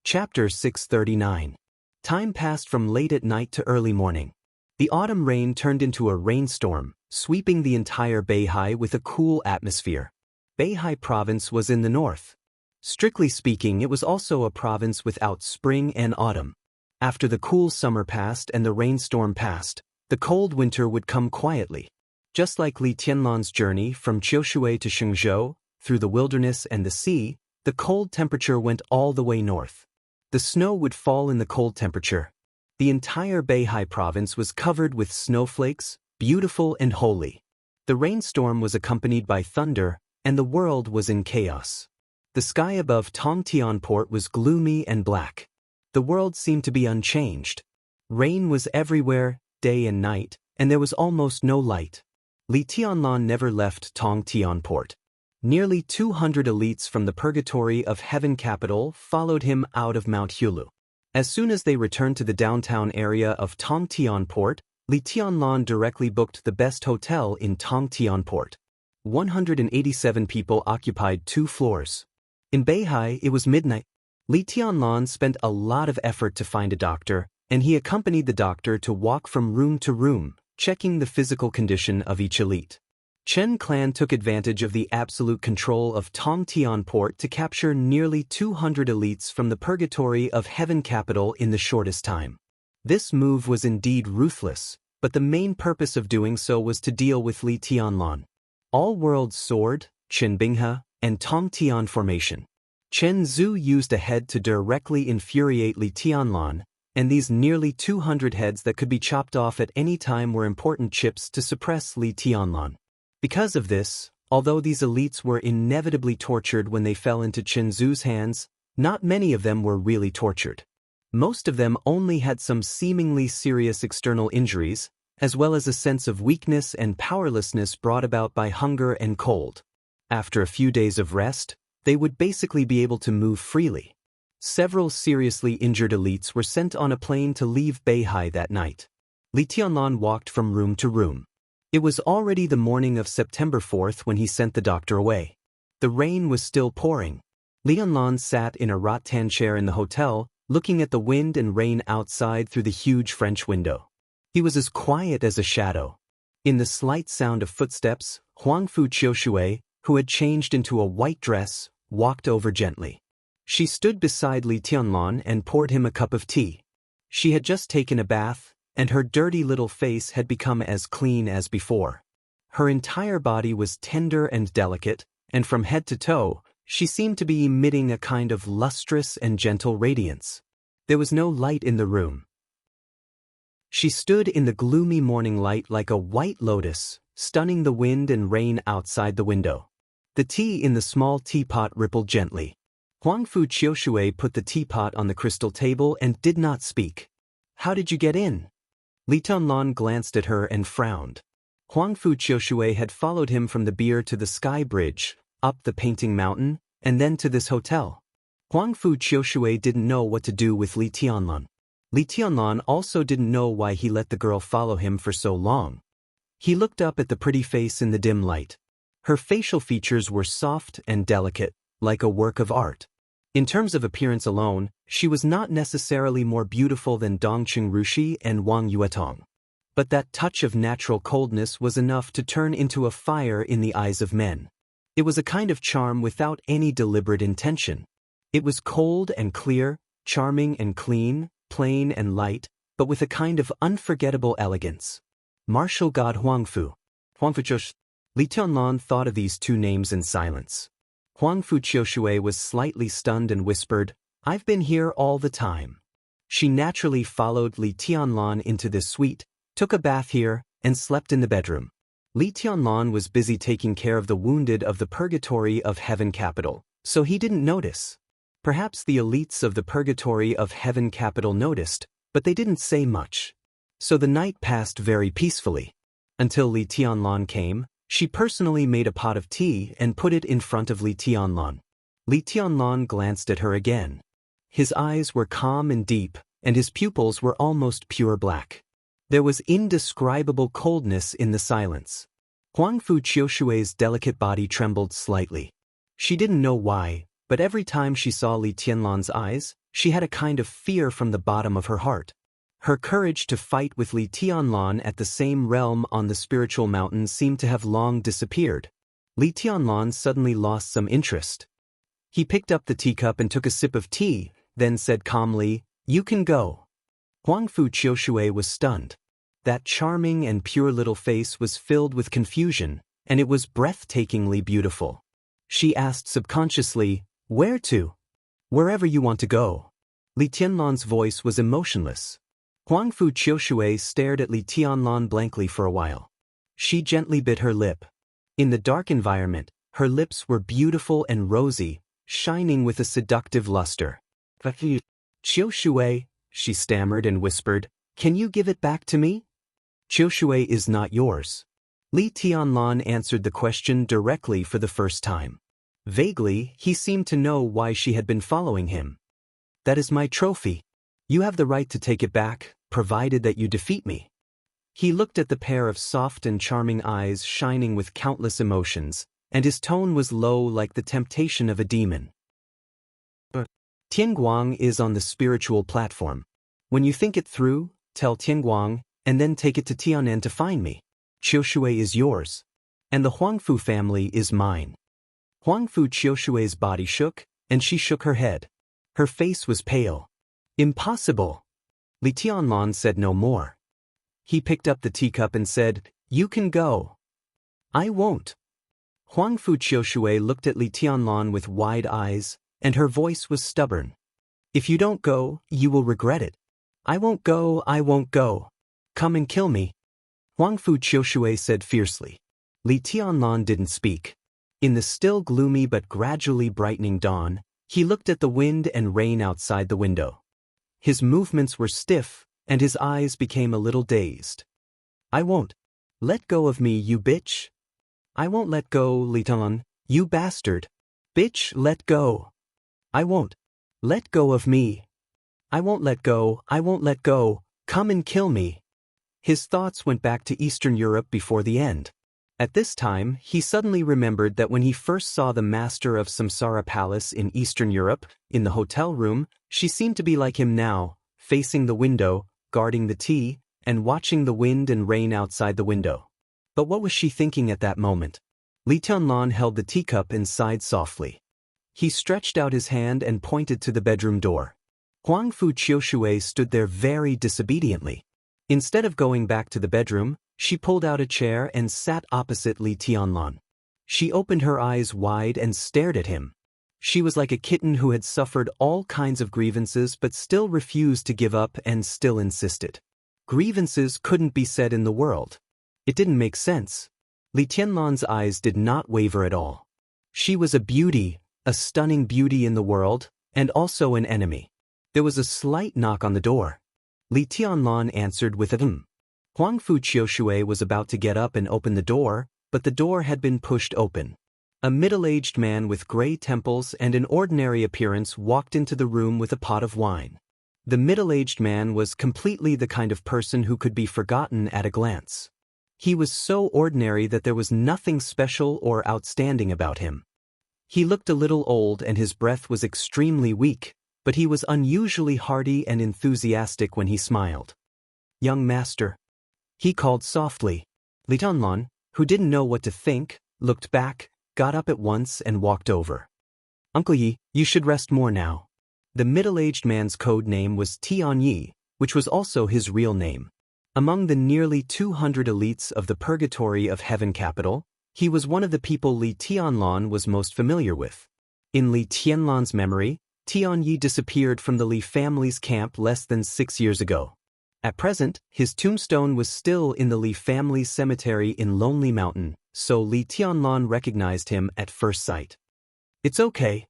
Chapter 639. Time passed from late at night to early morning. The autumn rain turned into a rainstorm, sweeping the entire Beihai with a cool atmosphere. Beihai province was in the north. Strictly speaking, it was also a province without spring and autumn. After the cool summer passed and the rainstorm passed, the cold winter would come quietly. Just like Li Tianlan's journey from Qiushui to Shenzhou, through the wilderness and the sea, the cold temperature went all the way north. The snow would fall in the cold temperature. The entire Beihai province was covered with snowflakes, beautiful and holy. The rainstorm was accompanied by thunder, and the world was in chaos. The sky above Tongtian port was gloomy and black. The world seemed to be unchanged. Rain was everywhere, day and night, and there was almost no light. Li Tianlan never left Tongtian port. Nearly 200 elites from the purgatory of Heaven capital followed him out of Mount Hulu. As soon as they returned to the downtown area of Tongtian port, Li Tianlan directly booked the best hotel in Tongtian port. 187 people occupied 2 floors. In Beihai, it was midnight. Li Tianlan spent a lot of effort to find a doctor, and he accompanied the doctor to walk from room to room, checking the physical condition of each elite. Chen clan took advantage of the absolute control of Tongtian port to capture nearly 200 elites from the purgatory of Heaven capital in the shortest time. This move was indeed ruthless, but the main purpose of doing so was to deal with Li Tianlan. All World Sword, Qinbinghe, and Tongtian formation. Chen Zhu used a head to directly infuriate Li Tianlan, and these nearly 200 heads that could be chopped off at any time were important chips to suppress Li Tianlan. Because of this, although these elites were inevitably tortured when they fell into Chen Zhu's hands, not many of them were really tortured. Most of them only had some seemingly serious external injuries, as well as a sense of weakness and powerlessness brought about by hunger and cold. After a few days of rest, they would basically be able to move freely. Several seriously injured elites were sent on a plane to leave Beihai that night. Li Tianlan walked from room to room. It was already the morning of September 4th when he sent the doctor away. The rain was still pouring. Li Tianlan sat in a rattan chair in the hotel, looking at the wind and rain outside through the huge French window. He was as quiet as a shadow. In the slight sound of footsteps, Huangfu Qiushui, who had changed into a white dress, walked over gently. She stood beside Li Tianlan and poured him a cup of tea. She had just taken a bath, and her dirty little face had become as clean as before. Her entire body was tender and delicate, and from head to toe, she seemed to be emitting a kind of lustrous and gentle radiance. There was no light in the room. She stood in the gloomy morning light like a white lotus, stunning the wind and rain outside the window. The tea in the small teapot rippled gently. Huangfu Qiushui put the teapot on the crystal table and did not speak. "How did you get in?" Li Tianlan glanced at her and frowned. Huangfu Qiushui had followed him from the beer to the sky bridge, up the painting mountain, and then to this hotel. Huangfu Qiushui didn't know what to do with Li Tianlan. Li Tianlan also didn't know why he let the girl follow him for so long. He looked up at the pretty face in the dim light. Her facial features were soft and delicate, like a work of art. In terms of appearance alone, she was not necessarily more beautiful than Dongqing Rushi and Wang Yuetong. But that touch of natural coldness was enough to turn into a fire in the eyes of men. It was a kind of charm without any deliberate intention. It was cold and clear, charming and clean, plain and light, but with a kind of unforgettable elegance. Martial God Huangfu. Li Tianlan thought of these 2 names in silence. Huangfu Qiushui was slightly stunned and whispered, "I've been here all the time." She naturally followed Li Tianlan into this suite, took a bath here, and slept in the bedroom. Li Tianlan was busy taking care of the wounded of the purgatory of Heaven capital, so he didn't notice. Perhaps the elites of the purgatory of Heaven capital noticed, but they didn't say much. So the night passed very peacefully. Until Li Tianlan came, she personally made a pot of tea and put it in front of Li Tianlan. Li Tianlan glanced at her again. His eyes were calm and deep, and his pupils were almost pure black. There was indescribable coldness in the silence. Huangfu Qiushui's delicate body trembled slightly. She didn't know why, but every time she saw Li Tianlan's eyes, she had a kind of fear from the bottom of her heart. Her courage to fight with Li Tianlan at the same realm on the spiritual mountain seemed to have long disappeared. Li Tianlan suddenly lost some interest. He picked up the teacup and took a sip of tea, then said calmly, "You can go." Huangfu Qiushui was stunned. That charming and pure little face was filled with confusion, and it was breathtakingly beautiful. She asked subconsciously, "Where to?" "Wherever you want to go." Li Tianlan's voice was emotionless. Huangfu Qiushui stared at Li Tianlan blankly for a while. She gently bit her lip. In the dark environment, her lips were beautiful and rosy, shining with a seductive luster. "Qiushui," she stammered and whispered, "can you give it back to me?" "Qiushui is not yours." Li Tianlan answered the question directly for the first time. Vaguely, he seemed to know why she had been following him. "That is my trophy. You have the right to take it back, provided that you defeat me." He looked at the pair of soft and charming eyes shining with countless emotions, and his tone was low like the temptation of a demon. "Tianguang is on the spiritual platform. When you think it through, tell Tianguang, and then take it to Tianan to find me. Qiushui is yours. And the Huangfu family is mine." Huangfu Qiushui's body shook, and she shook her head. Her face was pale. "Impossible." Li Tianlan said no more. He picked up the teacup and said, "You can go." "I won't." Huangfu Qiushui looked at Li Tianlan with wide eyes, and her voice was stubborn. "If you don't go, you will regret it." "I won't go, I won't go. Come and kill me." Huangfu Qiushui said fiercely. Li Tianlan didn't speak. In the still gloomy but gradually brightening dawn, he looked at the wind and rain outside the window. His movements were stiff, and his eyes became a little dazed. "I won't. Let go of me, you bitch." "I won't let go, Li Tianlan, you bastard." "Bitch, let go." "I won't. Let go of me." "I won't let go, I won't let go. Come and kill me." His thoughts went back to Eastern Europe before the end. At this time, he suddenly remembered that when he first saw the master of Samsara Palace in Eastern Europe, in the hotel room, she seemed to be like him now, facing the window, guarding the tea, and watching the wind and rain outside the window. But what was she thinking at that moment? Li Tianlan held the teacup and sighed softly. He stretched out his hand and pointed to the bedroom door. Huangfu Qiushui stood there very disobediently. Instead of going back to the bedroom, she pulled out a chair and sat opposite Li Tianlan. She opened her eyes wide and stared at him. She was like a kitten who had suffered all kinds of grievances but still refused to give up and still insisted. Grievances couldn't be said in the world. It didn't make sense. Li Tianlan's eyes did not waver at all. She was a beauty, a stunning beauty in the world, and also an enemy. There was a slight knock on the door. Li Tianlan answered with a Huangfu Qiushui was about to get up and open the door, but the door had been pushed open. A middle-aged man with gray temples and an ordinary appearance walked into the room with a pot of wine. The middle-aged man was completely the kind of person who could be forgotten at a glance. He was so ordinary that there was nothing special or outstanding about him. He looked a little old and his breath was extremely weak, but he was unusually hearty and enthusiastic when he smiled. "Young master," he called softly. Li Tianlan, who didn't know what to think, looked back, got up at once and walked over. "Uncle Yi, you should rest more now." The middle-aged man's code name was Tian Yi, which was also his real name. Among the nearly 200 elites of the Purgatory of Heaven capital, he was one of the people Li Tianlan was most familiar with. In Li Tianlan's memory, Tian Yi disappeared from the Li family's camp less than 6 years ago. At present, his tombstone was still in the Li family's cemetery in Lonely Mountain, so Li Tianlan recognized him at first sight. "It's okay."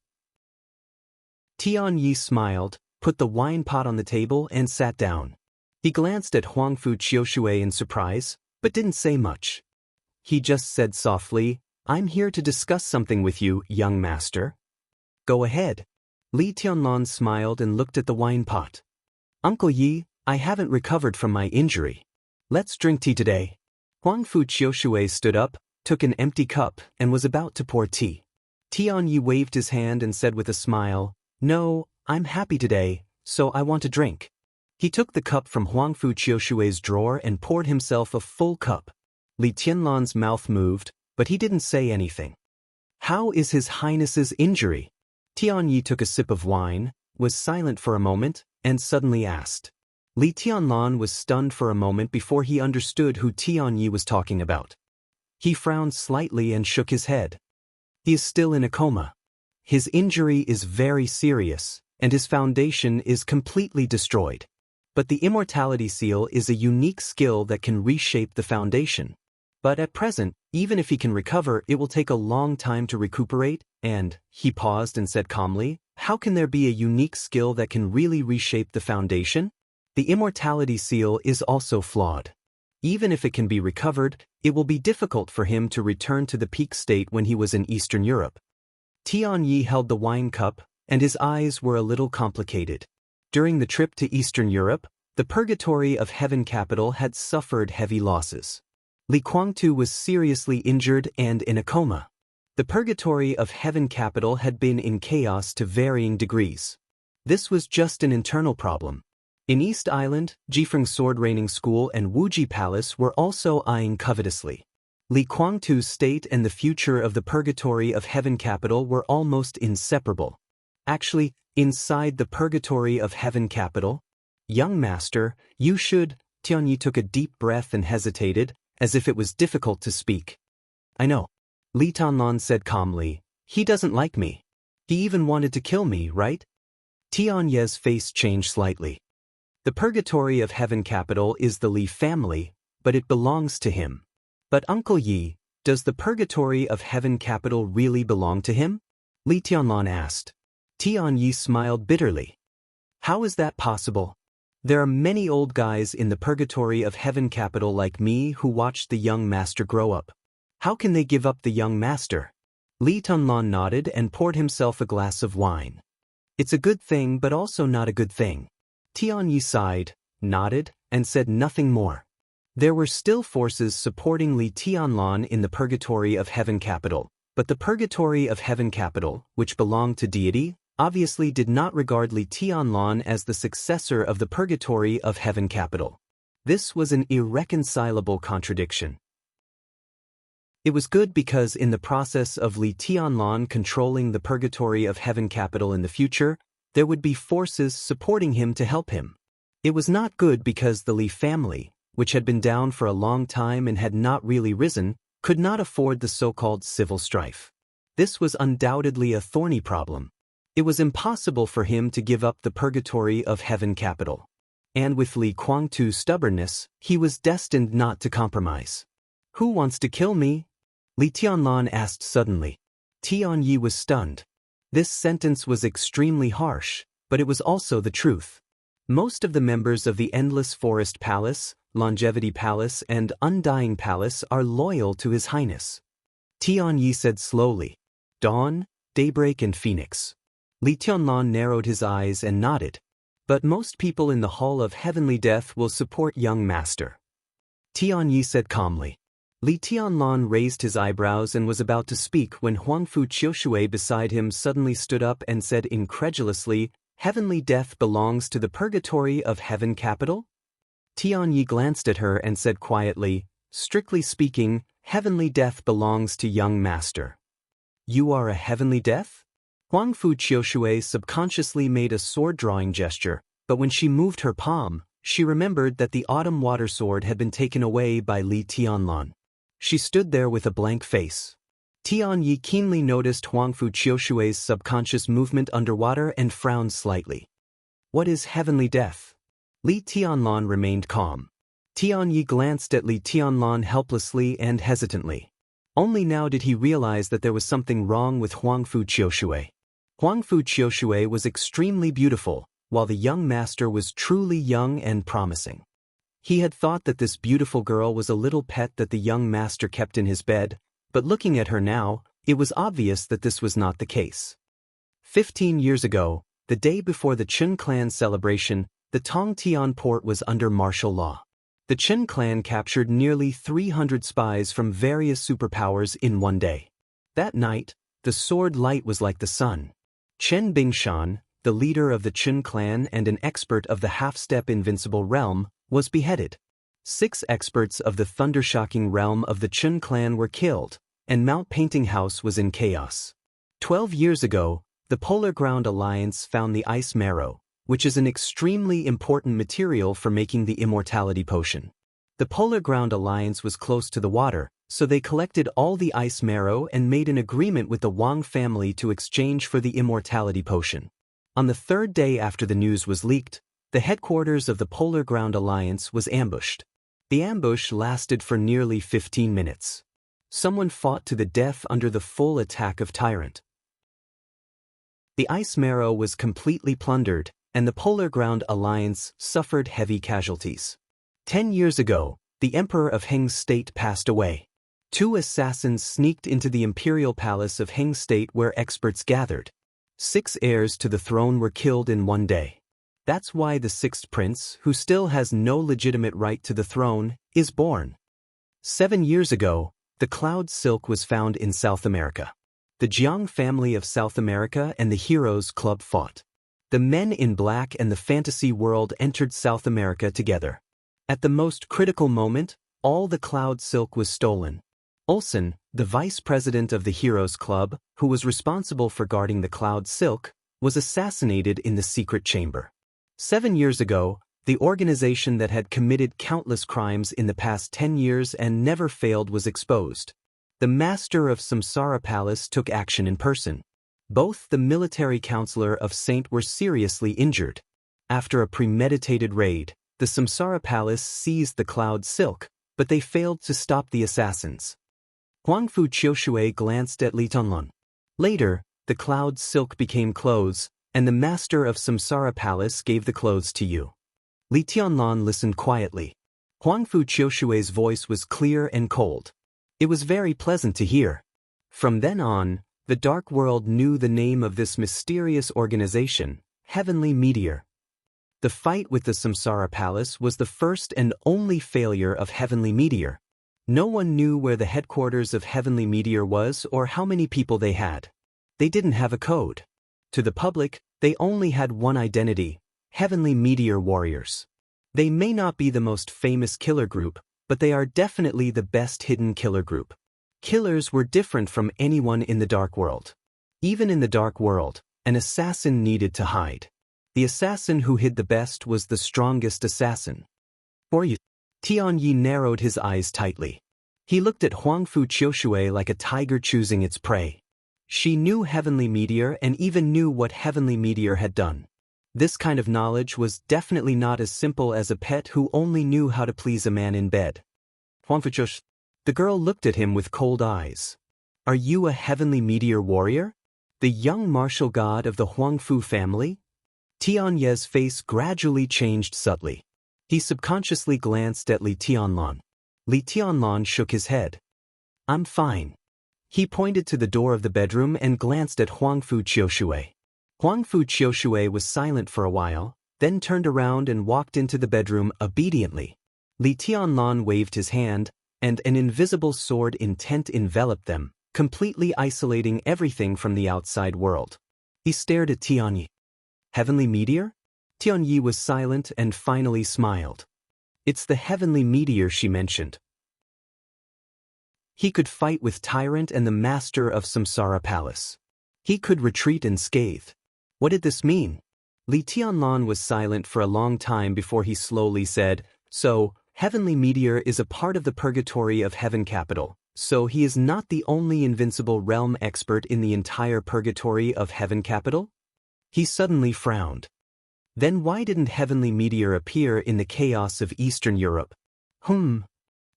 Tian Yi smiled, put the wine pot on the table and sat down. He glanced at Huangfu Qiushui in surprise, but didn't say much. He just said softly, "I'm here to discuss something with you, young master." "Go ahead." Li Tianlan smiled and looked at the wine pot. "Uncle Yi, I haven't recovered from my injury. Let's drink tea today." Huangfu Qiushui stood up, took an empty cup, and was about to pour tea. Tian Yi waved his hand and said with a smile, No, I'm happy today, so I want a drink. He took the cup from Huangfu Qiushui's drawer and poured himself a full cup. Li Tianlan's mouth moved, but he didn't say anything. How is His Highness's injury? Tianyi took a sip of wine, was silent for a moment, and suddenly asked. Li Tianlan was stunned for a moment before he understood who Tianyi was talking about. He frowned slightly and shook his head. He is still in a coma. His injury is very serious, and his foundation is completely destroyed. But the immortality seal is a unique skill that can reshape the foundation. But at present, even if he can recover, it will take a long time to recuperate, and, he paused and said calmly, how can there be a unique skill that can really reshape the foundation? The immortality seal is also flawed. Even if it can be recovered, it will be difficult for him to return to the peak state when he was in Eastern Europe. Tianyi held the wine cup, and his eyes were a little complicated. During the trip to Eastern Europe, the Purgatory of Heaven capital had suffered heavy losses. Li Guangtu was seriously injured and in a coma. The Purgatory of Heaven capital had been in chaos to varying degrees. This was just an internal problem. In East Island, Jifeng Sword Raining School and Wuji Palace were also eyeing covetously. Li Guangtu's state and the future of the Purgatory of Heaven capital were almost inseparable. Actually, inside the Purgatory of Heaven capital, young master, you should. Tianyi took a deep breath and hesitated, as if it was difficult to speak. I know. Li Tianlan said calmly, he doesn't like me. He even wanted to kill me, right? Tianyi's face changed slightly. The Purgatory of Heaven capital is the Li family, but it belongs to him. But Uncle Yi, does the Purgatory of Heaven capital really belong to him? Li Tianlan asked. Tianyi smiled bitterly. How is that possible? There are many old guys in the Purgatory of Heaven capital like me who watched the young master grow up. How can they give up the young master? Li Tianlan nodded and poured himself a glass of wine. It's a good thing but also not a good thing. Tianyi sighed, nodded, and said nothing more. There were still forces supporting Li Tianlan in the Purgatory of Heaven capital, but the Purgatory of Heaven capital, which belonged to deity, obviously did not regard Li Tianlan as the successor of the Purgatory of Heaven capital. This was an irreconcilable contradiction. It was good because in the process of Li Tianlan controlling the Purgatory of Heaven capital in the future, there would be forces supporting him to help him. It was not good because the Li family, which had been down for a long time and had not really risen, could not afford the so-called civil strife. This was undoubtedly a thorny problem. It was impossible for him to give up the Purgatory of Heaven capital. And with Li Guangtu's stubbornness, he was destined not to compromise. Who wants to kill me? Li Tianlan asked suddenly. Tianyi was stunned. This sentence was extremely harsh, but it was also the truth. Most of the members of the Endless Forest Palace, Longevity Palace, and Undying Palace are loyal to His Highness. Tianyi said slowly. Dawn, Daybreak and Phoenix. Li Tianlan narrowed his eyes and nodded. But most people in the Hall of Heavenly Death will support young master. Tianyi said calmly. Li Tianlan raised his eyebrows and was about to speak when Huangfu Qiushui beside him suddenly stood up and said incredulously, Heavenly Death belongs to the Purgatory of Heaven capital? Tianyi glanced at her and said quietly, strictly speaking, Heavenly Death belongs to young master. You are a Heavenly Death? Huangfu Qiushui subconsciously made a sword-drawing gesture, but when she moved her palm, she remembered that the autumn water sword had been taken away by Li Tianlan. She stood there with a blank face. Tianyi keenly noticed Huangfu Qiushui's subconscious movement underwater and frowned slightly. What is Heavenly Death? Li Tianlan remained calm. Tianyi glanced at Li Tianlan helplessly and hesitantly. Only now did he realize that there was something wrong with Huangfu Qiushui. Huangfu Qiushui was extremely beautiful, while the young master was truly young and promising. He had thought that this beautiful girl was a little pet that the young master kept in his bed, but looking at her now, it was obvious that this was not the case. 15 years ago, the day before the Chen clan celebration, the Tongtian port was under martial law. The Chen clan captured nearly 300 spies from various superpowers in one day. That night, the sword light was like the sun. Chen Bingshan, the leader of the Chun clan and an expert of the half-step invincible realm, was beheaded. 6 experts of the thundershocking realm of the Chun clan were killed, and Mount Painting House was in chaos. 12 years ago, the Polar Ground Alliance found the ice marrow, which is an extremely important material for making the immortality potion. The Polar Ground Alliance was close to the water, so they collected all the ice marrow and made an agreement with the Wang family to exchange for the immortality potion. On the 3rd day after the news was leaked, the headquarters of the Polar Ground Alliance was ambushed. The ambush lasted for nearly 15 minutes. Someone fought to the death under the full attack of Tyrant. The ice marrow was completely plundered, and the Polar Ground Alliance suffered heavy casualties. 10 years ago, the Emperor of Heng State passed away. 2 assassins sneaked into the imperial palace of Heng State where experts gathered. 6 heirs to the throne were killed in one day. That's why the 6th prince, who still has no legitimate right to the throne, is born. 7 years ago, the cloud silk was found in South America. The Jiang family of South America and the Heroes Club fought. The Men in Black and the fantasy world entered South America together. At the most critical moment, all the cloud silk was stolen. Olsen, the vice president of the Heroes Club, who was responsible for guarding the cloud silk, was assassinated in the secret chamber. 7 years ago, the organization that had committed countless crimes in the past 10 years and never failed was exposed. The master of Samsara Palace took action in person. Both the military counselor of Saint were seriously injured. After a premeditated raid, the Samsara Palace seized the cloud silk, but they failed to stop the assassins. Huangfu Qiushui glanced at Li Tianlan. Later, the cloud silk became clothes, and the master of Samsara Palace gave the clothes to you. Li Tianlan listened quietly. Huangfu Qiushui's voice was clear and cold. It was very pleasant to hear. From then on, the Dark World knew the name of this mysterious organization, Heavenly Meteor. The fight with the Samsara Palace was the first and only failure of Heavenly Meteor. No one knew where the headquarters of Heavenly Meteor was or how many people they had. They didn't have a code. To the public, they only had one identity: Heavenly Meteor Warriors. They may not be the most famous killer group, but they are definitely the best hidden killer group. Killers were different from anyone in the Dark World. Even in the Dark World, an assassin needed to hide. The assassin who hid the best was the strongest assassin. For you, Tianyi narrowed his eyes tightly. He looked at Huangfu Qiushui like a tiger choosing its prey. She knew Heavenly Meteor and even knew what Heavenly Meteor had done. This kind of knowledge was definitely not as simple as a pet who only knew how to please a man in bed. Huangfu Qiushui. The girl looked at him with cold eyes. Are you a Heavenly Meteor warrior? The young martial god of the Huangfu family? Tianye's face gradually changed subtly. He subconsciously glanced at Li Tianlan. Li Tianlan shook his head. I'm fine. He pointed to the door of the bedroom and glanced at Huangfu Qiushui. Huangfu Qiushui was silent for a while, then turned around and walked into the bedroom obediently. Li Tianlan waved his hand, and an invisible sword intent enveloped them, completely isolating everything from the outside world. He stared at Tianyi. Heavenly Meteor? Tianyi was silent and finally smiled. It's the Heavenly Meteor she mentioned. He could fight with Tyrant and the master of Samsara Palace. He could retreat unscathed. What did this mean? Li Tianlan was silent for a long time before he slowly said, So, Heavenly Meteor is a part of the purgatory of Heaven Capital, so he is not the only invincible realm expert in the entire purgatory of Heaven Capital? He suddenly frowned. Then why didn't Heavenly Meteor appear in the chaos of Eastern Europe?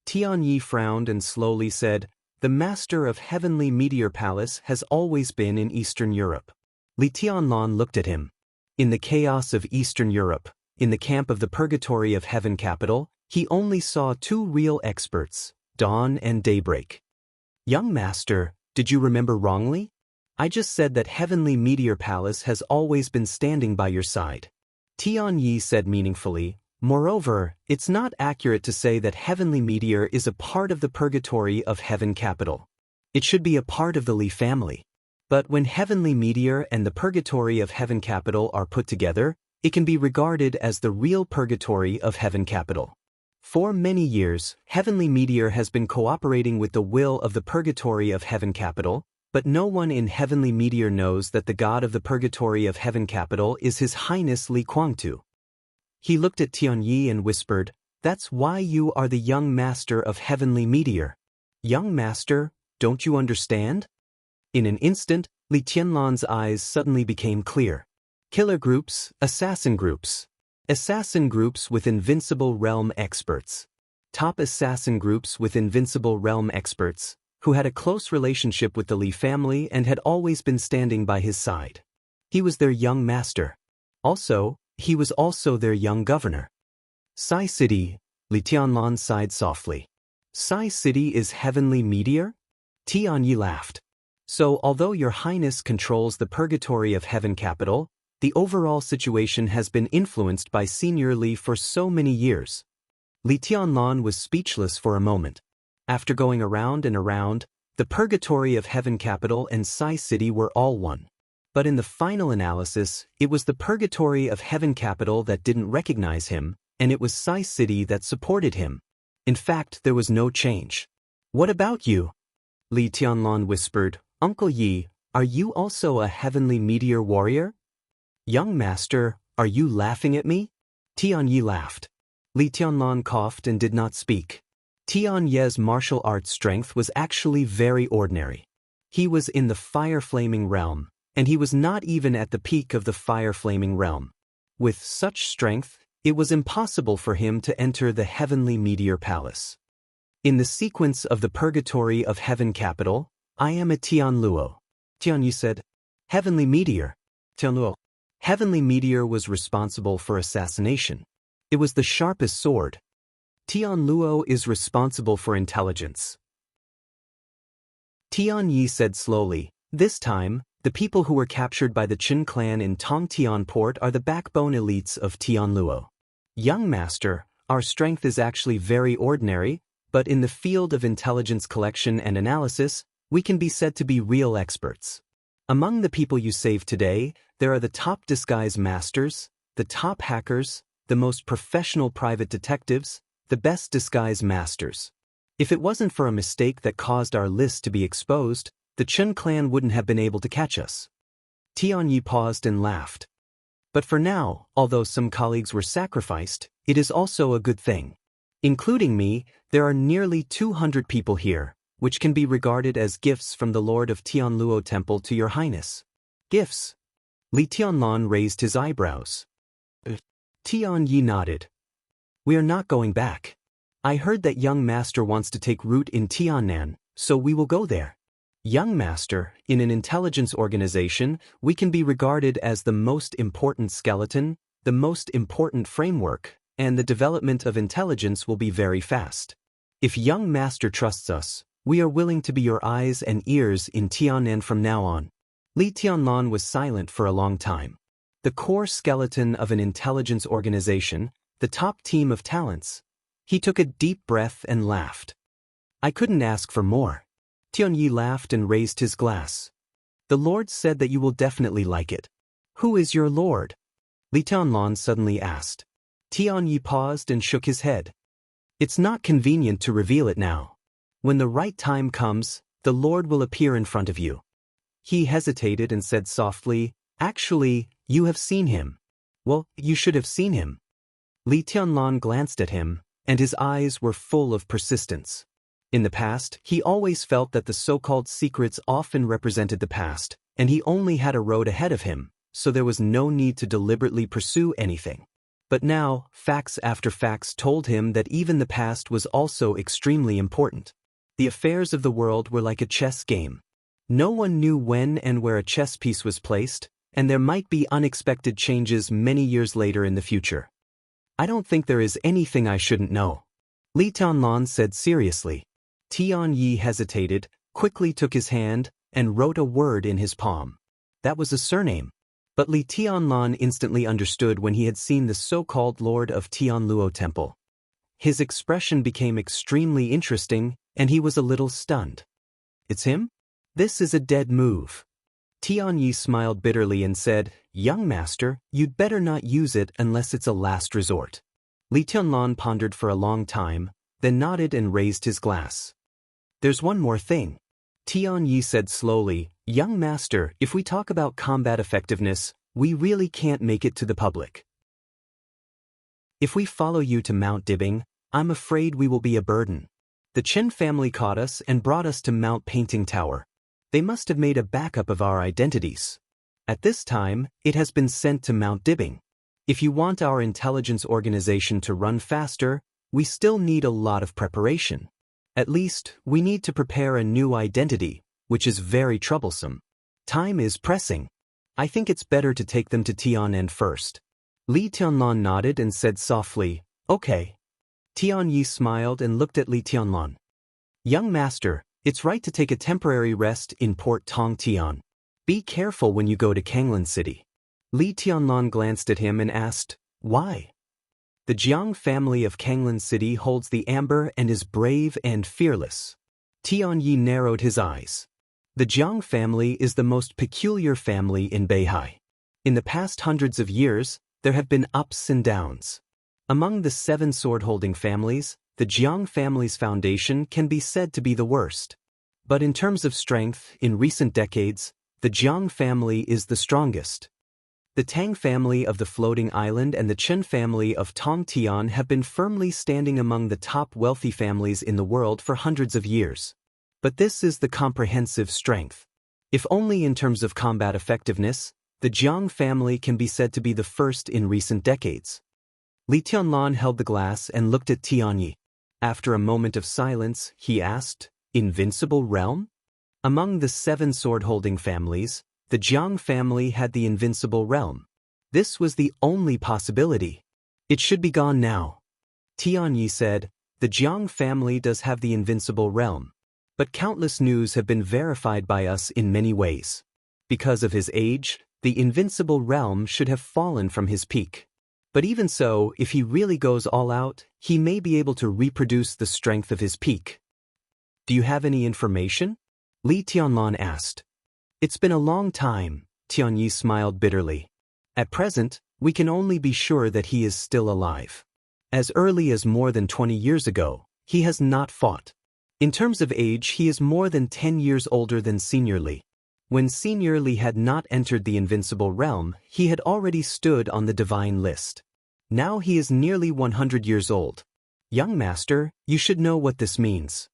Tianyi frowned and slowly said, The master of Heavenly Meteor Palace has always been in Eastern Europe. Li Tianlan looked at him. In the chaos of Eastern Europe, in the camp of the purgatory of Heaven Capital, he only saw 2 real experts, Dawn and Daybreak. Young master, did you remember wrongly? I just said that Heavenly Meteor Palace has always been standing by your side. Tianyi said meaningfully, Moreover, it's not accurate to say that Heavenly Meteor is a part of the purgatory of Heaven Capital. It should be a part of the Li family. But when Heavenly Meteor and the Purgatory of Heaven Capital are put together, it can be regarded as the real Purgatory of Heaven Capital. For many years, Heavenly Meteor has been cooperating with the will of the Purgatory of Heaven Capital, but no one in Heavenly Meteor knows that the god of the Purgatory of Heaven Capital is His Highness Li Kuangtu. He looked at Tianyi and whispered, "That's why you are the young master of Heavenly Meteor." "Young master, don't you understand?" In an instant, Li Tianlan's eyes suddenly became clear. Killer groups, assassin groups. Assassin groups with Invincible Realm experts. Top assassin groups with Invincible Realm experts, who had a close relationship with the Li family and had always been standing by his side. He was their young master. He was also their young governor. Sai City, Li Tianlan sighed softly. Sai City is Heavenly Meteor? Tianyi laughed. So although your highness controls the Purgatory of Heaven Capital, the overall situation has been influenced by Senior Li for so many years. Li Tianlan was speechless for a moment. After going around and around, the Purgatory of Heaven Capital and Sai City were all one. But in the final analysis, it was the Purgatory of Heaven Capital that didn't recognize him, and it was Sai City that supported him. In fact, there was no change. "What about you?" Li Tianlan whispered. "Uncle Yi, are you also a Heavenly Meteor warrior?" "Young master, are you laughing at me?" Tianyi laughed. Li Tianlan coughed and did not speak. Tianyi's martial arts strength was actually very ordinary. He was in the fire-flaming realm, and he was not even at the peak of the fire-flaming realm. With such strength, it was impossible for him to enter the Heavenly Meteor Palace. In the sequence of the Purgatory of Heaven Capital, "I am a Tianluo." Tianyi said, "Heavenly Meteor." Tianluo. Heavenly Meteor was responsible for assassination. It was the sharpest sword. Tianluo is responsible for intelligence. Tianyi said slowly, "This time, the people who were captured by the Qin clan in Tongtian port are the backbone elites of Tianluo. Young master, our strength is actually very ordinary, but in the field of intelligence collection and analysis, we can be said to be real experts. Among the people you saved today, there are the top disguise masters, the top hackers, the most professional private detectives, the best disguise masters. If it wasn't for a mistake that caused our list to be exposed, the Chen clan wouldn't have been able to catch us." Tianyi paused and laughed. "But for now, although some colleagues were sacrificed, it is also a good thing. Including me, there are nearly 200 people here, which can be regarded as gifts from the Lord of Tianluo Temple to your highness." "Gifts?" Li Tianlan raised his eyebrows. Tianyi nodded. "We are not going back. I heard that young master wants to take root in Tiannan, so we will go there. Young master, in an intelligence organization, we can be regarded as the most important skeleton, the most important framework, and the development of intelligence will be very fast. If young master trusts us, we are willing to be your eyes and ears in Tiannan from now on." Li Tianlan was silent for a long time. The core skeleton of an intelligence organization, the top team of talents. He took a deep breath and laughed. "I couldn't ask for more." Tianyi laughed and raised his glass. "The Lord said that you will definitely like it." "Who is your Lord?" Li Tianlan suddenly asked. Tianyi paused and shook his head. "It's not convenient to reveal it now. When the right time comes, the Lord will appear in front of you." He hesitated and said softly, "Actually, you have seen him." "Well, you should have seen him." Li Tianlan glanced at him, and his eyes were full of persistence. In the past, he always felt that the so-called secrets often represented the past, and he only had a road ahead of him, so there was no need to deliberately pursue anything. But now, facts after facts told him that even the past was also extremely important. The affairs of the world were like a chess game. No one knew when and where a chess piece was placed, and there might be unexpected changes many years later in the future. "I don't think there is anything I shouldn't know," Li Tianlan said seriously. Tianyi hesitated, quickly took his hand, and wrote a word in his palm. That was a surname. But Li Tianlan instantly understood when he had seen the so-called Lord of Tianluo Temple. His expression became extremely interesting, and he was a little stunned. "It's him? This is a dead move." Tianyi smiled bitterly and said, "Young master, you'd better not use it unless it's a last resort." Li Tianlan pondered for a long time, then nodded and raised his glass. "There's one more thing." Tianyi said slowly, "Young master, if we talk about combat effectiveness, we really can't make it to the public. If we follow you to Mount Dibbing, I'm afraid we will be a burden. The Chen family caught us and brought us to Mount Painting Tower. They must have made a backup of our identities. At this time, it has been sent to Mount Dibbing. If you want our intelligence organization to run faster, we still need a lot of preparation. At least, we need to prepare a new identity, which is very troublesome. Time is pressing. I think it's better to take them to Tian'an first." Li Tianlan nodded and said softly, "Okay." Tianyi smiled and looked at Li Tianlan. "Young master, it's right to take a temporary rest in Port Tongtian. Be careful when you go to Kanglin City." Li Tianlan glanced at him and asked, "Why?" "The Jiang family of Kanglin City holds the amber and is brave and fearless." Tianyi narrowed his eyes. "The Jiang family is the most peculiar family in Beihai. In the past hundreds of years, there have been ups and downs. Among the 7 sword-holding families, the Jiang family's foundation can be said to be the worst. But in terms of strength, in recent decades, the Jiang family is the strongest. The Tang family of the floating island and the Chen family of Tongtian have been firmly standing among the top wealthy families in the world for hundreds of years. But this is the comprehensive strength. If only in terms of combat effectiveness, the Jiang family can be said to be the first in recent decades." Li Tianlan held the glass and looked at Tianyi. After a moment of silence, he asked, "Invincible realm?" Among the 7 sword-holding families, the Jiang family had the invincible realm. This was the only possibility. "It should be gone now." Tianyi said, "The Jiang family does have the invincible realm. But countless news have been verified by us in many ways. Because of his age, the invincible realm should have fallen from his peak. But even so, if he really goes all out, he may be able to reproduce the strength of his peak." "Do you have any information?" Li Tianlan asked. "It's been a long time," Tianyi smiled bitterly. "At present, we can only be sure that he is still alive. As early as more than 20 years ago, he has not fought. In terms of age, he is more than 10 years older than Senior Li. When Senior Li had not entered the invincible realm, he had already stood on the divine list. Now he is nearly 100 years old. Young master, you should know what this means."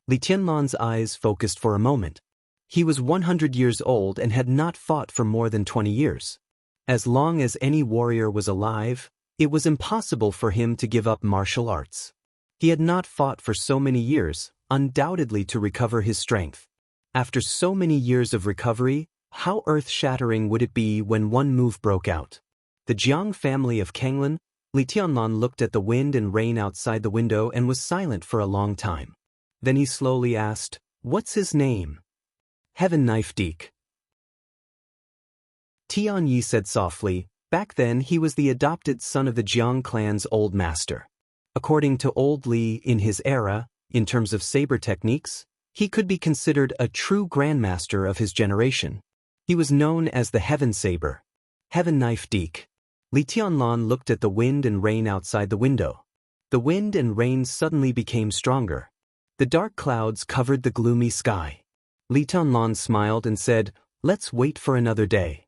Li Tianlan's eyes focused for a moment. He was 100 years old and had not fought for more than 20 years. As long as any warrior was alive, it was impossible for him to give up martial arts. He had not fought for so many years, undoubtedly to recover his strength. After so many years of recovery, how earth-shattering would it be when one move broke out? The Jiang family of Kanglin. Li Tianlan looked at the wind and rain outside the window and was silent for a long time. Then he slowly asked, "What's his name?" "Heaven Knife Deek." Tianyi said softly, "Back then he was the adopted son of the Jiang clan's old master. According to Old Li in his era, in terms of saber techniques, he could be considered a true grandmaster of his generation. He was known as the Heaven Saber. Heaven Knife Deek." Li Tianlan looked at the wind and rain outside the window. The wind and rain suddenly became stronger. The dark clouds covered the gloomy sky. Li Tianlan smiled and said, "Let's wait for another day."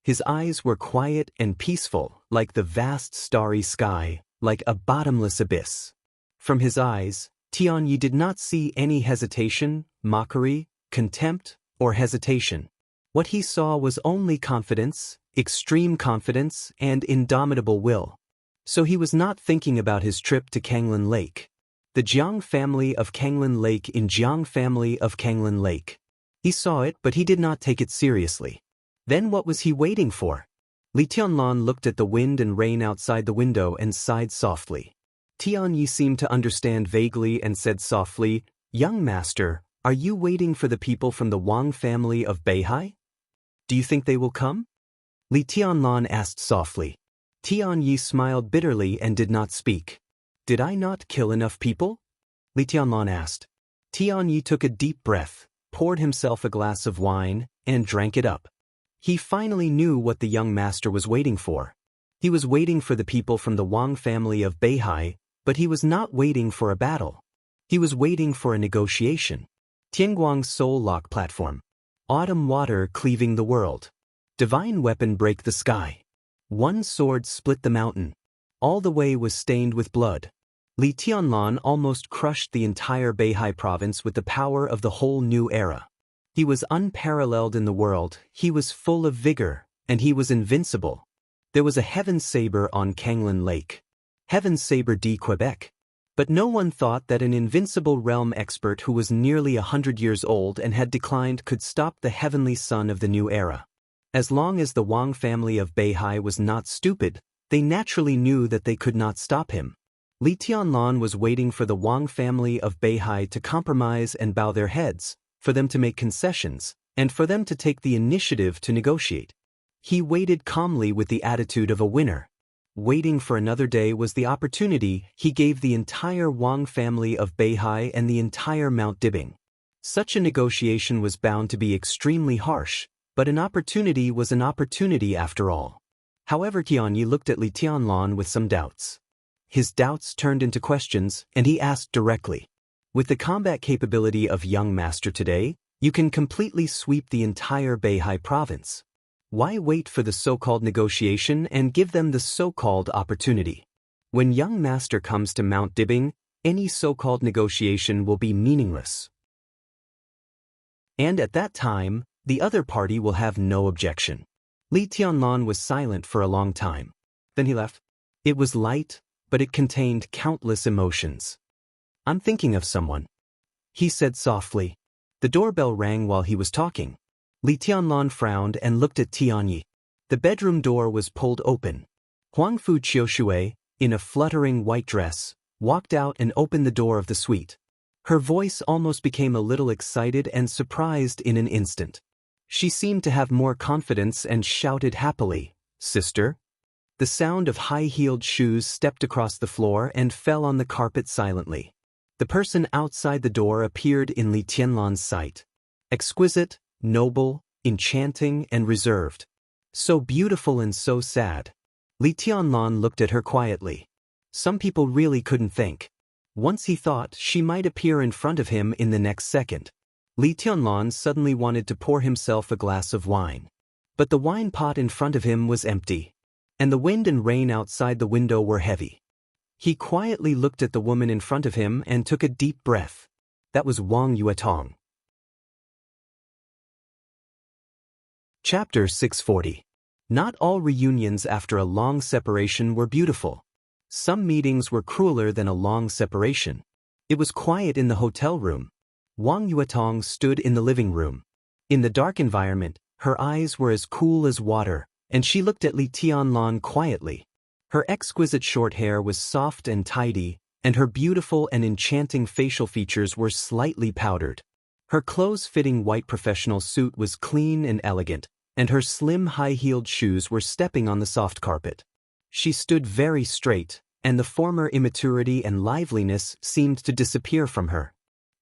His eyes were quiet and peaceful, like the vast starry sky, like a bottomless abyss. From his eyes, Tianyi did not see any hesitation, mockery, contempt, or hesitation. What he saw was only confidence, extreme confidence, and indomitable will. So he was not thinking about his trip to Kanglin Lake. The Jiang family of Kanglin Lake in Jiang family of Kanglin Lake. He saw it, but he did not take it seriously. Then what was he waiting for? Li Tianlan looked at the wind and rain outside the window and sighed softly. Tianyi seemed to understand vaguely and said softly, "Young master, are you waiting for the people from the Wang family of Beihai? Do you think they will come?" Li Tianlan asked softly. Tianyi smiled bitterly and did not speak. "Did I not kill enough people?" Li Tianlan asked. Tianyi took a deep breath, poured himself a glass of wine, and drank it up. He finally knew what the young master was waiting for. He was waiting for the people from the Wang family of Beihai, but he was not waiting for a battle. He was waiting for a negotiation. Tianguang's soul lock platform. Autumn water cleaving the world. Divine weapon break the sky. One sword split the mountain. All the way was stained with blood. Li Tianlan almost crushed the entire Beihai province with the power of the whole new era. He was unparalleled in the world, he was full of vigor, and he was invincible. There was a heaven saber on Kanglin Lake. Heaven saber de Quebec. But no one thought that an invincible realm expert who was nearly 100 years old and had declined could stop the heavenly sun of the new era. As long as the Wang family of Beihai was not stupid, they naturally knew that they could not stop him. Li Tianlan was waiting for the Wang family of Beihai to compromise and bow their heads, for them to make concessions, and for them to take the initiative to negotiate. He waited calmly with the attitude of a winner. Waiting for another day was the opportunity he gave the entire Wang family of Beihai and the entire Mount Dibing. Such a negotiation was bound to be extremely harsh, but an opportunity was an opportunity after all. However, Tianyi looked at Li Tianlan with some doubts. His doubts turned into questions, and he asked directly. With the combat capability of young master today, you can completely sweep the entire Beihai province. Why wait for the so-called negotiation and give them the so-called opportunity? When young master comes to Mount Dibing, any so-called negotiation will be meaningless. And at that time, the other party will have no objection. Li Tianlan was silent for a long time. Then he left. It was light, but it contained countless emotions. I'm thinking of someone, he said softly. The doorbell rang while he was talking. Li Tianlan frowned and looked at Tianyi. The bedroom door was pulled open. Huangfu Qiushui, in a fluttering white dress, walked out and opened the door of the suite. Her voice almost became a little excited and surprised in an instant. She seemed to have more confidence and shouted happily, "Sister?" The sound of high-heeled shoes stepped across the floor and fell on the carpet silently. The person outside the door appeared in Li Tianlan's sight. Exquisite, noble, enchanting, and reserved. So beautiful and so sad. Li Tianlan looked at her quietly. Some people really couldn't think. Once he thought she might appear in front of him in the next second. Li Tianlan suddenly wanted to pour himself a glass of wine. But the wine pot in front of him was empty. And the wind and rain outside the window were heavy. He quietly looked at the woman in front of him and took a deep breath. That was Wang Yuetong. Chapter 640. Not all reunions after a long separation were beautiful. Some meetings were crueler than a long separation. It was quiet in the hotel room. Wang Yuetong stood in the living room. In the dark environment, her eyes were as cool as water, and she looked at Li Tianlan quietly. Her exquisite short hair was soft and tidy, and her beautiful and enchanting facial features were slightly powdered. Her close-fitting white professional suit was clean and elegant, and her slim high-heeled shoes were stepping on the soft carpet. She stood very straight, and the former immaturity and liveliness seemed to disappear from her.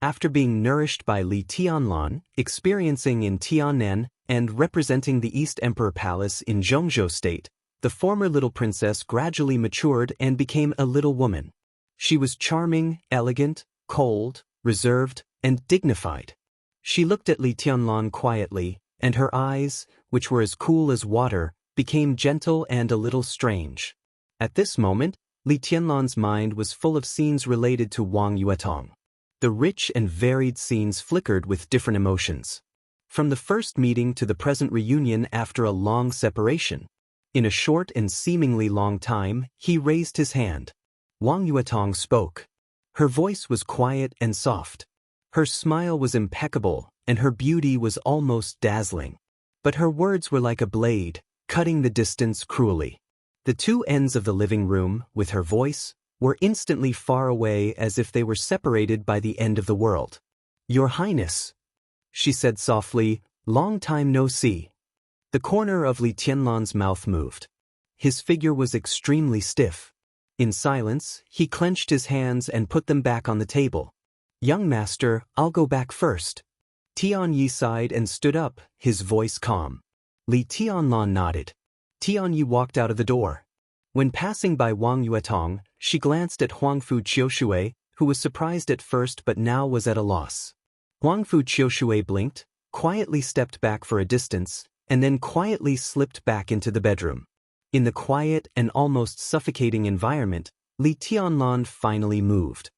After being nourished by Li Tianlan, experiencing in Tiannan, and representing the East Emperor Palace in Zhongzhou State, the former little princess gradually matured and became a little woman. She was charming, elegant, cold, reserved, and dignified. She looked at Li Tianlan quietly, and her eyes, which were as cool as water, became gentle and a little strange. At this moment, Li Tianlan's mind was full of scenes related to Wang Yuetong. The rich and varied scenes flickered with different emotions. From the first meeting to the present reunion after a long separation. In a short and seemingly long time, he raised his hand. Wang Yuetong spoke. Her voice was quiet and soft. Her smile was impeccable, and her beauty was almost dazzling. But her words were like a blade, cutting the distance cruelly. The two ends of the living room, with her voice, were instantly far away as if they were separated by the end of the world. "Your Highness," she said softly, "long time no see." The corner of Li Tianlan's mouth moved. His figure was extremely stiff. In silence, he clenched his hands and put them back on the table. "Young master, I'll go back first." Tianyi sighed and stood up, his voice calm. Li Tianlan nodded. Tianyi walked out of the door. When passing by Wang Yuetong, she glanced at Huangfu Qiushui, who was surprised at first but now was at a loss. Huangfu Qiushui blinked, quietly stepped back for a distance, and then quietly slipped back into the bedroom. In the quiet and almost suffocating environment, Li Tianlan finally moved.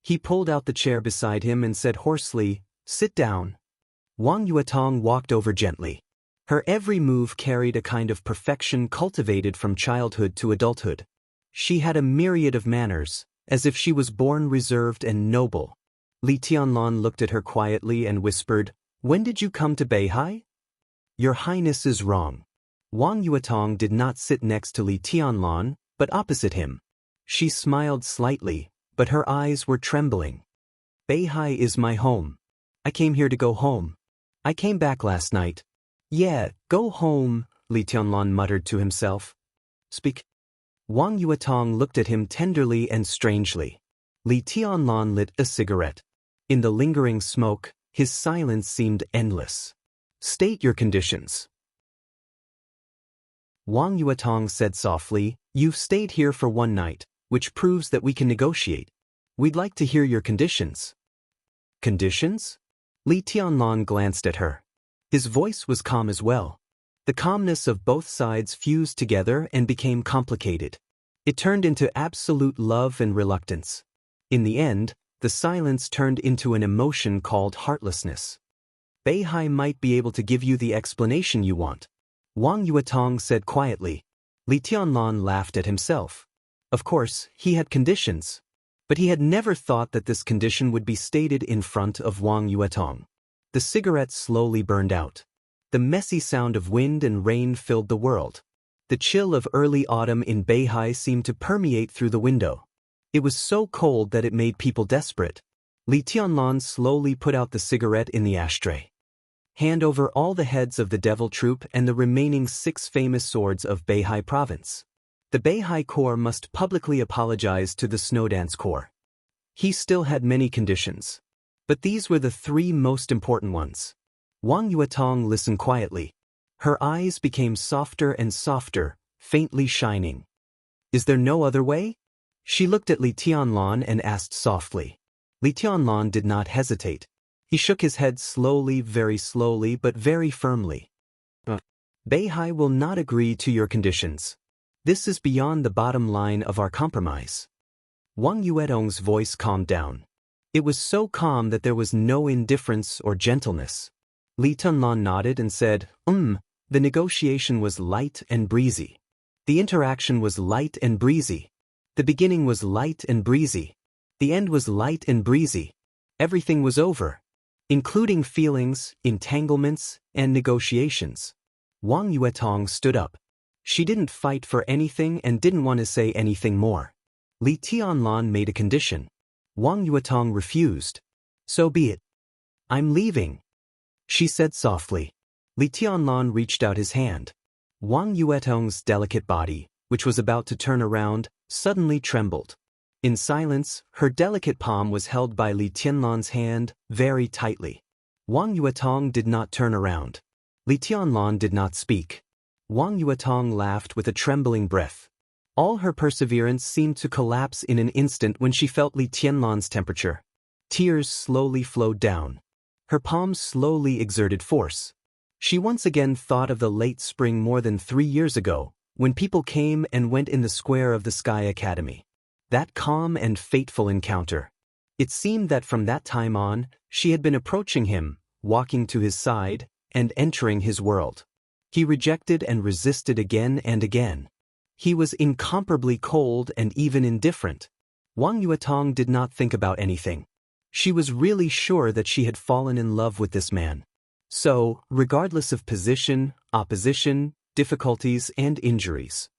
He pulled out the chair beside him and said hoarsely, "Sit down." Wang Yuetong walked over gently. Her every move carried a kind of perfection cultivated from childhood to adulthood. She had a myriad of manners, as if she was born reserved and noble. Li Tianlan looked at her quietly and whispered, "When did you come to Beihai?" "Your Highness is wrong." Wang Yuetong did not sit next to Li Tianlan, but opposite him. She smiled slightly, but her eyes were trembling. "Beihai is my home. I came here to go home. I came back last night." "Yeah, go home," Li Tianlan muttered to himself. "Speak." Wang Yuetong looked at him tenderly and strangely. Li Tianlan lit a cigarette. In the lingering smoke, his silence seemed endless. "State your conditions." Wang Yuetong said softly, "You've stayed here for one night, which proves that we can negotiate. We'd like to hear your conditions." "Conditions?" Li Tianlan glanced at her. His voice was calm as well. The calmness of both sides fused together and became complicated. It turned into absolute love and reluctance. In the end, the silence turned into an emotion called heartlessness. "Beihai might be able to give you the explanation you want," Wang Yuetong said quietly. Li Tianlan laughed at himself. Of course, he had conditions. But he had never thought that this condition would be stated in front of Wang Yuetong. The cigarette slowly burned out. The messy sound of wind and rain filled the world. The chill of early autumn in Beihai seemed to permeate through the window. It was so cold that it made people desperate. Li Tianlan slowly put out the cigarette in the ashtray. "Hand over all the heads of the Devil Troop and the remaining 6 famous swords of Beihai Province. The Beihai Corps must publicly apologize to the Snowdance Corps." He still had many conditions. But these were the 3 most important ones. Wang Yuetong listened quietly. Her eyes became softer and softer, faintly shining. "Is there no other way?" She looked at Li Tianlan and asked softly. Li Tianlan did not hesitate. He shook his head slowly, very slowly, but very firmly. "Beihai will not agree to your conditions. This is beyond the bottom line of our compromise." Wang Yuetong's voice calmed down. It was so calm that there was no indifference or gentleness. Li Tianlan nodded and said, The negotiation was light and breezy. The interaction was light and breezy. The beginning was light and breezy. The end was light and breezy. Everything was over, including feelings, entanglements, and negotiations." Wang Yuetong stood up. She didn't fight for anything and didn't want to say anything more. Li Tianlan made a condition. Wang Yuetong refused. "So be it. I'm leaving," she said softly. Li Tianlan reached out his hand. Wang Yuetong's delicate body, which was about to turn around, suddenly trembled. In silence, her delicate palm was held by Li Tianlan's hand very tightly. Wang Yuetong did not turn around. Li Tianlan did not speak. Wang Yuetong laughed with a trembling breath. All her perseverance seemed to collapse in an instant when she felt Li Tianlan's temperature. Tears slowly flowed down. Her palms slowly exerted force. She once again thought of the late spring more than 3 years ago, when people came and went in the square of the Sky Academy. That calm and fateful encounter. It seemed that from that time on, she had been approaching him, walking to his side, and entering his world. He rejected and resisted again and again. He was incomparably cold and even indifferent. Wang Yuetong did not think about anything. She was really sure that she had fallen in love with this man. So, regardless of position, opposition, difficulties, and injuries.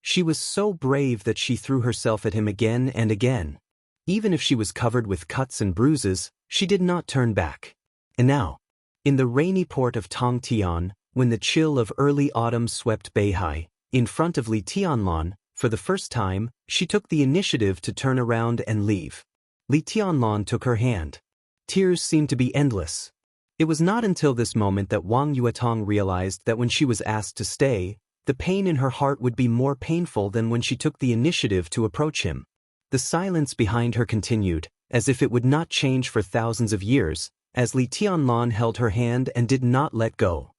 She was so brave that she threw herself at him again and again. Even if she was covered with cuts and bruises, she did not turn back. And now, in the rainy port of Tongtian, when the chill of early autumn swept Beihai, in front of Li Tianlan, for the first time, she took the initiative to turn around and leave. Li Tianlan took her hand. Tears seemed to be endless. It was not until this moment that Wang Yuetong realized that when she was asked to stay, the pain in her heart would be more painful than when she took the initiative to approach him. The silence behind her continued, as if it would not change for thousands of years, as Li Tianlan held her hand and did not let go.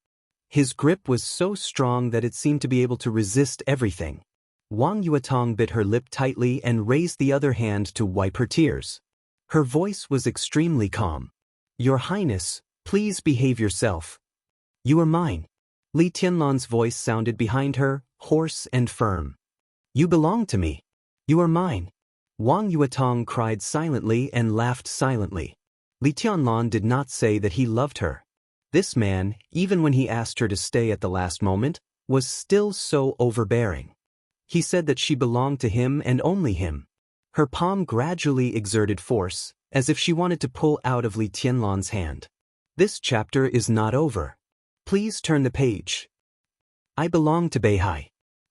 His grip was so strong that it seemed to be able to resist everything. Wang Yuetong bit her lip tightly and raised the other hand to wipe her tears. Her voice was extremely calm. "Your Highness, please behave yourself. You are mine." Li Tianlan's voice sounded behind her, hoarse and firm. "You belong to me. You are mine." Wang Yuetong cried silently and laughed silently. Li Tianlan did not say that he loved her. This man, even when he asked her to stay at the last moment, was still so overbearing. He said that she belonged to him and only him. Her palm gradually exerted force, as if she wanted to pull out of Li Tianlan's hand. "This chapter is not over. Please turn the page. I belong to Beihai."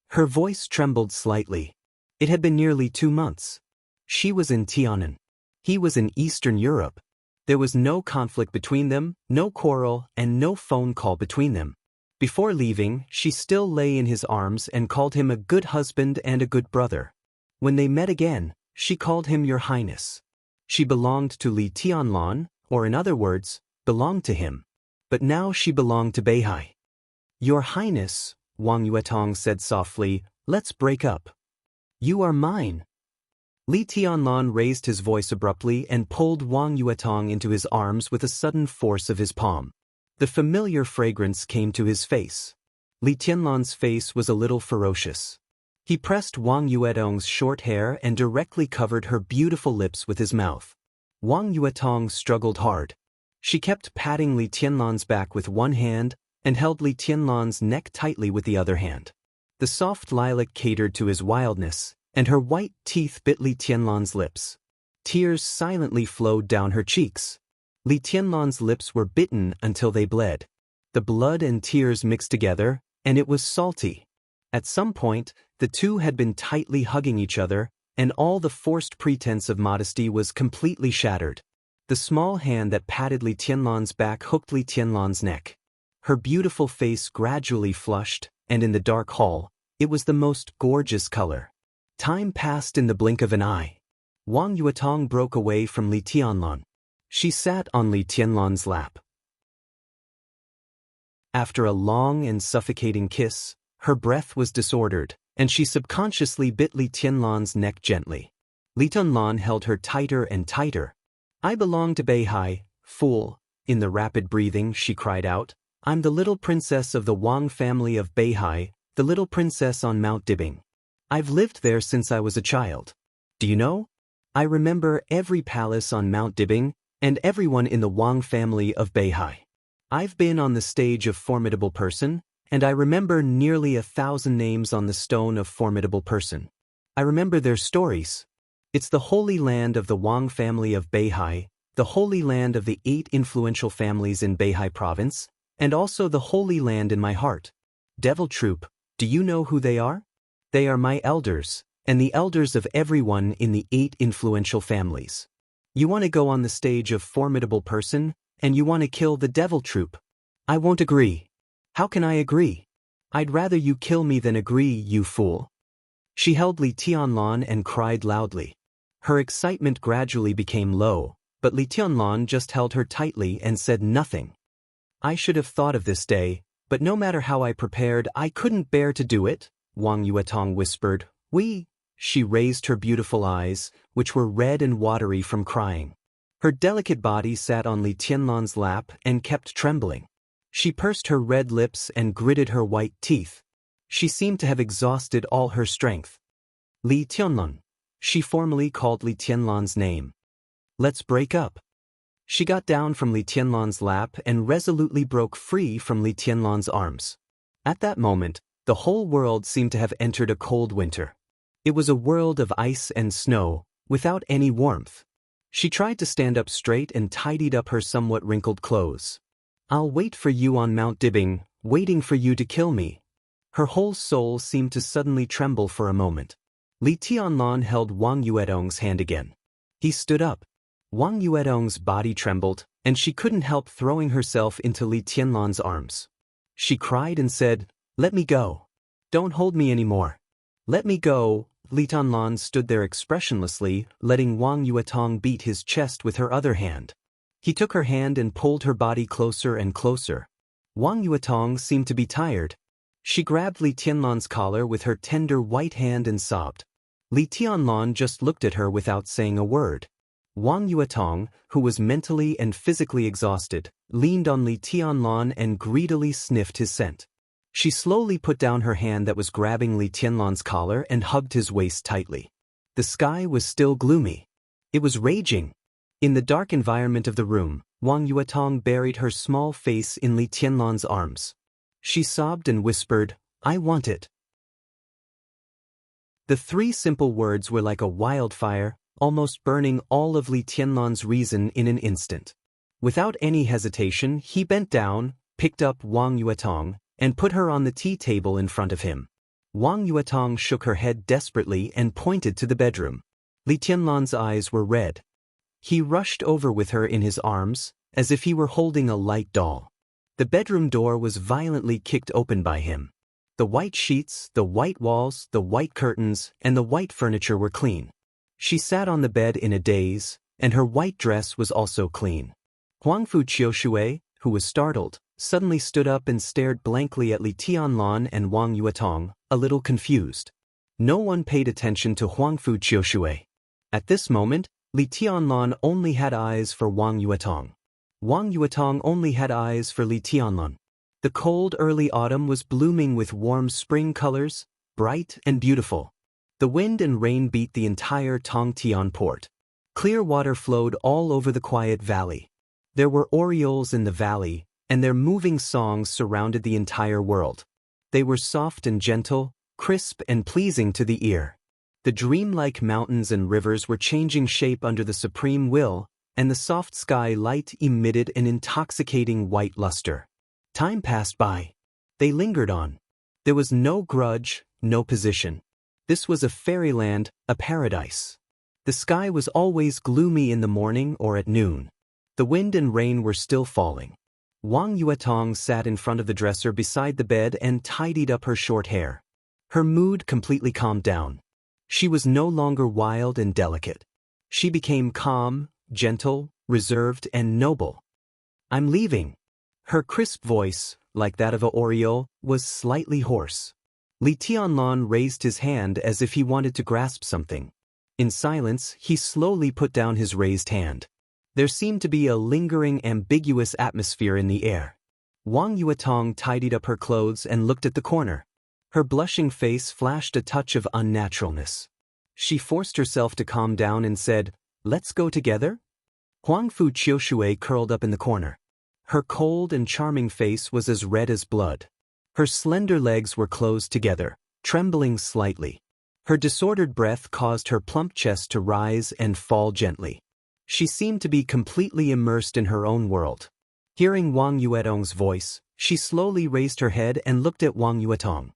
Her voice trembled slightly. It had been nearly 2 months. She was in Tiannan. He was in Eastern Europe. There was no conflict between them, no quarrel, and no phone call between them. Before leaving, she still lay in his arms and called him a good husband and a good brother. When they met again, she called him Your Highness. She belonged to Li Tianlan, or in other words, belonged to him. But now she belonged to Beihai. "Your Highness," Wang Yuetong said softly, "let's break up. You are mine." Li Tianlan raised his voice abruptly and pulled Wang Yuetong into his arms with a sudden force of his palm. The familiar fragrance came to his face. Li Tianlan's face was a little ferocious. He pressed Wang Yuetong's short hair and directly covered her beautiful lips with his mouth. Wang Yuetong struggled hard. She kept patting Li Tianlan's back with one hand and held Li Tianlan's neck tightly with the other hand. The soft lilac catered to his wildness, and her white teeth bit Li Tianlan's lips. Tears silently flowed down her cheeks. Li Tianlan's lips were bitten until they bled. The blood and tears mixed together, and it was salty. At some point, the two had been tightly hugging each other, and all the forced pretense of modesty was completely shattered. The small hand that patted Li Tianlan's back hooked Li Tianlan's neck. Her beautiful face gradually flushed, and in the dark hall, it was the most gorgeous color. Time passed in the blink of an eye. Wang Yuetong broke away from Li Tianlan. She sat on Li Tianlan's lap. After a long and suffocating kiss, her breath was disordered, and she subconsciously bit Li Tianlan's neck gently. Li Tianlan held her tighter and tighter. "I belong to Beihai, fool." In the rapid breathing, she cried out, "I'm the little princess of the Wang family of Beihai, the little princess on Mount Dibing. I've lived there since I was a child. Do you know? I remember every palace on Mount Dibing and everyone in the Wang family of Beihai. I've been on the stage of Formidable Person, and I remember nearly 1,000 names on the stone of Formidable Person. I remember their stories. It's the holy land of the Wang family of Beihai, the holy land of the 8 influential families in Beihai province, and also the holy land in my heart. Devil Troop, do you know who they are? They are my elders, and the elders of everyone in the 8 influential families. You want to go on the stage of Formidable Person, and you want to kill the Devil Troop. I won't agree. How can I agree? I'd rather you kill me than agree, you fool." She held Li Tianlan and cried loudly. Her excitement gradually became low, but Li Tianlan just held her tightly and said nothing. "I should have thought of this day, but no matter how I prepared, I couldn't bear to do it," Wang Yuetong whispered. "We..." She raised her beautiful eyes, which were red and watery from crying. Her delicate body sat on Li Tianlan's lap and kept trembling. She pursed her red lips and gritted her white teeth. She seemed to have exhausted all her strength. "Li Tianlan." She formally called Li Tianlan's name. "Let's break up." She got down from Li Tianlan's lap and resolutely broke free from Li Tianlan's arms. At that moment, the whole world seemed to have entered a cold winter. It was a world of ice and snow, without any warmth. She tried to stand up straight and tidied up her somewhat wrinkled clothes. "I'll wait for you on Mount Dibing, waiting for you to kill me." Her whole soul seemed to suddenly tremble for a moment. Li Tianlan held Wang Yuetong's hand again. He stood up. Wang Yuetong's body trembled, and she couldn't help throwing herself into Li Tianlan's arms. She cried and said, "Let me go. Don't hold me anymore. Let me go." Li Tianlan stood there expressionlessly, letting Wang Yuetong beat his chest with her other hand. He took her hand and pulled her body closer and closer. Wang Yuetong seemed to be tired. She grabbed Li Tianlan's collar with her tender white hand and sobbed. Li Tianlan just looked at her without saying a word. Wang Yuetong, who was mentally and physically exhausted, leaned on Li Tianlan and greedily sniffed his scent. She slowly put down her hand that was grabbing Li Tianlan's collar and hugged his waist tightly. The sky was still gloomy. It was raging. In the dark environment of the room, Wang Yuetong buried her small face in Li Tianlan's arms. She sobbed and whispered, "I want it." The three simple words were like a wildfire, almost burning all of Li Tianlan's reason in an instant. Without any hesitation, he bent down, picked up Wang Yuetong, and put her on the tea table in front of him. Wang Yuetong shook her head desperately and pointed to the bedroom. Li Tianlan's eyes were red. He rushed over with her in his arms, as if he were holding a light doll. The bedroom door was violently kicked open by him. The white sheets, the white walls, the white curtains, and the white furniture were clean. She sat on the bed in a daze, and her white dress was also clean. Huangfu Qiushui, who was startled, suddenly stood up and stared blankly at Li Tianlan and Wang Yuetong, a little confused. No one paid attention to Huangfu Qiushui. At this moment, Li Tianlan only had eyes for Wang Yuetong. Wang Yuetong only had eyes for Li Tianlan. The cold early autumn was blooming with warm spring colors, bright and beautiful. The wind and rain beat the entire Tongtian port. Clear water flowed all over the quiet valley. There were orioles in the valley, and their moving songs surrounded the entire world. They were soft and gentle, crisp and pleasing to the ear. The dreamlike mountains and rivers were changing shape under the supreme will, and the soft sky light emitted an intoxicating white luster. Time passed by. They lingered on. There was no grudge, no position. This was a fairyland, a paradise. The sky was always gloomy in the morning or at noon. The wind and rain were still falling. Wang Yuetong sat in front of the dresser beside the bed and tidied up her short hair. Her mood completely calmed down. She was no longer wild and delicate. She became calm, gentle, reserved, and noble. "I'm leaving." Her crisp voice, like that of a oriole, was slightly hoarse. Li Tianlan raised his hand as if he wanted to grasp something. In silence, he slowly put down his raised hand. There seemed to be a lingering, ambiguous atmosphere in the air. Wang Yuetong tidied up her clothes and looked at the corner. Her blushing face flashed a touch of unnaturalness. She forced herself to calm down and said, "Let's go together?" Huangfu Qiushui curled up in the corner. Her cold and charming face was as red as blood. Her slender legs were closed together, trembling slightly. Her disordered breath caused her plump chest to rise and fall gently. She seemed to be completely immersed in her own world. Hearing Wang Yuetong's voice, she slowly raised her head and looked at Wang Yuetong.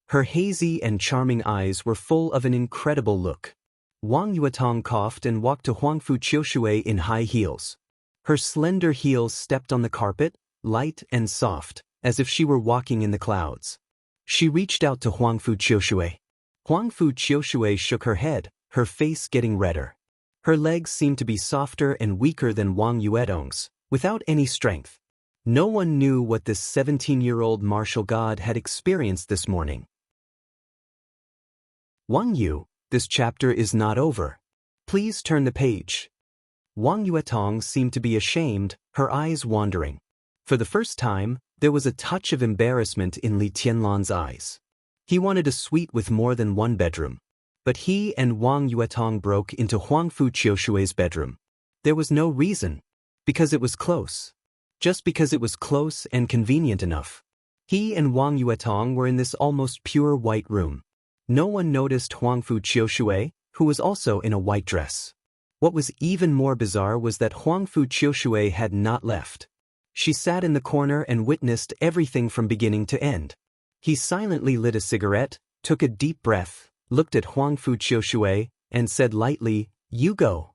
Her hazy and charming eyes were full of an incredible look. Wang Yuetong coughed and walked to Huangfu Qiushui in high heels. Her slender heels stepped on the carpet, light and soft, as if she were walking in the clouds. She reached out to Huangfu Qiushui. Huangfu Qiushui shook her head, her face getting redder. Her legs seemed to be softer and weaker than Wang Yuetong's, without any strength. No one knew what this 17-year-old martial god had experienced this morning. Wang Yu, this chapter is not over. Please turn the page. Wang Yuetong seemed to be ashamed, her eyes wandering. For the first time, there was a touch of embarrassment in Li Tianlan's eyes. He wanted a suite with more than one bedroom. But he and Wang Yuetong broke into Huangfu Qiushui's bedroom. There was no reason. Because it was close. Just because it was close and convenient enough. He and Wang Yuetong were in this almost pure white room. No one noticed Huangfu Qiushui, who was also in a white dress. What was even more bizarre was that Huangfu Qiushui had not left. She sat in the corner and witnessed everything from beginning to end. He silently lit a cigarette, took a deep breath, looked at Huangfu Qiushui, and said lightly, "You go."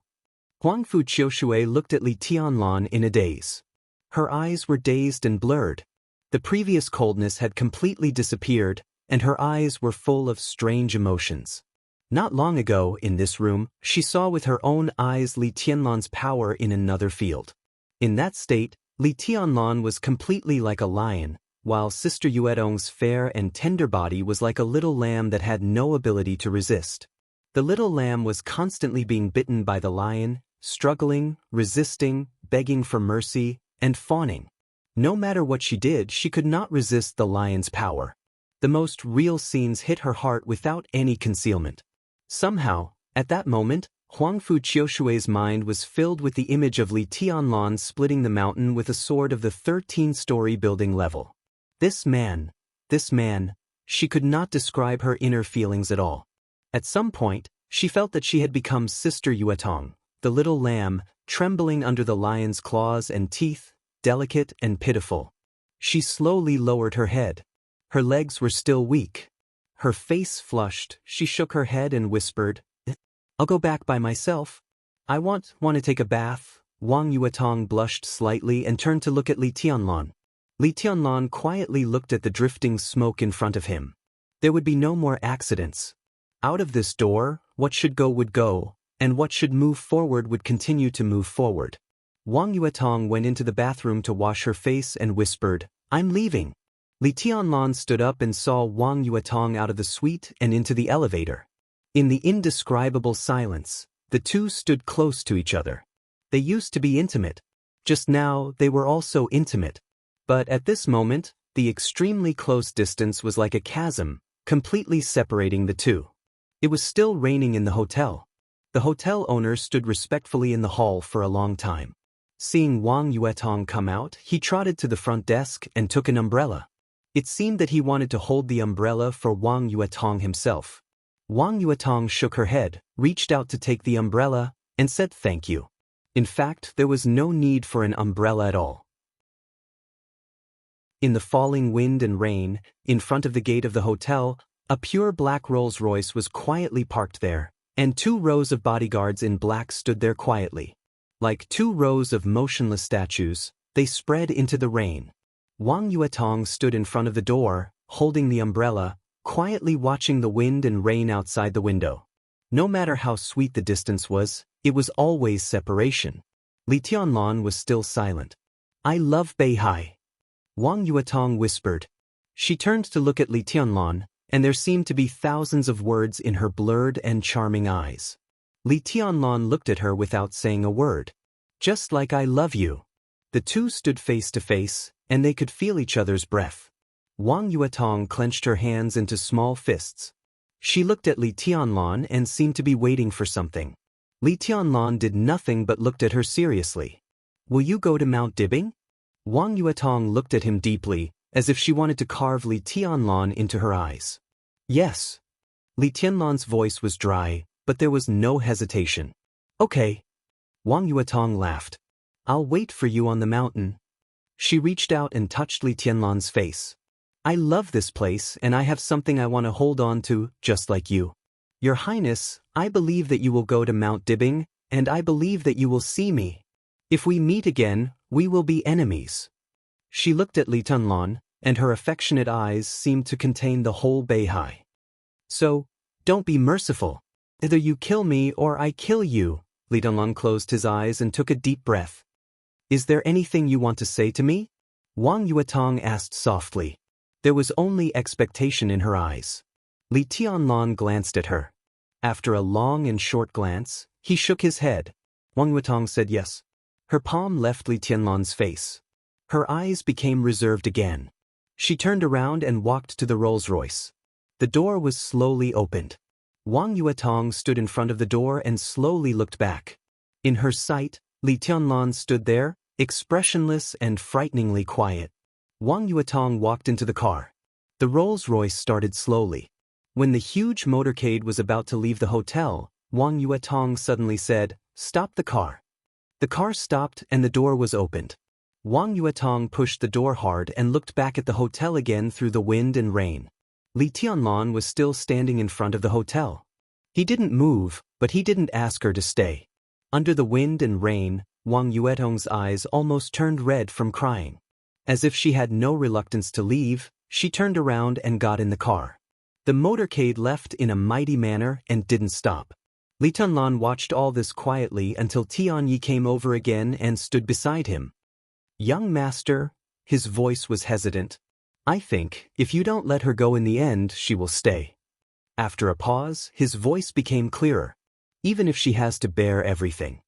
Huangfu Qiushui looked at Li Tianlan in a daze. Her eyes were dazed and blurred. The previous coldness had completely disappeared, and her eyes were full of strange emotions. Not long ago, in this room, she saw with her own eyes Li Tianlan's power in another field. In that state, Li Tianlan was completely like a lion, while Sister Yuedong's fair and tender body was like a little lamb that had no ability to resist. The little lamb was constantly being bitten by the lion, struggling, resisting, begging for mercy, and fawning. No matter what she did, she could not resist the lion's power. The most real scenes hit her heart without any concealment. Somehow, at that moment, Huangfu Qiushui's mind was filled with the image of Li Tianlan splitting the mountain with a sword of the 13-story building level. This man, she could not describe her inner feelings at all. At some point, she felt that she had become Sister Yuetong, the little lamb, trembling under the lion's claws and teeth, delicate and pitiful. She slowly lowered her head. Her legs were still weak. Her face flushed, she shook her head and whispered, "I'll go back by myself. I want to take a bath." Wang Yuetong blushed slightly and turned to look at Li Tianlan. Li Tianlan quietly looked at the drifting smoke in front of him. There would be no more accidents. Out of this door, what should go would go, and what should move forward would continue to move forward. Wang Yuetong went into the bathroom to wash her face and whispered, "I'm leaving." Li Tianlan stood up and saw Wang Yuetong out of the suite and into the elevator. In the indescribable silence, the two stood close to each other. They used to be intimate. Just now, they were also intimate. But at this moment, the extremely close distance was like a chasm, completely separating the two. It was still raining in the hotel. The hotel owner stood respectfully in the hall for a long time. Seeing Wang Yuetong come out, he trotted to the front desk and took an umbrella. It seemed that he wanted to hold the umbrella for Wang Yuetong himself. Wang Yuetong shook her head, reached out to take the umbrella, and said thank you. In fact, there was no need for an umbrella at all. In the falling wind and rain, in front of the gate of the hotel, a pure black Rolls-Royce was quietly parked there, and 2 rows of bodyguards in black stood there quietly. Like 2 rows of motionless statues, they spread into the rain. Wang Yuetong stood in front of the door, holding the umbrella, quietly watching the wind and rain outside the window. No matter how sweet the distance was, it was always separation. Li Tianlan was still silent. "I love Beihai," Wang Yuetong whispered. She turned to look at Li Tianlan, and there seemed to be thousands of words in her blurred and charming eyes. Li Tianlan looked at her without saying a word. "Just like I love you." The two stood face to face, and they could feel each other's breath. Wang Yuetong clenched her hands into small fists. She looked at Li Tianlan and seemed to be waiting for something. Li Tianlan did nothing but looked at her seriously. "Will you go to Mount Dibbing?" Wang Yuetong looked at him deeply, as if she wanted to carve Li Tianlan into her eyes. "Yes." Li Tianlan's voice was dry, but there was no hesitation. "Okay." Wang Yuetong laughed. "I'll wait for you on the mountain." She reached out and touched Li Tianlan's face. "I love this place and I have something I want to hold on to, just like you. Your Highness, I believe that you will go to Mount Dibbing, and I believe that you will see me. If we meet again, we will be enemies." She looked at Li Tianlan, and her affectionate eyes seemed to contain the whole Beihai. "So, don't be merciful. Either you kill me or I kill you." Li Tianlan closed his eyes and took a deep breath. "Is there anything you want to say to me?" Wang Yuetong asked softly. There was only expectation in her eyes. Li Tianlan glanced at her. After a long and short glance, he shook his head. Wang Yuetong said yes. Her palm left Li Tianlan's face. Her eyes became reserved again. She turned around and walked to the Rolls-Royce. The door was slowly opened. Wang Yuetong stood in front of the door and slowly looked back. In her sight, Li Tianlan stood there, expressionless and frighteningly quiet. Wang Yuetong walked into the car. The Rolls-Royce started slowly. When the huge motorcade was about to leave the hotel, Wang Yuetong suddenly said, "Stop the car." The car stopped and the door was opened. Wang Yuetong pushed the door hard and looked back at the hotel again through the wind and rain. Li Tianlan was still standing in front of the hotel. He didn't move, but he didn't ask her to stay. Under the wind and rain, Wang Yuetong's eyes almost turned red from crying. As if she had no reluctance to leave, she turned around and got in the car. The motorcade left in a mighty manner and didn't stop. Li Tunlan watched all this quietly until Tianyi came over again and stood beside him. "Young master," his voice was hesitant, "I think, if you don't let her go in the end, she will stay." After a pause, his voice became clearer. "Even if she has to bear everything."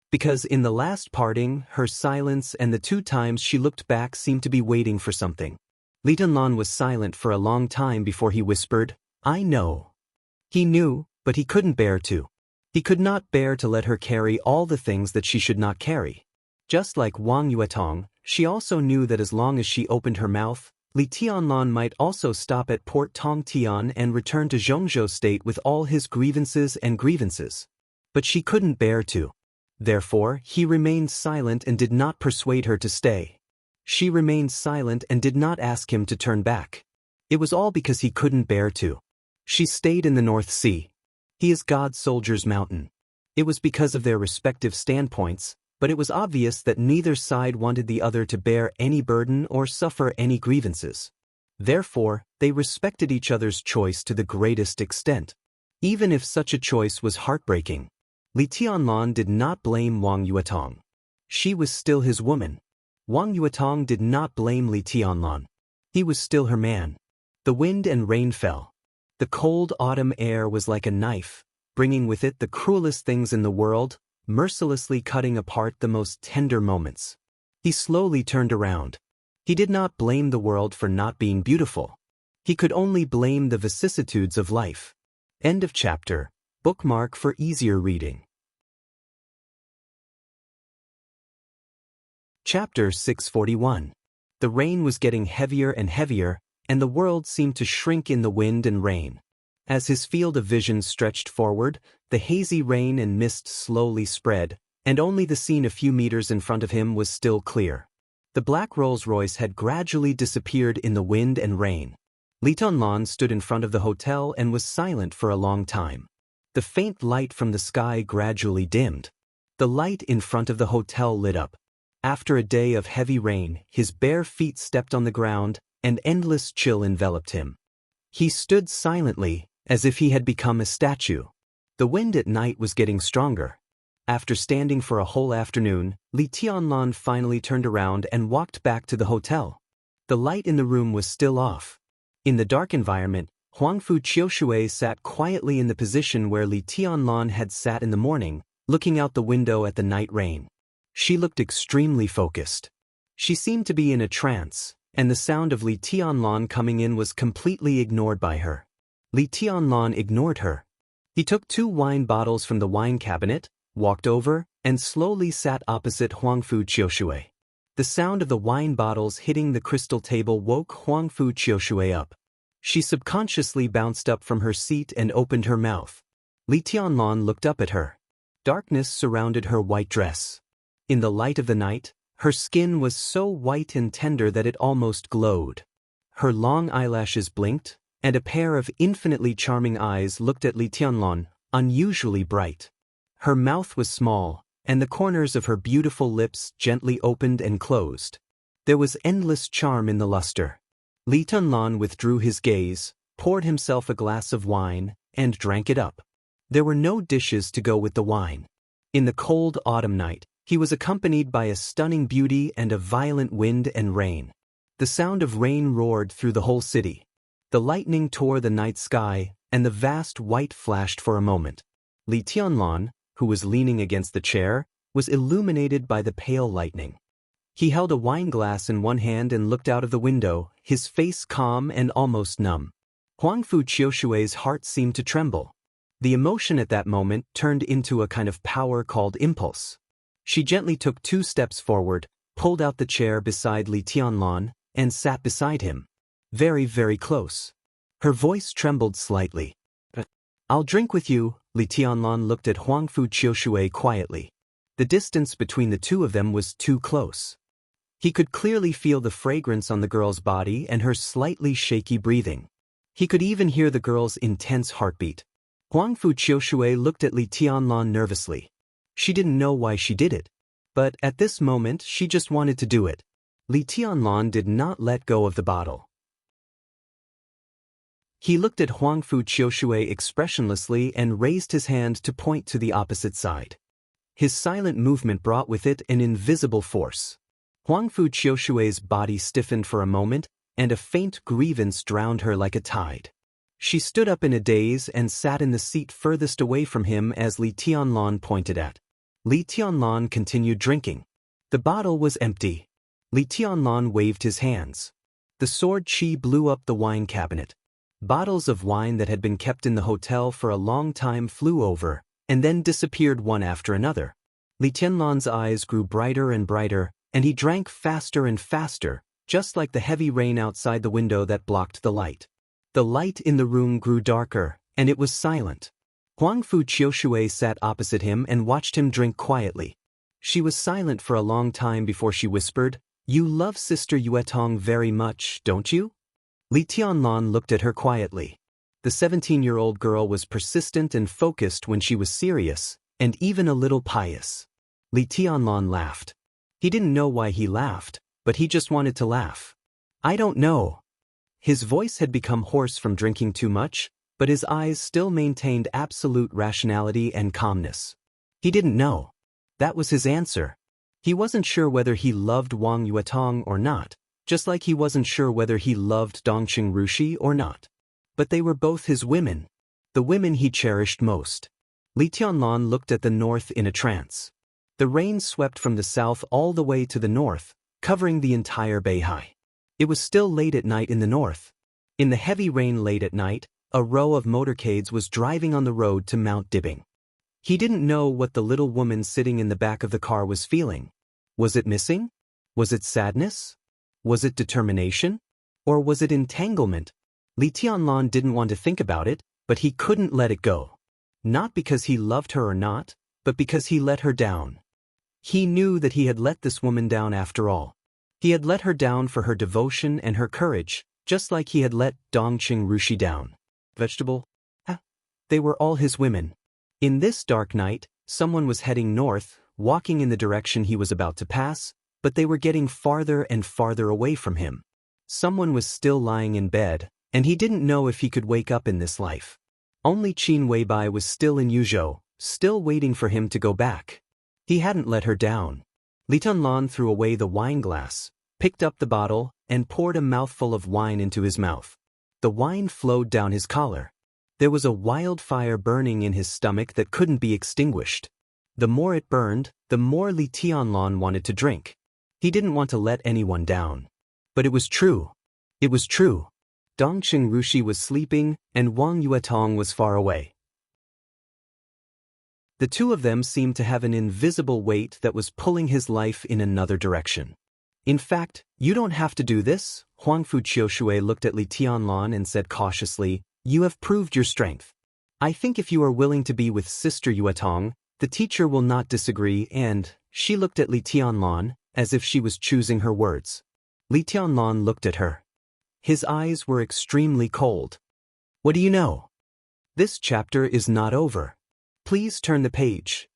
Because in the last parting, her silence and the 2 times she looked back seemed to be waiting for something. Li Tunlan was silent for a long time before he whispered, "I know." He knew, but he couldn't bear to. He could not bear to let her carry all the things that she should not carry. Just like Wang Yuetong, she also knew that as long as she opened her mouth, Li Tianlan might also stop at Port Tongtian and return to Zhongzhou State with all his grievances and grievances. But she couldn't bear to. Therefore, he remained silent and did not persuade her to stay. She remained silent and did not ask him to turn back. It was all because he couldn't bear to. She stayed in the North Sea. He is God's soldier's mountain. It was because of their respective standpoints, but it was obvious that neither side wanted the other to bear any burden or suffer any grievances. Therefore, they respected each other's choice to the greatest extent. Even if such a choice was heartbreaking, Li Tianlan did not blame Wang Yuetong. She was still his woman. Wang Yuetong did not blame Li Tianlan. He was still her man. The wind and rain fell. The cold autumn air was like a knife, bringing with it the cruelest things in the world, mercilessly cutting apart the most tender moments. He slowly turned around. He did not blame the world for not being beautiful. He could only blame the vicissitudes of life. End of chapter. Bookmark for easier reading. Chapter 641. The rain was getting heavier and heavier, and the world seemed to shrink in the wind and rain. As his field of vision stretched forward, the hazy rain and mist slowly spread, and only the scene a few meters in front of him was still clear. The black Rolls-Royce had gradually disappeared in the wind and rain. Li Tunlan stood in front of the hotel and was silent for a long time. The faint light from the sky gradually dimmed. The light in front of the hotel lit up. After a day of heavy rain, his bare feet stepped on the ground, and endless chill enveloped him. He stood silently, as if he had become a statue. The wind at night was getting stronger. After standing for a whole afternoon, Li Tianlan finally turned around and walked back to the hotel. The light in the room was still off. In the dark environment, Huangfu Qiushui sat quietly in the position where Li Tianlan had sat in the morning, looking out the window at the night rain. She looked extremely focused. She seemed to be in a trance, and the sound of Li Tianlan coming in was completely ignored by her. Li Tianlan ignored her. He took 2 wine bottles from the wine cabinet, walked over, and slowly sat opposite Huangfu Qiushui. The sound of the wine bottles hitting the crystal table woke Huangfu Qiushui up. She subconsciously bounced up from her seat and opened her mouth. Li Tianlan looked up at her. Darkness surrounded her white dress. In the light of the night, her skin was so white and tender that it almost glowed. Her long eyelashes blinked, and a pair of infinitely charming eyes looked at Li Tianlan, unusually bright. Her mouth was small, and the corners of her beautiful lips gently opened and closed. There was endless charm in the luster. Li Tianlan withdrew his gaze, poured himself a glass of wine, and drank it up. There were no dishes to go with the wine. In the cold autumn night, he was accompanied by a stunning beauty and a violent wind and rain. The sound of rain roared through the whole city. The lightning tore the night sky, and the vast white flashed for a moment. Li Tianlan, who was leaning against the chair, was illuminated by the pale lightning. He held a wine glass in one hand and looked out of the window, his face calm and almost numb. Huangfu Qiushui's heart seemed to tremble. The emotion at that moment turned into a kind of power called impulse. She gently took 2 steps forward, pulled out the chair beside Li Tianlan, and sat beside him. Very, very close. Her voice trembled slightly. "I'll drink with you." Li Tianlan looked at Huangfu Qiushui quietly. The distance between the 2 of them was too close. He could clearly feel the fragrance on the girl's body and her slightly shaky breathing. He could even hear the girl's intense heartbeat. Huangfu Qiushui looked at Li Tianlan nervously. She didn't know why she did it. But at this moment she just wanted to do it. Li Tianlan did not let go of the bottle. He looked at Huangfu Qiushui expressionlessly and raised his hand to point to the opposite side. His silent movement brought with it an invisible force. Huangfu Qiushui's body stiffened for a moment, and a faint grievance drowned her like a tide. She stood up in a daze and sat in the seat furthest away from him as Li Tianlan pointed at. Li Tianlan continued drinking. The bottle was empty. Li Tianlan waved his hands. The sword qi blew up the wine cabinet. Bottles of wine that had been kept in the hotel for a long time flew over, and then disappeared one after another. Li Tianlan's eyes grew brighter and brighter, and he drank faster and faster, just like the heavy rain outside the window that blocked the light. The light in the room grew darker, and it was silent. Huangfu Qiushui sat opposite him and watched him drink quietly. She was silent for a long time before she whispered, "You love Sister Yuetong very much, don't you?" Li Tianlan looked at her quietly. The 17-year-old girl was persistent and focused when she was serious, and even a little pious. Li Tianlan laughed. He didn't know why he laughed, but he just wanted to laugh. "I don't know." His voice had become hoarse from drinking too much, but his eyes still maintained absolute rationality and calmness. He didn't know. That was his answer. He wasn't sure whether he loved Wang Yuetong or not, just like he wasn't sure whether he loved Dongqing Rushi or not. But they were both his women, the women he cherished most. Li Tianlan looked at the north in a trance. The rain swept from the south all the way to the north, covering the entire Beihai. It was still late at night in the north. In the heavy rain late at night, a row of motorcades was driving on the road to Mount Dibing. He didn't know what the little woman sitting in the back of the car was feeling. Was it missing? Was it sadness? Was it determination? Or was it entanglement? Li Tianlan didn't want to think about it, but he couldn't let it go. Not because he loved her or not, but because he let her down. He knew that he had let this woman down after all. He had let her down for her devotion and her courage, just like he had let Dongqing Rushi down. Vegetable? They were all his women. In this dark night, someone was heading north, walking in the direction he was about to pass, but they were getting farther and farther away from him. Someone was still lying in bed, and he didn't know if he could wake up in this life. Only Qin Weibai was still in Yuzhou, still waiting for him to go back. He hadn't let her down. Li Tianlan threw away the wine glass, picked up the bottle, and poured a mouthful of wine into his mouth. The wine flowed down his collar. There was a wildfire burning in his stomach that couldn't be extinguished. The more it burned, the more Li Tianlan wanted to drink. He didn't want to let anyone down. But it was true. It was true. Dongqing Rushi was sleeping, and Wang Yuetong was far away. The two of them seemed to have an invisible weight that was pulling his life in another direction. In fact, "You don't have to do this," Huangfu Qiushui looked at Li Tianlan and said cautiously, "You have proved your strength. I think if you are willing to be with Sister Yuetong, the teacher will not disagree," and she looked at Li Tianlan, as if she was choosing her words. Li Tianlan looked at her. His eyes were extremely cold. "What do you know? This chapter is not over. Please turn the page."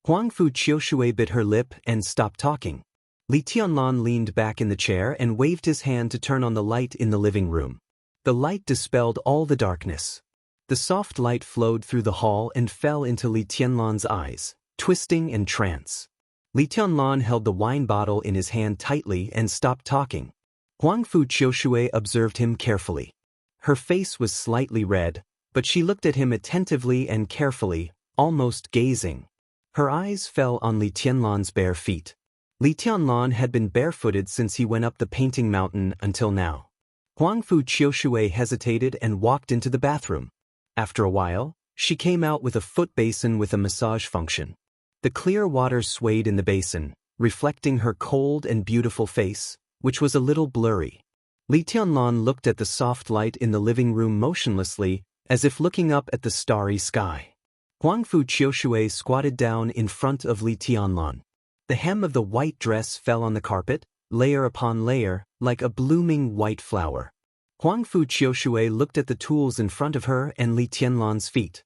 Huangfu Qiushui bit her lip and stopped talking. Li Tianlan leaned back in the chair and waved his hand to turn on the light in the living room. The light dispelled all the darkness. The soft light flowed through the hall and fell into Li Tianlan's eyes, twisting and trance. Li Tianlan held the wine bottle in his hand tightly and stopped talking. Huangfu Qiushui observed him carefully. Her face was slightly red, but she looked at him attentively and carefully, almost gazing. Her eyes fell on Li Tianlan's bare feet. Li Tianlan had been barefooted since he went up the painting mountain until now. Huangfu Qiushui hesitated and walked into the bathroom. After a while, she came out with a foot basin with a massage function. The clear water swayed in the basin, reflecting her cold and beautiful face, which was a little blurry. Li Tianlan looked at the soft light in the living room motionlessly, as if looking up at the starry sky. Huangfu Qiushui squatted down in front of Li Tianlan. The hem of the white dress fell on the carpet, layer upon layer, like a blooming white flower. Huangfu Qiushui looked at the tools in front of her and Li Tianlan's feet.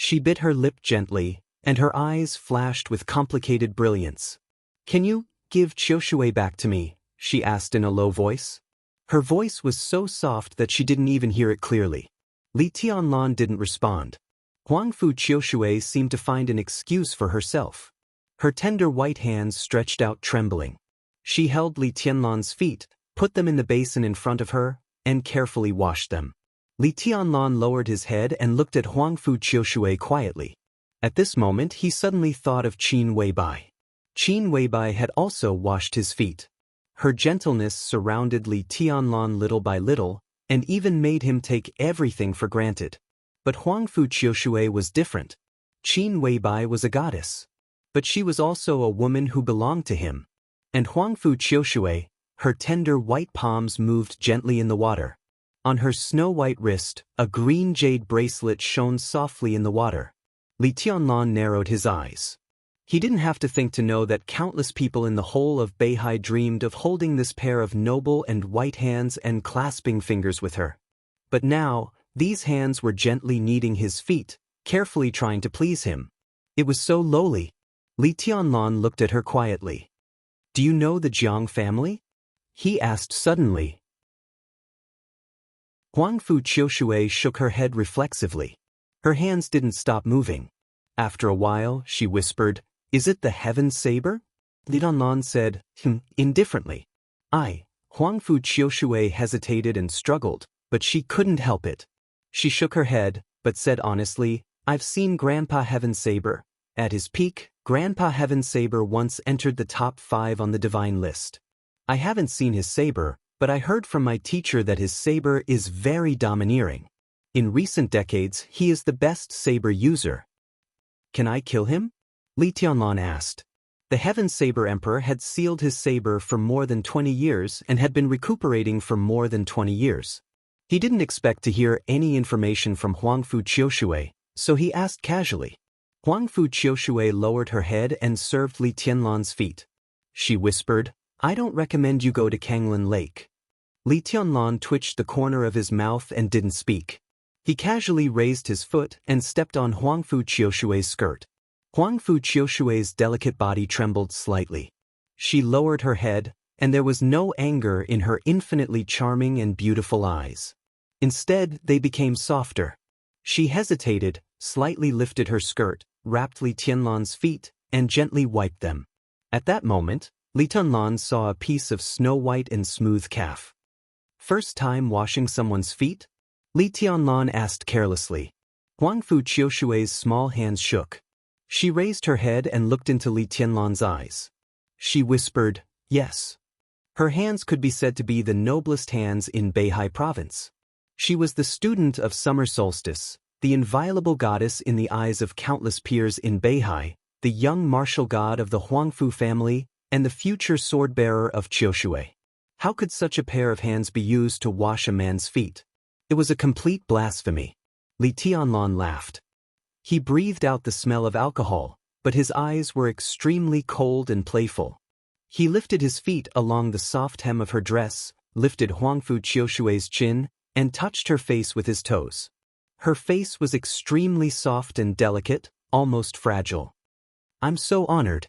She bit her lip gently, and her eyes flashed with complicated brilliance. "Can you give Qiushui back to me?" she asked in a low voice. Her voice was so soft that she didn't even hear it clearly. Li Tianlan didn't respond. Huangfu Qiushui seemed to find an excuse for herself. Her tender white hands stretched out trembling. She held Li Tianlan's feet, put them in the basin in front of her, and carefully washed them. Li Tianlan lowered his head and looked at Huangfu Qiushui quietly. At this moment he suddenly thought of Qin Weibai. Qin Weibai had also washed his feet. Her gentleness surrounded Li Tianlan little by little, and even made him take everything for granted. But Huangfu Qiushui was different. Qin Weibai was a goddess. But she was also a woman who belonged to him. And Huangfu Qiushui, her tender white palms moved gently in the water. On her snow-white wrist, a green jade bracelet shone softly in the water. Li Tianlan narrowed his eyes. He didn't have to think to know that countless people in the whole of Beihai dreamed of holding this pair of noble and white hands and clasping fingers with her. But now, these hands were gently kneading his feet, carefully trying to please him. It was so lowly. Li Tianlan looked at her quietly. "Do you know the Jiang family?" he asked suddenly. Huangfu Qiushui shook her head reflexively. Her hands didn't stop moving. After a while, she whispered, "Is it the heaven saber?" Li Tianlan said, indifferently. Huangfu Qiushui hesitated and struggled, but she couldn't help it. She shook her head, but said honestly, "I've seen Grandpa Heaven Saber. At his peak, Grandpa Heaven Saber once entered the top 5 on the divine list. I haven't seen his saber, but I heard from my teacher that his saber is very domineering. In recent decades, he is the best saber user." "Can I kill him?" Li Tianlan asked. The Heaven Saber Emperor had sealed his saber for more than 20 years and had been recuperating for more than 20 years. He didn't expect to hear any information from Huangfu Qiushui, so he asked casually. Huangfu Qiushui lowered her head and served Li Tianlan's feet. She whispered, "I don't recommend you go to Kanglin Lake." Li Tianlan twitched the corner of his mouth and didn't speak. He casually raised his foot and stepped on Huangfu Qiushui's skirt. Huangfu Qiushui's delicate body trembled slightly. She lowered her head, and there was no anger in her infinitely charming and beautiful eyes. Instead, they became softer. She hesitated, slightly lifted her skirt, wrapped Li Tianlan's feet, and gently wiped them. At that moment, Li Tianlan saw a piece of snow-white and smooth calf. "First time washing someone's feet?" Li Tianlan asked carelessly. Huangfu Qiushui's small hands shook. She raised her head and looked into Li Tianlan's eyes. She whispered, "Yes." Her hands could be said to be the noblest hands in Beihai province. She was the student of summer solstice, the inviolable goddess in the eyes of countless peers in Beihai, the young martial god of the Huangfu family, and the future sword-bearer of Qiushui. How could such a pair of hands be used to wash a man's feet? It was a complete blasphemy. Li Tianlan laughed. He breathed out the smell of alcohol, but his eyes were extremely cold and playful. He lifted his feet along the soft hem of her dress, lifted Huangfu Qiushui's chin, and touched her face with his toes. Her face was extremely soft and delicate, almost fragile. "I'm so honored."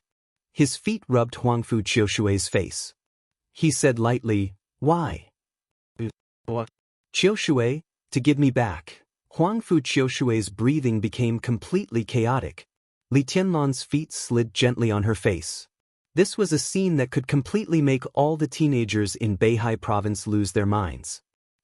His feet rubbed Huangfu Qiushui's face. He said lightly, "Why?" "Qiushui, to give me back." Huangfu Qiushui's breathing became completely chaotic. Li Tianlan's feet slid gently on her face. This was a scene that could completely make all the teenagers in Beihai province lose their minds.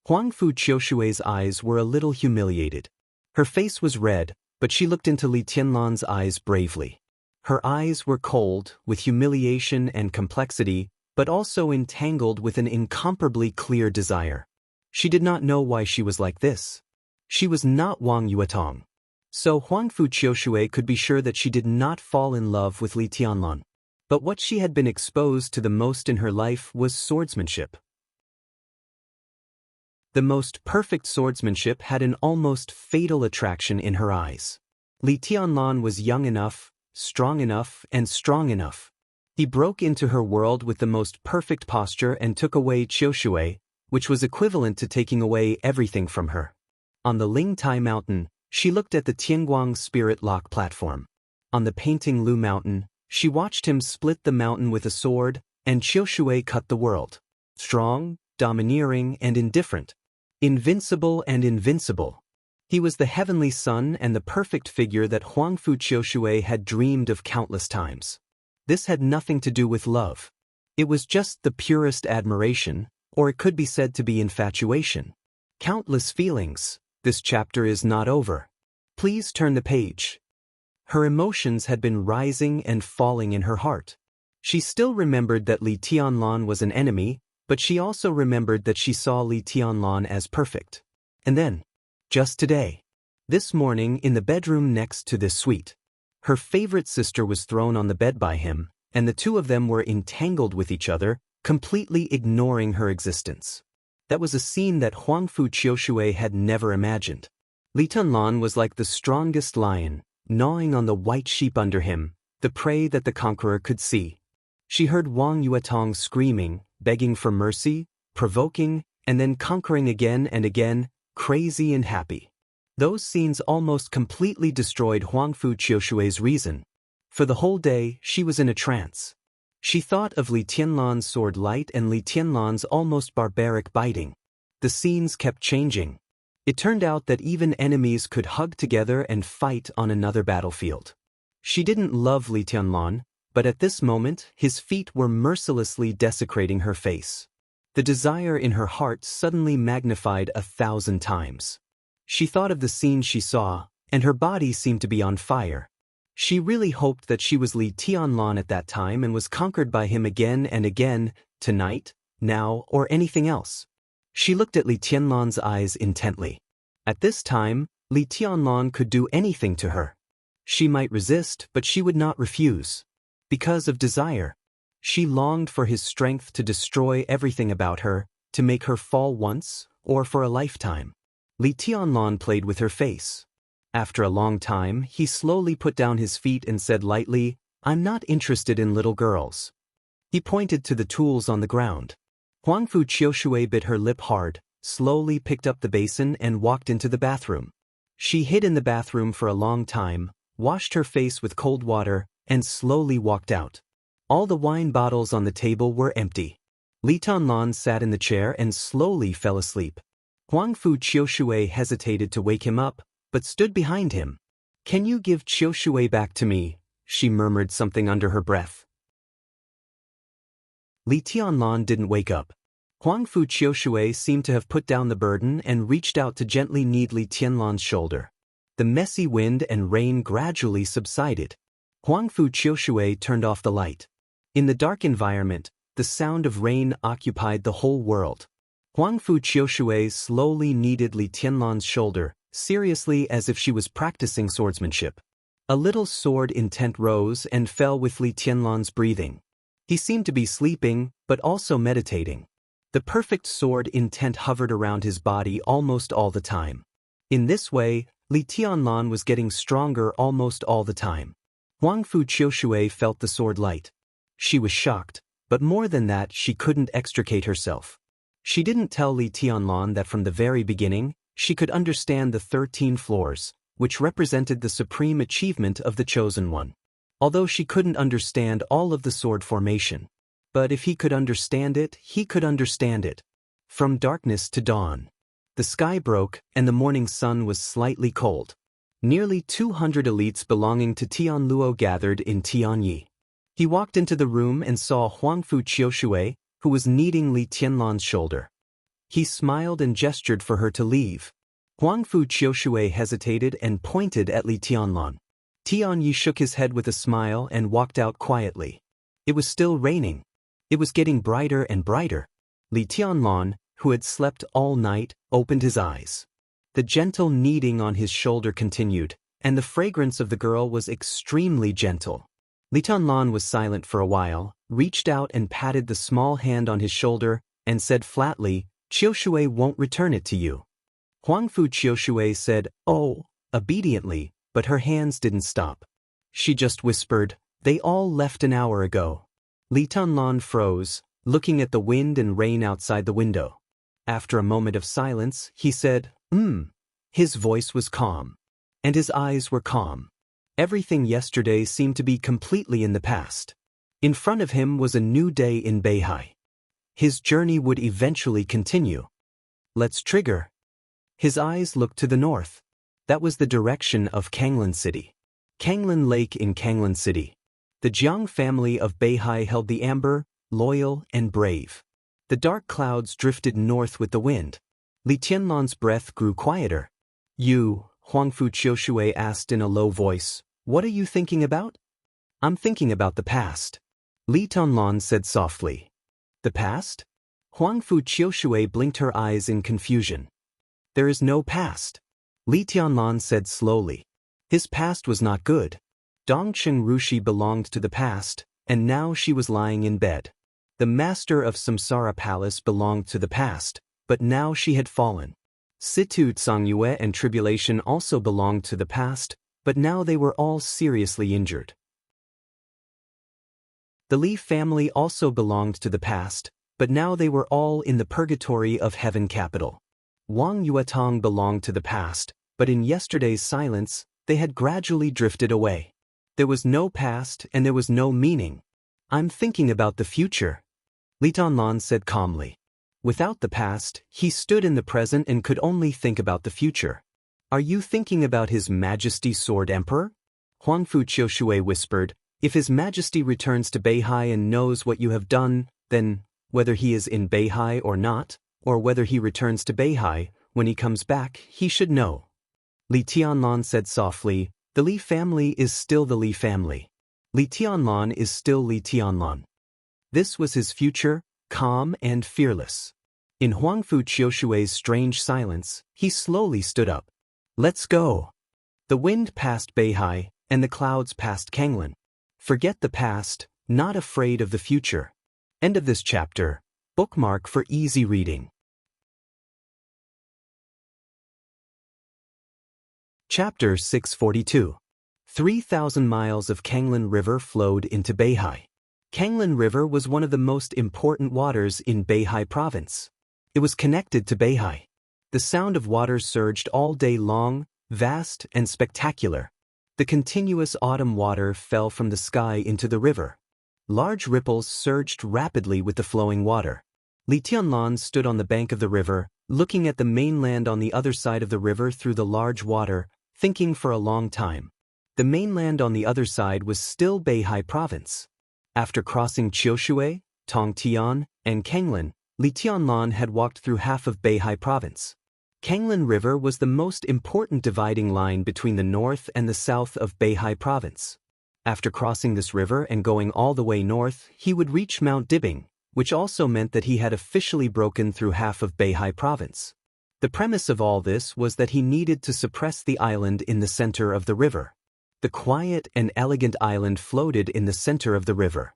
Huangfu Qiushui's eyes were a little humiliated. Her face was red, but she looked into Li Tianlan's eyes bravely. Her eyes were cold, with humiliation and complexity, but also entangled with an incomparably clear desire. She did not know why she was like this. She was not Wang Yuetong. So Huangfu Qiushui could be sure that she did not fall in love with Li Tianlan. But what she had been exposed to the most in her life was swordsmanship. The most perfect swordsmanship had an almost fatal attraction in her eyes. Li Tianlan was young enough, strong enough, and strong enough. He broke into her world with the most perfect posture and took away Qiushui, which was equivalent to taking away everything from her. On the Lingtai mountain, She looked at the Tianguang Spirit Lock platform. On the painting Lu Mountain, she watched him split the mountain with a sword, and Qiushui cut the world. Strong, domineering, and indifferent. Invincible and invincible. He was the heavenly son and the perfect figure that Huangfu Qiushui had dreamed of countless times. This had nothing to do with love. It was just the purest admiration, or it could be said to be infatuation. Countless feelings. This chapter is not over. Please turn the page. Her emotions had been rising and falling in her heart. She still remembered that Li Tianlan was an enemy, but she also remembered that she saw Li Tianlan as perfect. And then, just today, this morning in the bedroom next to this suite, her favorite sister was thrown on the bed by him, and the two of them were entangled with each other, completely ignoring her existence. That was a scene that Huangfu Qiushui had never imagined. Li Tianlan was like the strongest lion, gnawing on the white sheep under him, the prey that the conqueror could see. She heard Wang Yuetong screaming, begging for mercy, provoking, and then conquering again and again, crazy and happy. Those scenes almost completely destroyed Huangfu Qiushui's reason. For the whole day, she was in a trance. She thought of Li Tianlan's sword light and Li Tianlan's almost barbaric biting. The scenes kept changing. It turned out that even enemies could hug together and fight on another battlefield. She didn't love Li Tianlan, but at this moment, his feet were mercilessly desecrating her face. The desire in her heart suddenly magnified 1,000 times. She thought of the scene she saw, and her body seemed to be on fire. She really hoped that she was Li Tianlan at that time and was conquered by him again and again, tonight, now, or anything else. She looked at Li Tianlan's eyes intently. At this time, Li Tianlan could do anything to her. She might resist, but she would not refuse. Because of desire. She longed for his strength to destroy everything about her, to make her fall once, or for a lifetime. Li Tianlan played with her face. After a long time, he slowly put down his feet and said lightly, "I'm not interested in little girls." He pointed to the tools on the ground. Huangfu Qiushui bit her lip hard, slowly picked up the basin and walked into the bathroom. She hid in the bathroom for a long time, washed her face with cold water, and slowly walked out. All the wine bottles on the table were empty. Li Tianlan sat in the chair and slowly fell asleep. Huangfu Qiushui hesitated to wake him up, but stood behind him. "Can you give Qiushui back to me?" She murmured something under her breath. Li Tianlan didn't wake up. Huangfu Qiushui seemed to have put down the burden and reached out to gently knead Li Tianlan's shoulder. The messy wind and rain gradually subsided. Huangfu Qiushui turned off the light. In the dark environment, the sound of rain occupied the whole world. Huangfu Qiushui slowly kneaded Li Tianlan's shoulder, seriously as if she was practicing swordsmanship. A little sword intent rose and fell with Li Tianlan's breathing. He seemed to be sleeping, but also meditating. The perfect sword intent hovered around his body almost all the time. In this way, Li Tianlan was getting stronger almost all the time. Huangfu Qiushui felt the sword light. She was shocked, but more than that, she couldn't extricate herself. She didn't tell Li Tianlan that from the very beginning, she could understand the 13 floors, which represented the supreme achievement of the Chosen One. Although she couldn't understand all of the sword formation. But if he could understand it, he could understand it. From darkness to dawn. The sky broke, and the morning sun was slightly cold. Nearly 200 elites belonging to Tianluo gathered in Tianyi. He walked into the room and saw Huangfu Qiushui, who was kneading Li Tianlan's shoulder. He smiled and gestured for her to leave. Huangfu Qiushui hesitated and pointed at Li Tianlan. Tianyi shook his head with a smile and walked out quietly. It was still raining. It was getting brighter and brighter. Li Tianlan, who had slept all night, opened his eyes. The gentle kneading on his shoulder continued, and the fragrance of the girl was extremely gentle. Li Tianlan was silent for a while, reached out and patted the small hand on his shoulder, and said flatly, "Qiushui won't return it to you." Huangfu Qiushui said, "Oh," obediently, but her hands didn't stop. She just whispered, "They all left an hour ago." Li Tianlan froze, looking at the wind and rain outside the window. After a moment of silence, he said, His voice was calm. and his eyes were calm. Everything yesterday seemed to be completely in the past. In front of him was a new day in Beihai. His journey would eventually continue. Let's trigger. His eyes looked to the north. That was the direction of Kanglin City. Kanglin Lake in Kanglin City. The Jiang family of Beihai held the amber, loyal, and brave. The dark clouds drifted north with the wind. Li Tianlan's breath grew quieter. You, Huangfu Qiushui asked in a low voice, what are you thinking about? I'm thinking about the past. Li Tianlan said softly. The past? Huangfu Qiushui blinked her eyes in confusion. There is no past. Li Tianlan said slowly. His past was not good. Dongcheng Rushi belonged to the past, and now she was lying in bed. The master of Samsara Palace belonged to the past, but now she had fallen. Situ Tsangyue and Tribulation also belonged to the past, but now they were all seriously injured. The Li family also belonged to the past, but now they were all in the purgatory of Heaven Capital. Wang Yuetong belonged to the past, but in yesterday's silence, they had gradually drifted away. There was no past and there was no meaning. I'm thinking about the future, Li Tianlan said calmly. Without the past, he stood in the present and could only think about the future. Are you thinking about His Majesty Sword Emperor? Huangfu Qiushui whispered. If His Majesty returns to Beihai and knows what you have done, then, whether he is in Beihai or not, or whether he returns to Beihai, when he comes back, he should know. Li Tianlan said softly, the Li family is still the Li family. Li Tianlan is still Li Tianlan. This was his future, calm and fearless. In Huangfu Qiushui's strange silence, he slowly stood up. Let's go. The wind passed Beihai, and the clouds passed Kanglin. Forget the past, not afraid of the future. End of this chapter. Bookmark for easy reading. Chapter 642. 3,000 miles of Kanglin River flowed into Beihai. Kanglin River was one of the most important waters in Beihai province. It was connected to Beihai. The sound of water surged all day long, vast and spectacular. The continuous autumn water fell from the sky into the river. Large ripples surged rapidly with the flowing water. Li Tianlan stood on the bank of the river, looking at the mainland on the other side of the river through the large water, thinking for a long time. The mainland on the other side was still Beihai province. After crossing Qiushui, Tongtian, and Kanglin, Li Tianlan had walked through half of Beihai province. Kanglin River was the most important dividing line between the north and the south of Beihai province. After crossing this river and going all the way north, he would reach Mount Dibing, which also meant that he had officially broken through half of Beihai province. The premise of all this was that he needed to suppress the island in the center of the river. The quiet and elegant island floated in the center of the river.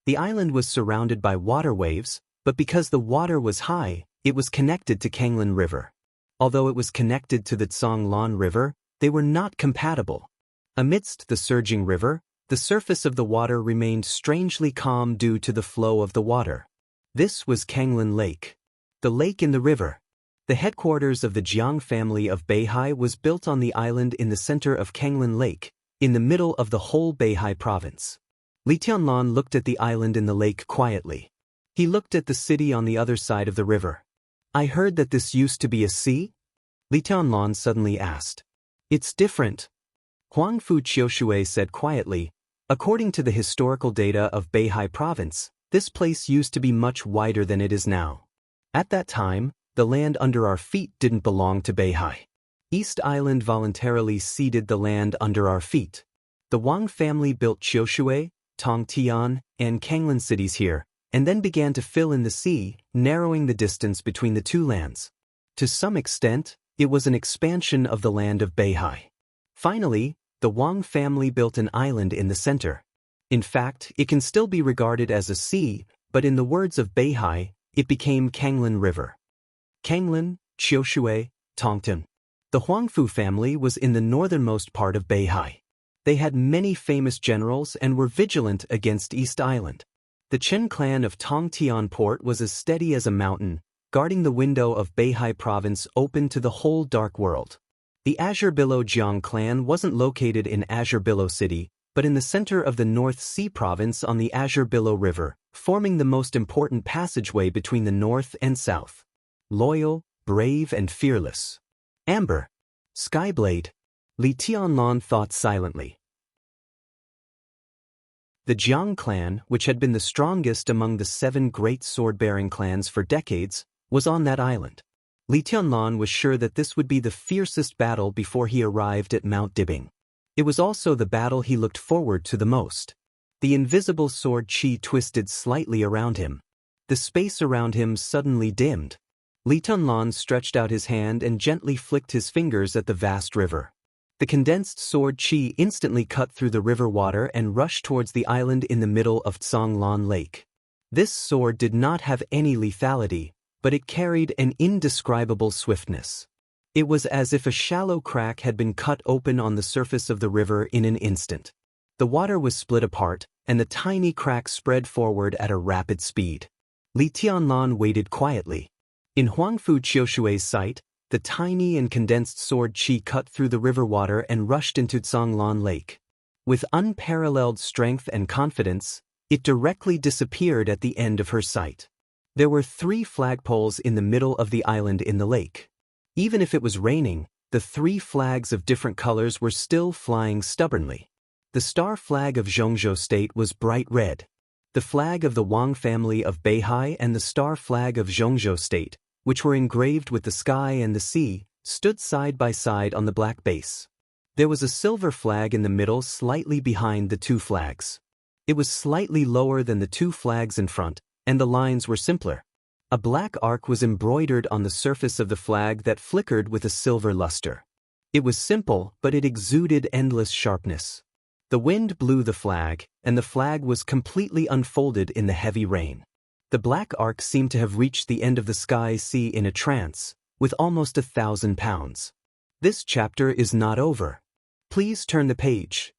The island was surrounded by water waves, but because the water was high, it was connected to Kanglin River. Although it was connected to the Zhonglan River, they were not compatible. Amidst the surging river, the surface of the water remained strangely calm due to the flow of the water. This was Kanglin Lake. The lake in the river. The headquarters of the Jiang family of Beihai was built on the island in the center of Kanglin Lake, in the middle of the whole Beihai province. Li Tianlan looked at the island in the lake quietly. He looked at the city on the other side of the river. I heard that this used to be a sea? Li Tianlan suddenly asked. It's different. Huangfu Qiushui said quietly. According to the historical data of Beihai province, this place used to be much wider than it is now. At that time, the land under our feet didn't belong to Beihai. East Island voluntarily ceded the land under our feet. The Wang family built Qiushui, Tongtian, and Kanglin cities here, and then began to fill in the sea, narrowing the distance between the two lands. To some extent, it was an expansion of the land of Beihai. Finally, the Wang family built an island in the center. In fact, it can still be regarded as a sea, but in the words of Beihai, it became Kanglin River. Kanglin, Qiushui, Tongtan. The Huangfu family was in the northernmost part of Beihai. They had many famous generals and were vigilant against East Island. The Chen clan of Tongtian Port was as steady as a mountain, guarding the window of Beihai province open to the whole dark world. The Azure Billow Jiang clan wasn't located in Azure Billow City, but in the center of the North Sea province on the Azure Billow River, forming the most important passageway between the north and south. Loyal, brave and fearless. Amber. Skyblade. Li Tianlan thought silently. The Jiang clan, which had been the strongest among the 7 great sword-bearing clans for decades, was on that island. Li Tianlan was sure that this would be the fiercest battle before he arrived at Mount Dibbing. It was also the battle he looked forward to the most. The invisible sword chi twisted slightly around him. The space around him suddenly dimmed. Li Tianlan stretched out his hand and gently flicked his fingers at the vast river. The condensed sword chi instantly cut through the river water and rushed towards the island in the middle of Tsanglan Lake. This sword did not have any lethality, but it carried an indescribable swiftness. It was as if a shallow crack had been cut open on the surface of the river in an instant. The water was split apart, and the tiny crack spread forward at a rapid speed. Li Tianlan waited quietly. In Huangfu Qiushui's sight, the tiny and condensed sword chi cut through the river water and rushed into Tsanglan Lake. With unparalleled strength and confidence, it directly disappeared at the end of her sight. There were 3 flagpoles in the middle of the island in the lake. Even if it was raining, the 3 flags of different colors were still flying stubbornly. The star flag of Zhongzhou State was bright red. The flag of the Wang family of Beihai and the star flag of Zhongzhou State, which were engraved with the sky and the sea, stood side by side on the black base. There was a silver flag in the middle slightly behind the 2 flags. It was slightly lower than the 2 flags in front, and the lines were simpler. A black arc was embroidered on the surface of the flag that flickered with a silver luster. It was simple, but it exuded endless sharpness. The wind blew the flag, and the flag was completely unfolded in the heavy rain. The black arc seemed to have reached the end of the sky sea in a trance, with almost 1,000 pounds. This chapter is not over. Please turn the page.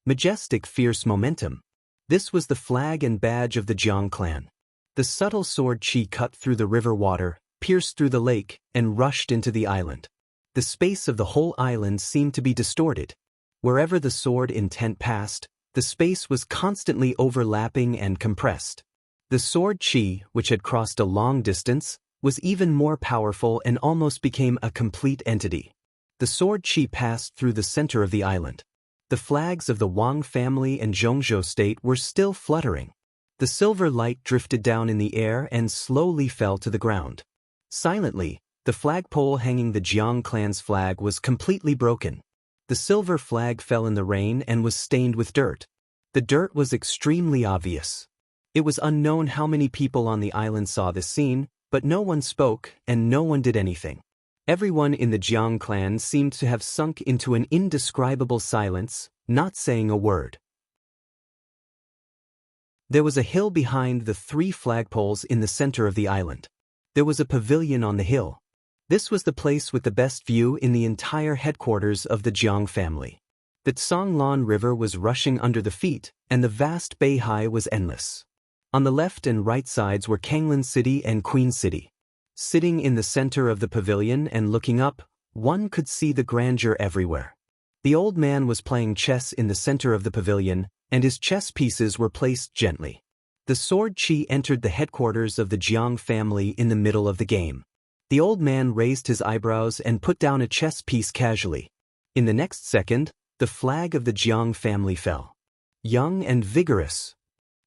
Majestic, fierce momentum. This was the flag and badge of the Jiang clan. The subtle sword chi cut through the river water, pierced through the lake, and rushed into the island. The space of the whole island seemed to be distorted. Wherever the sword intent passed, the space was constantly overlapping and compressed. The sword chi, which had crossed a long distance, was even more powerful and almost became a complete entity. The sword chi passed through the center of the island. The flags of the Wang family and Zhongzhou State were still fluttering. The silver light drifted down in the air and slowly fell to the ground. Silently, the flagpole hanging the Jiang clan's flag was completely broken. The silver flag fell in the rain and was stained with dirt. The dirt was extremely obvious. It was unknown how many people on the island saw this scene, but no one spoke and no one did anything. Everyone in the Jiang clan seemed to have sunk into an indescribable silence, not saying a word. There was a hill behind the 3 flagpoles in the center of the island. There was a pavilion on the hill. This was the place with the best view in the entire headquarters of the Jiang family. The Tsanglan River was rushing under the feet, and the vast Beihai was endless. On the left and right sides were Kanglin City and Queen City. Sitting in the center of the pavilion and looking up, one could see the grandeur everywhere. The old man was playing chess in the center of the pavilion, and his chess pieces were placed gently. The sword chi entered the headquarters of the Jiang family in the middle of the game. The old man raised his eyebrows and put down a chess piece casually. In the next second, the flag of the Jiang family fell. Young and vigorous.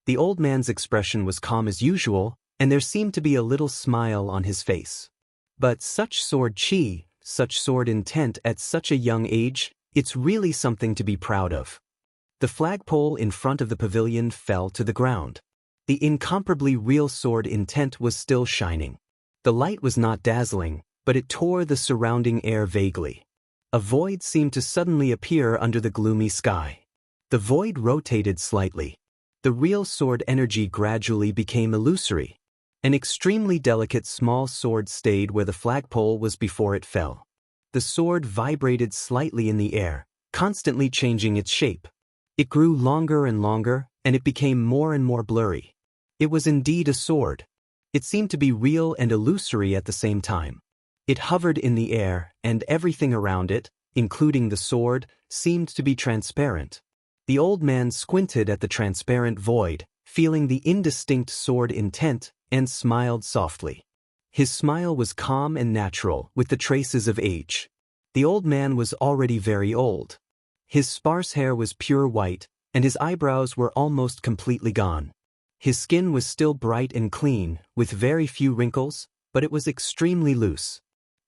The old man's expression was calm as usual, and there seemed to be a little smile on his face. But such sword chi, such sword intent at such a young age, it's really something to be proud of. The flagpole in front of the pavilion fell to the ground. The incomparably real sword intent was still shining. The light was not dazzling, but it tore the surrounding air vaguely. A void seemed to suddenly appear under the gloomy sky. The void rotated slightly. The real sword energy gradually became illusory. An extremely delicate small sword stayed where the flagpole was before it fell. The sword vibrated slightly in the air, constantly changing its shape. It grew longer and longer, and it became more and more blurry. It was indeed a sword. It seemed to be real and illusory at the same time. It hovered in the air, and everything around it, including the sword, seemed to be transparent. The old man squinted at the transparent void, feeling the indistinct sword intent, and smiled softly. His smile was calm and natural, with the traces of age. The old man was already very old. His sparse hair was pure white, and his eyebrows were almost completely gone. His skin was still bright and clean, with very few wrinkles, but it was extremely loose.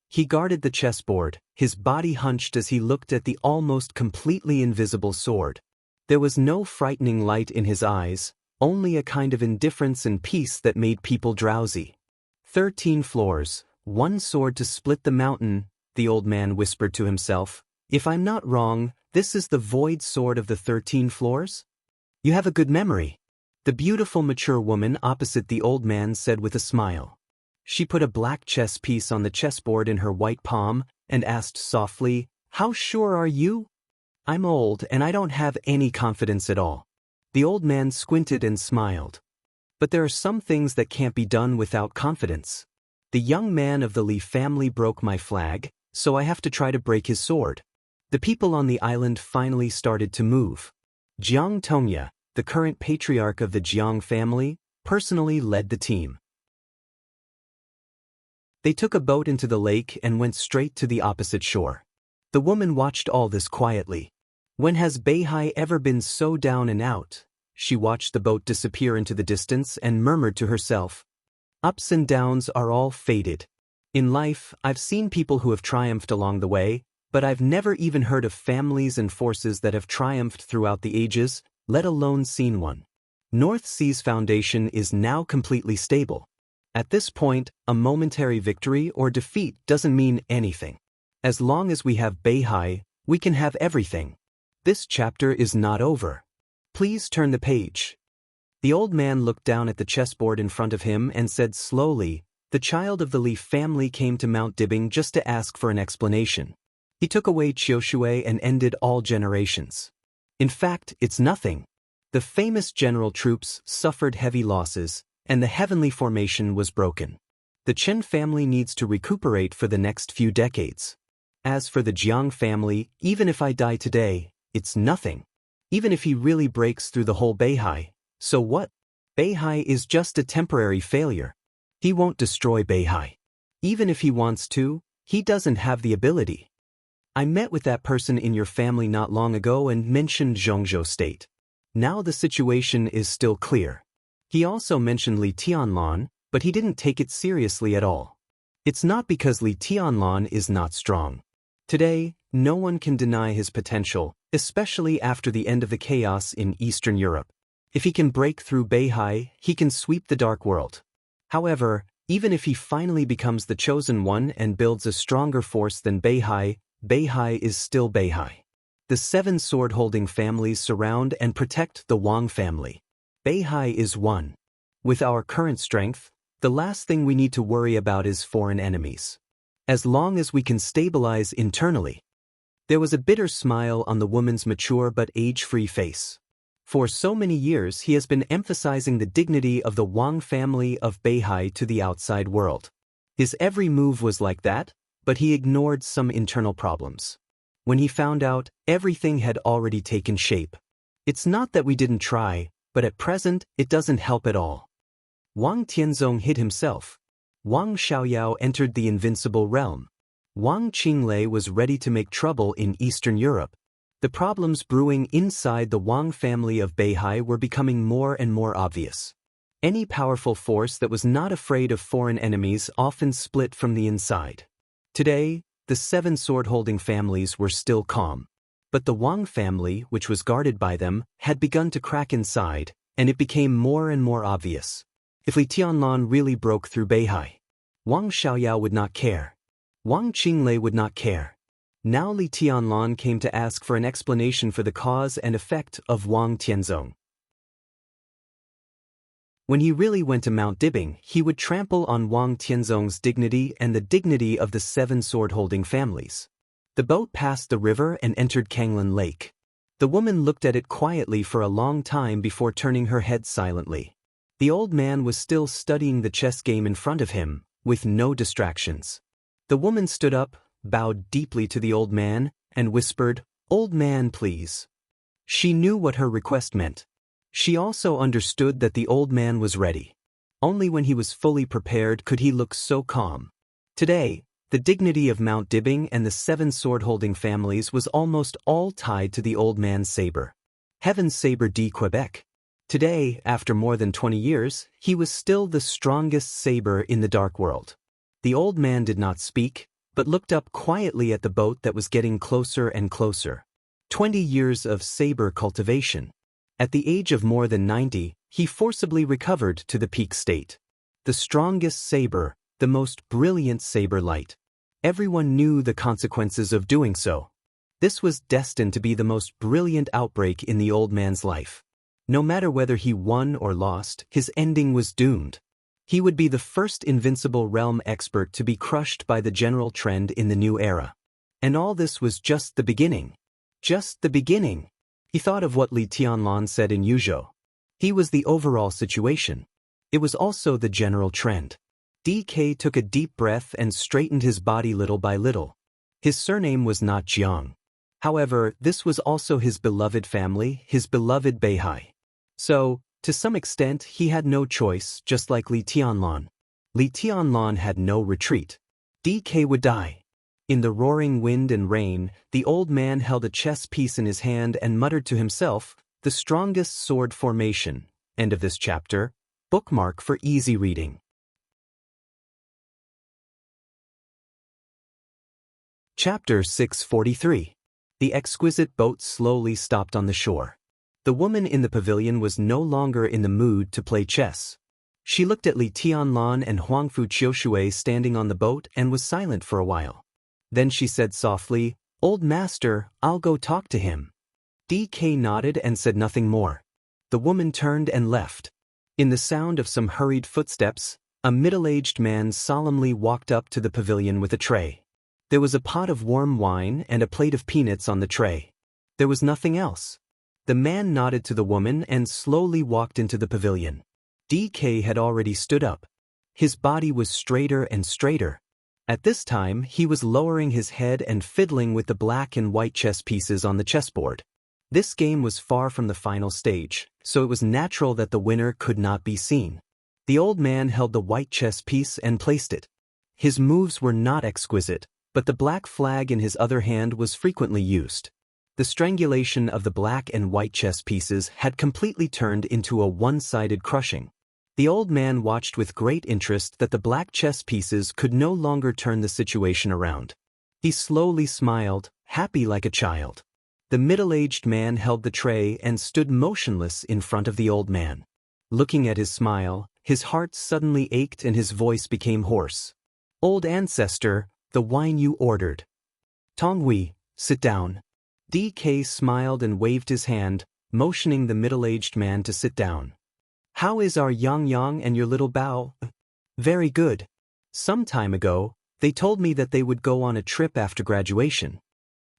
He guarded the chessboard, his body hunched as he looked at the almost completely invisible sword. There was no frightening light in his eyes, only a kind of indifference and peace that made people drowsy. 13 floors, one sword to split the mountain, the old man whispered to himself. If I'm not wrong, this is the void sword of the 13 floors? You have a good memory. The beautiful mature woman opposite the old man said with a smile. She put a black chess piece on the chessboard in her white palm, and asked softly, "How sure are you?" "I'm old and I don't have any confidence at all." The old man squinted and smiled. "But there are some things that can't be done without confidence. The young man of the Li family broke my flag, so I have to try to break his sword." The people on the island finally started to move. Jiang Tongya, the current patriarch of the Jiang family, personally led the team. They took a boat into the lake and went straight to the opposite shore. The woman watched all this quietly. When has Beihai ever been so down and out? She watched the boat disappear into the distance and murmured to herself, "Ups and downs are all fated. In life, I've seen people who have triumphed along the way, but I've never even heard of families and forces that have triumphed throughout the ages, let alone seen one. North Sea's foundation is now completely stable. At this point, a momentary victory or defeat doesn't mean anything. As long as we have Beihai, we can have everything. This chapter is not over. Please turn the page." The old man looked down at the chessboard in front of him and said slowly, "The child of the Li family came to Mount Dibbing just to ask for an explanation. He took away Qiushui and ended all generations. In fact, it's nothing. The famous general troops suffered heavy losses, and the heavenly formation was broken. The Chen family needs to recuperate for the next few decades. As for the Jiang family, even if I die today, it's nothing. Even if he really breaks through the whole Beihai, so what? Beihai is just a temporary failure. He won't destroy Beihai. Even if he wants to, he doesn't have the ability. I met with that person in your family not long ago and mentioned Zhongzhou State. Now the situation is still clear. He also mentioned Li Tianlan, but he didn't take it seriously at all. It's not because Li Tianlan is not strong. Today, no one can deny his potential, especially after the end of the chaos in Eastern Europe. If he can break through Beihai, he can sweep the Dark World. However, even if he finally becomes the chosen one and builds a stronger force than Beihai, Beihai is still Beihai. The 7 sword-holding families surround and protect the Wang family. Beihai is one. With our current strength, the last thing we need to worry about is foreign enemies. As long as we can stabilize internally. There was a bitter smile on the woman's mature but age-free face. For so many years he has been emphasizing the dignity of the Wang family of Beihai to the outside world. His every move was like that, but he ignored some internal problems. When he found out, everything had already taken shape. It's not that we didn't try, but at present, it doesn't help at all. Wang Tianzong hid himself. Wang Xiaoyao entered the invincible realm. Wang Qinglei was ready to make trouble in Eastern Europe. The problems brewing inside the Wang family of Beihai were becoming more and more obvious. Any powerful force that was not afraid of foreign enemies often split from the inside. Today, the 7 sword-holding families were still calm. But the Wang family, which was guarded by them, had begun to crack inside, and it became more and more obvious. If Li Tianlan really broke through Beihai, Wang Xiaoyao would not care. Wang Qinglei would not care. Now Li Tianlan came to ask for an explanation for the cause and effect of Wang Tianzong. When he really went to Mount Dibbing, he would trample on Wang Tianzong's dignity and the dignity of the 7 sword-holding families. The boat passed the river and entered Kanglan Lake. The woman looked at it quietly for a long time before turning her head silently. The old man was still studying the chess game in front of him, with no distractions. The woman stood up, bowed deeply to the old man, and whispered, "Old man, please." She knew what her request meant. She also understood that the old man was ready. Only when he was fully prepared could he look so calm. Today, the dignity of Mount Dibbing and the 7 sword-holding families was almost all tied to the old man's saber. Heaven's saber de Quebec. Today, after more than 20 years, he was still the strongest saber in the dark world. The old man did not speak, but looked up quietly at the boat that was getting closer and closer. 20 years of saber cultivation. At the age of more than 90, he forcibly recovered to the peak state. The strongest saber, the most brilliant saber light. Everyone knew the consequences of doing so. This was destined to be the most brilliant outbreak in the old man's life. No matter whether he won or lost, his ending was doomed. He would be the first invincible realm expert to be crushed by the general trend in the new era. And all this was just the beginning. Just the beginning. He thought of what Li Tianlan said in Yuzhou. He was the overall situation. It was also the general trend. DK took a deep breath and straightened his body little by little. His surname was not Jiang. However, this was also his beloved family, his beloved Beihai. So, to some extent, he had no choice, just like Li Tianlan. Li Tianlan had no retreat. DK would die. In the roaring wind and rain, the old man held a chess piece in his hand and muttered to himself, "The strongest sword formation." End of this chapter. Bookmark for easy reading. Chapter 643. The exquisite boat slowly stopped on the shore. The woman in the pavilion was no longer in the mood to play chess. She looked at Li Tianlan and Huangfu Qiushui standing on the boat and was silent for a while. Then she said softly, "Old master, I'll go talk to him." DK nodded and said nothing more. The woman turned and left. In the sound of some hurried footsteps, a middle-aged man solemnly walked up to the pavilion with a tray. There was a pot of warm wine and a plate of peanuts on the tray. There was nothing else. The man nodded to the woman and slowly walked into the pavilion. DK had already stood up. His body was straighter and straighter. At this time, he was lowering his head and fiddling with the black and white chess pieces on the chessboard. This game was far from the final stage, so it was natural that the winner could not be seen. The old man held the white chess piece and placed it. His moves were not exquisite, but the black flag in his other hand was frequently used. The strangulation of the black and white chess pieces had completely turned into a one-sided crushing. The old man watched with great interest that the black chess pieces could no longer turn the situation around. He slowly smiled, happy like a child. The middle-aged man held the tray and stood motionless in front of the old man. Looking at his smile, his heart suddenly ached and his voice became hoarse. "Old ancestor, the wine you ordered." "Tonghui, sit down." DK smiled and waved his hand, motioning the middle-aged man to sit down. "How is our Yang and your little Bao?" "Very good. Some time ago, they told me that they would go on a trip after graduation."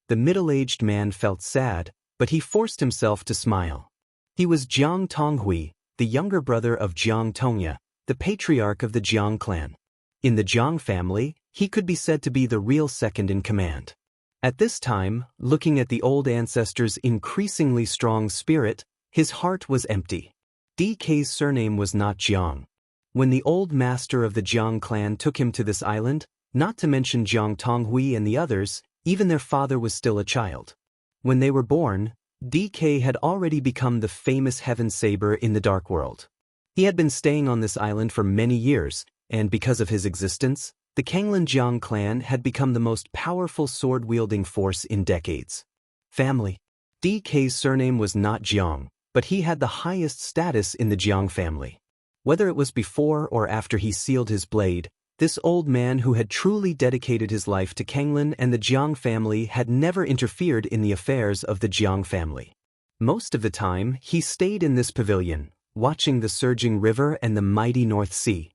The middle-aged man felt sad, but he forced himself to smile. He was Jiang Tonghui, the younger brother of Jiang Tongya, the patriarch of the Jiang clan. In the Jiang family, he could be said to be the real second in command. At this time, looking at the old ancestor's increasingly strong spirit, his heart was empty. DK's surname was not Jiang. When the old master of the Jiang clan took him to this island, not to mention Jiang Tonghui and the others, even their father was still a child. When they were born, DK had already become the famous Heaven Saber in the Dark World. He had been staying on this island for many years, and because of his existence, the Kanglin Jiang clan had become the most powerful sword-wielding force in decades. Family. DK's surname was not Jiang, but he had the highest status in the Jiang family. Whether it was before or after he sealed his blade, this old man who had truly dedicated his life to Kanglin and the Jiang family had never interfered in the affairs of the Jiang family. Most of the time, he stayed in this pavilion, watching the surging river and the mighty North Sea.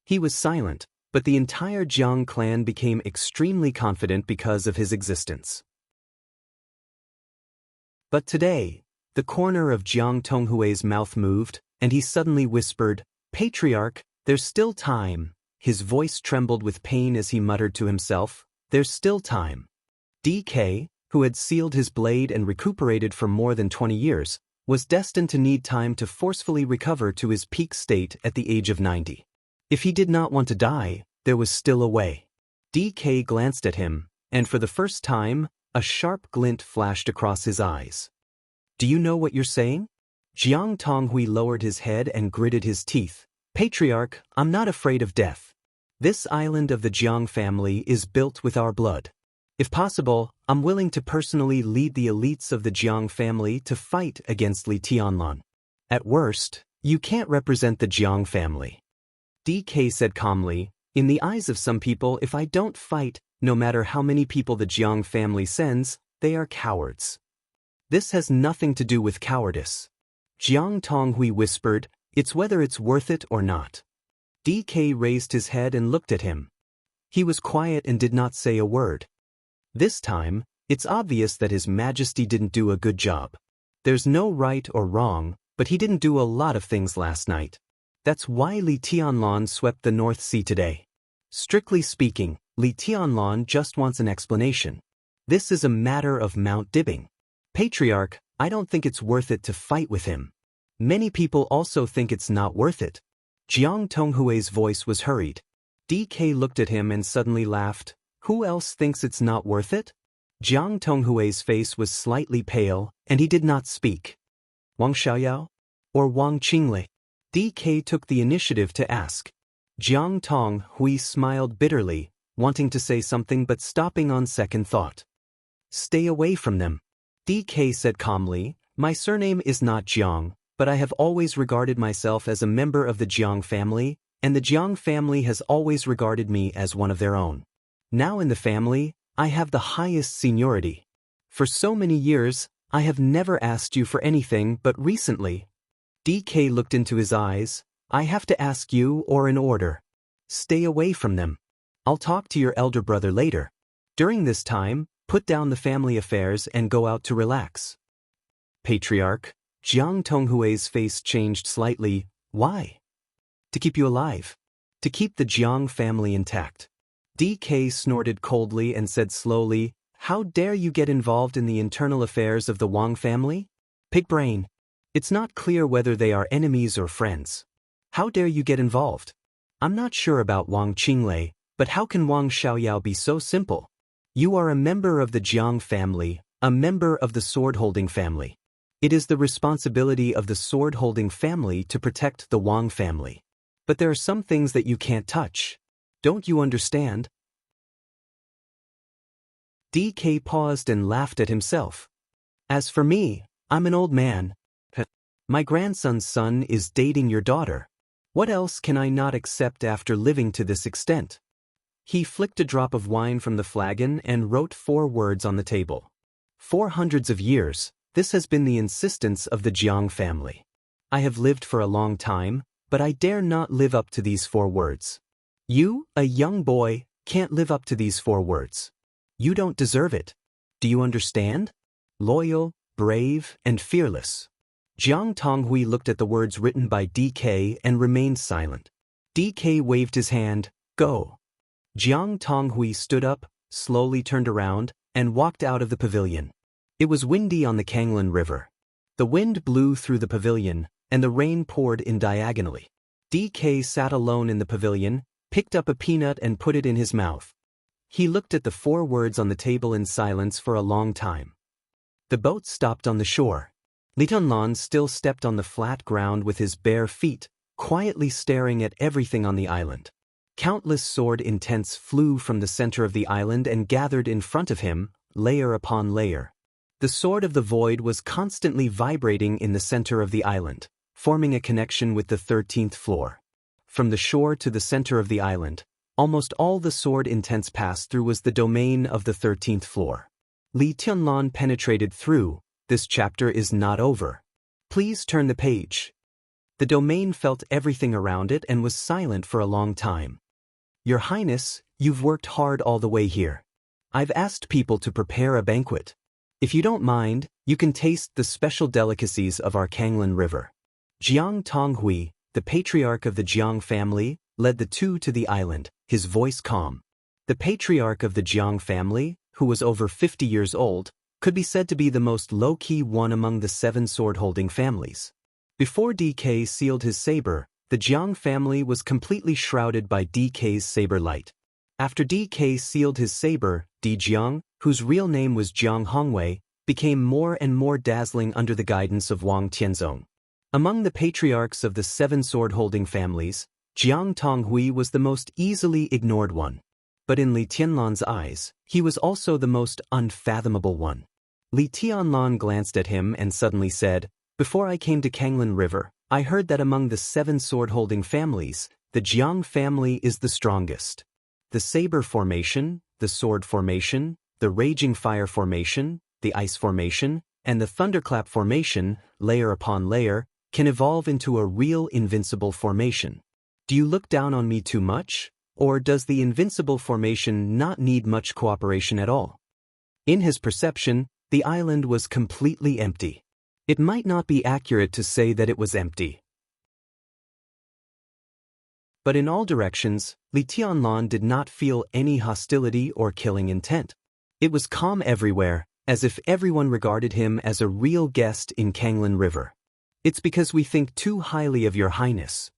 He was silent, but the entire Jiang clan became extremely confident because of his existence. But today, the corner of Jiang Tonghui's mouth moved, and he suddenly whispered, "Patriarch, there's still time." His voice trembled with pain as he muttered to himself, "There's still time." DK, who had sealed his blade and recuperated for more than 20 years, was destined to need time to forcefully recover to his peak state at the age of 90. If he did not want to die, there was still a way. DK glanced at him, and for the first time, a sharp glint flashed across his eyes. "Do you know what you're saying?" Jiang Tonghui lowered his head and gritted his teeth. "Patriarch, I'm not afraid of death. This island of the Jiang family is built with our blood. If possible, I'm willing to personally lead the elites of the Jiang family to fight against Li Tianlan. At worst, you can't represent the Jiang family." DK said calmly, "In the eyes of some people, if I don't fight, no matter how many people the Jiang family sends, they are cowards. This has nothing to do with cowardice." Jiang Tonghui whispered, "It's whether it's worth it or not." DK raised his head and looked at him. He was quiet and did not say a word. This time, it's obvious that His Majesty didn't do a good job. There's no right or wrong, but he didn't do a lot of things last night. That's why Li Tianlan swept the North Sea today. Strictly speaking, Li Tianlan just wants an explanation. This is a matter of Mount Dibbing. Patriarch, I don't think it's worth it to fight with him. Many people also think it's not worth it. Jiang Tonghui's voice was hurried. DK looked at him and suddenly laughed. "Who else thinks it's not worth it?" Jiang Tonghui's face was slightly pale, and he did not speak. "Wang Xiaoyao? Or Wang Qinglei?" DK took the initiative to ask. Jiang Tonghui smiled bitterly, wanting to say something but stopping on second thought. "Stay away from them." DK said calmly, "My surname is not Jiang, but I have always regarded myself as a member of the Jiang family, and the Jiang family has always regarded me as one of their own. Now in the family, I have the highest seniority. For so many years, I have never asked you for anything, but recently—" DK looked into his eyes. "I have to ask you or in order. Stay away from them. I'll talk to your elder brother later. During this time, put down the family affairs and go out to relax." "Patriarch," Jiang Tonghui's face changed slightly. "Why?" "To keep you alive. To keep the Jiang family intact." DK snorted coldly and said slowly, "How dare you get involved in the internal affairs of the Wang family? Pig brain. It's not clear whether they are enemies or friends. How dare you get involved? I'm not sure about Wang Qinglei, but how can Wang Xiaoyao be so simple? You are a member of the Jiang family, a member of the sword-holding family. It is the responsibility of the sword-holding family to protect the Wang family. But there are some things that you can't touch. Don't you understand?" DK paused and laughed at himself. "As for me, I'm an old man. My grandson's son is dating your daughter. What else can I not accept after living to this extent?" He flicked a drop of wine from the flagon and wrote 4 words on the table. "For hundreds of years, this has been the insistence of the Jiang family. I have lived for a long time, but I dare not live up to these 4 words. You, a young boy, can't live up to these 4 words. You don't deserve it. Do you understand? Loyal, brave, and fearless." Jiang Tonghui looked at the words written by DK and remained silent. DK waved his hand. "Go." Jiang Tonghui stood up, slowly turned around, and walked out of the pavilion. It was windy on the Kanglan River. The wind blew through the pavilion, and the rain poured in diagonally. DK sat alone in the pavilion, picked up a peanut and put it in his mouth. He looked at the 4 words on the table in silence for a long time. The boat stopped on the shore. Li Tianlan still stepped on the flat ground with his bare feet, quietly staring at everything on the island. Countless sword intents flew from the center of the island and gathered in front of him, layer upon layer. The sword of the void was constantly vibrating in the center of the island, forming a connection with the 13th floor. From the shore to the center of the island, almost all the sword intents passed through was the domain of the 13th floor. Li Tianlan penetrated through. This chapter is not over. Please turn the page. The domain felt everything around it and was silent for a long time. Your Highness, you've worked hard all the way here. I've asked people to prepare a banquet. If you don't mind, you can taste the special delicacies of our Kanglan River. Jiang Tonghui, the patriarch of the Jiang family, led the two to the island, his voice calm. The patriarch of the Jiang family, who was over 50 years old, could be said to be the most low-key one among the 7 sword-holding families. Before DK sealed his saber, the Jiang family was completely shrouded by DK's saber light. After DK sealed his saber, Di Jiang, whose real name was Jiang Hongwei, became more and more dazzling under the guidance of Wang Tianzong. Among the patriarchs of the 7 sword-holding families, Jiang Tonghui was the most easily ignored one. But in Li Tianlan's eyes, he was also the most unfathomable one. Li Tianlan glanced at him and suddenly said, "Before I came to Kanglin River, I heard that among the 7 sword-holding families, the Jiang family is the strongest. The saber formation, the sword formation, the raging fire formation, the ice formation, and the thunderclap formation, layer upon layer, can evolve into a real invincible formation. Do you look down on me too much? Or does the invincible formation not need much cooperation at all?" In his perception, the island was completely empty. It might not be accurate to say that it was empty. But in all directions, Li Tianlan did not feel any hostility or killing intent. It was calm everywhere, as if everyone regarded him as a real guest in Kanglin River. "It's because we think too highly of your highness,"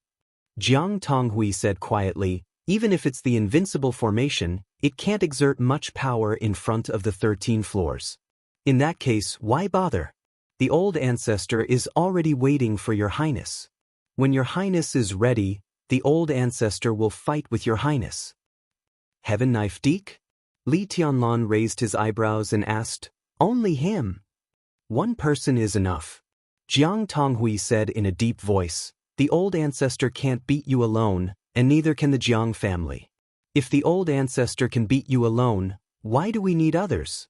Jiang Tonghui said quietly. "Even if it's the invincible formation, it can't exert much power in front of the 13 floors. In that case, why bother? The old ancestor is already waiting for your highness. When your highness is ready, the old ancestor will fight with your highness." "Heaven knife Deek?" Li Tianlan raised his eyebrows and asked, "Only him?" "One person is enough," Jiang Tonghui said in a deep voice. "The old ancestor can't beat you alone, and neither can the Jiang family. If the old ancestor can beat you alone, why do we need others?"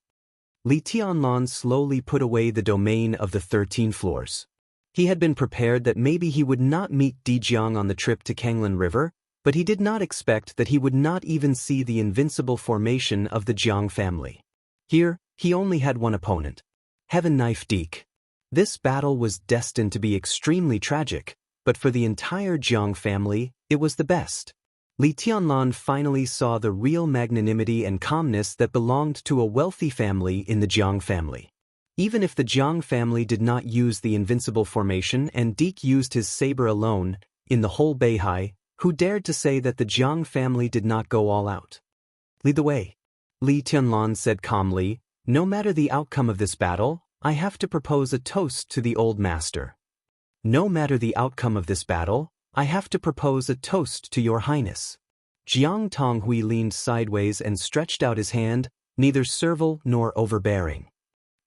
Li Tianlan slowly put away the domain of the 13 floors. He had been prepared that maybe he would not meet Di Jiang on the trip to Kanglin River, but he did not expect that he would not even see the invincible formation of the Jiang family. Here, he only had one opponent. Heaven Knife Deek. This battle was destined to be extremely tragic, but for the entire Jiang family, it was the best. Li Tianlan finally saw the real magnanimity and calmness that belonged to a wealthy family in the Jiang family. Even if the Jiang family did not use the invincible formation and Deek used his saber alone, in the whole Beihai, who dared to say that the Jiang family did not go all out? "Lead the way," Li Tianlan said calmly. "No matter the outcome of this battle, I have to propose a toast to the old master. No matter the outcome of this battle, I have to propose a toast to your highness." Jiang Tonghui leaned sideways and stretched out his hand, neither servile nor overbearing.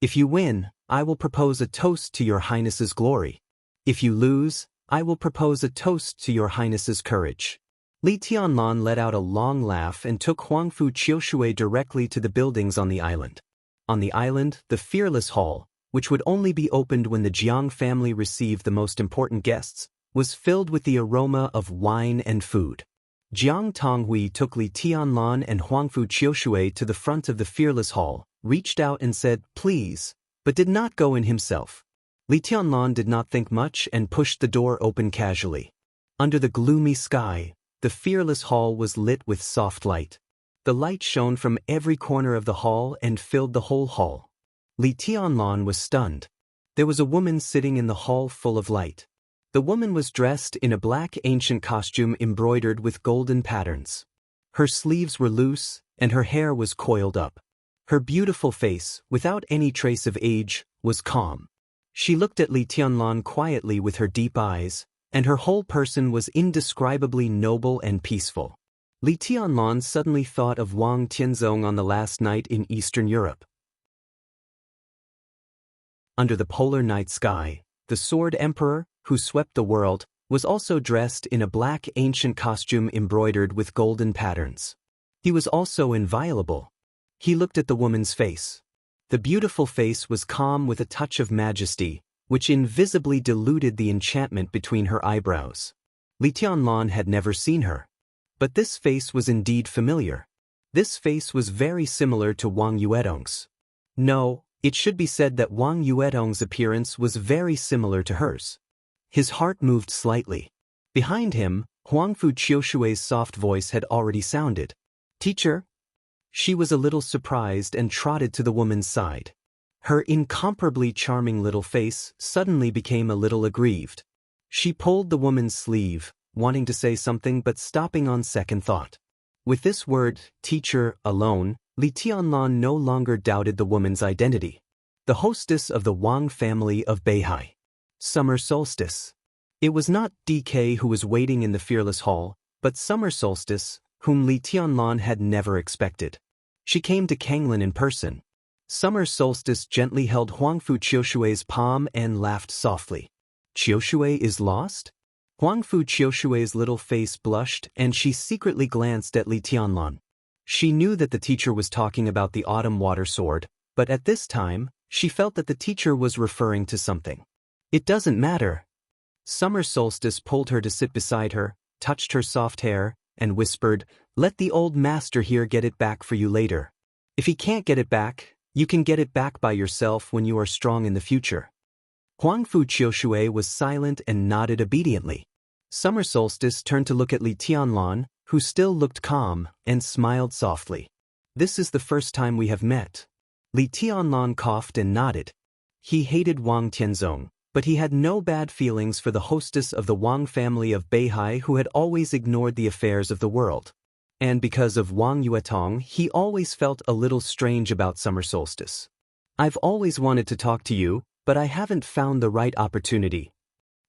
"If you win, I will propose a toast to your highness's glory. If you lose, I will propose a toast to your highness's courage." Li Tianlan let out a long laugh and took Huangfu Qiushui directly to the buildings on the island. On the island, the Fearless Hall, which would only be opened when the Jiang family received the most important guests, was filled with the aroma of wine and food. Jiang Tonghui took Li Tianlan and Huangfu Qiushui to the front of the Fearless Hall, reached out and said, "Please," but did not go in himself. Li Tianlan did not think much and pushed the door open casually. Under the gloomy sky, the Fearless Hall was lit with soft light. The light shone from every corner of the hall and filled the whole hall. Li Tianlan was stunned. There was a woman sitting in the hall full of light. The woman was dressed in a black ancient costume embroidered with golden patterns. Her sleeves were loose, and her hair was coiled up. Her beautiful face, without any trace of age, was calm. She looked at Li Tianlan quietly with her deep eyes, and her whole person was indescribably noble and peaceful. Li Tianlan suddenly thought of Wang Tianzong on the last night in Eastern Europe. Under the polar night sky, the Sword Emperor, who swept the world, was also dressed in a black ancient costume embroidered with golden patterns. He was also inviolable. He looked at the woman's face. The beautiful face was calm with a touch of majesty, which invisibly diluted the enchantment between her eyebrows. Li Tianlan had never seen her. But this face was indeed familiar. This face was very similar to Wang Yuedong's. No, it should be said that Wang Yuedong's appearance was very similar to hers. His heart moved slightly. Behind him, Huangfu Qiushui's soft voice had already sounded. Teacher? She was a little surprised and trotted to the woman's side. Her incomparably charming little face suddenly became a little aggrieved. She pulled the woman's sleeve, wanting to say something but stopping on second thought. With this word, teacher, alone, Li Tianlan no longer doubted the woman's identity. The hostess of the Wang family of Beihai. Summer Solstice. It was not DK who was waiting in the fearless hall, but Summer Solstice, whom Li Tianlan had never expected. She came to Kanglin in person. Summer Solstice gently held Huangfu Qiushui's palm and laughed softly. Qiushui is lost? Huangfu Qiushui's little face blushed and she secretly glanced at Li Tianlan. She knew that the teacher was talking about the autumn water sword, but at this time, she felt that the teacher was referring to something. It doesn't matter. Summer Solstice pulled her to sit beside her, touched her soft hair, and whispered, "Let the old master here get it back for you later. If he can't get it back, you can get it back by yourself when you are strong in the future." Huangfu Qiushui was silent and nodded obediently. Summer Solstice turned to look at Li Tianlan, who still looked calm, and smiled softly. "This is the first time we have met." Li Tianlan coughed and nodded. He hated Wang Tianzong, but he had no bad feelings for the hostess of the Wang family of Beihai who had always ignored the affairs of the world. And because of Wang Yuetong, he always felt a little strange about Summer Solstice. "I've always wanted to talk to you, but I haven't found the right opportunity."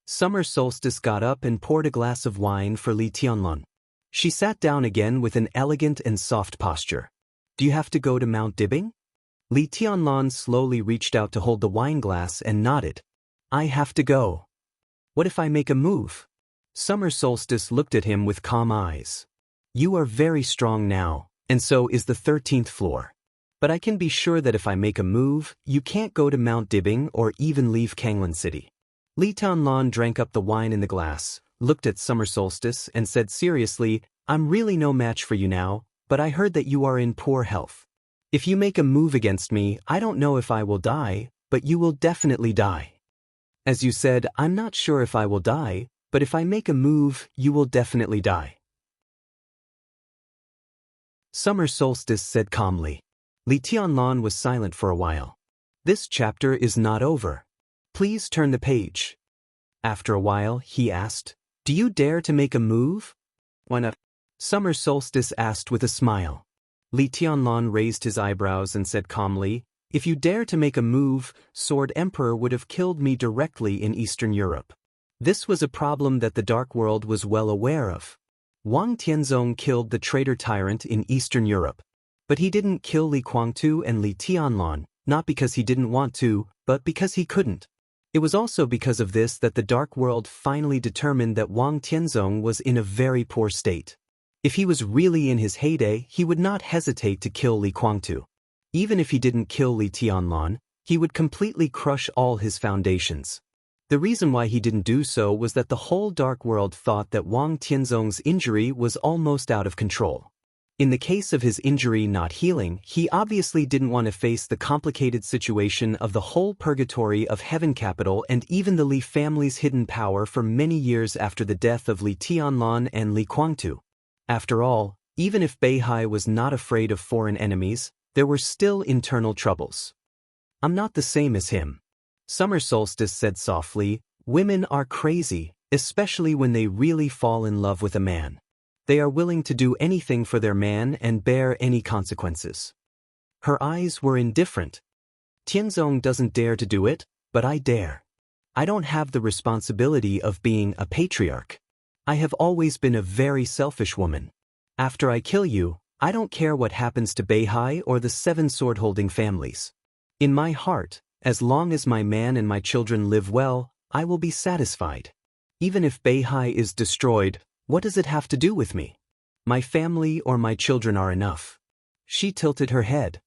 Summer Solstice got up and poured a glass of wine for Li Tianlan. She sat down again with an elegant and soft posture. "Do you have to go to Mount Dibbing?" Li Tianlan slowly reached out to hold the wine glass and nodded. "I have to go." "What if I make a move?" Summer Solstice looked at him with calm eyes. "You are very strong now, and so is the 13th floor. But I can be sure that if I make a move, you can't go to Mount Dibbing or even leave Kanglin City." Li Tianlan drank up the wine in the glass, looked at Summer Solstice, and said seriously, "I'm really no match for you now, but I heard that you are in poor health. If you make a move against me, I don't know if I will die, but you will definitely die. As you said, I'm not sure if I will die, but if I make a move, you will definitely die." Summer Solstice said calmly. Li Tianlan was silent for a while. "This chapter is not over. Please turn the page." After a while, he asked, "Do you dare to make a move?" "Why not?" Summer Solstice asked with a smile. Li Tianlan raised his eyebrows and said calmly, "If you dare to make a move, Sword Emperor would have killed me directly in Eastern Europe." This was a problem that the Dark World was well aware of. Wang Tianzong killed the traitor tyrant in Eastern Europe. But he didn't kill Li Guangtu and Li Tianlan, not because he didn't want to, but because he couldn't. It was also because of this that the Dark World finally determined that Wang Tianzong was in a very poor state. If he was really in his heyday, he would not hesitate to kill Li Guangtu. Even if he didn't kill Li Tianlan, he would completely crush all his foundations. The reason why he didn't do so was that the whole Dark World thought that Wang Tianzong's injury was almost out of control. In the case of his injury not healing, he obviously didn't want to face the complicated situation of the whole purgatory of Heaven Capital and even the Li family's hidden power for many years after the death of Li Tianlan and Li Guangtu. After all, even if Beihai was not afraid of foreign enemies, there were still internal troubles. "I'm not the same as him," Summer Solstice said softly. "Women are crazy, especially when they really fall in love with a man. They are willing to do anything for their man and bear any consequences." Her eyes were indifferent. "Tianzong doesn't dare to do it, but I dare. I don't have the responsibility of being a patriarch. I have always been a very selfish woman. After I kill you, I don't care what happens to Beihai or the 7 sword-holding families. In my heart, as long as my man and my children live well, I will be satisfied. Even if Beihai is destroyed, what does it have to do with me? My family or my children are enough." She tilted her head.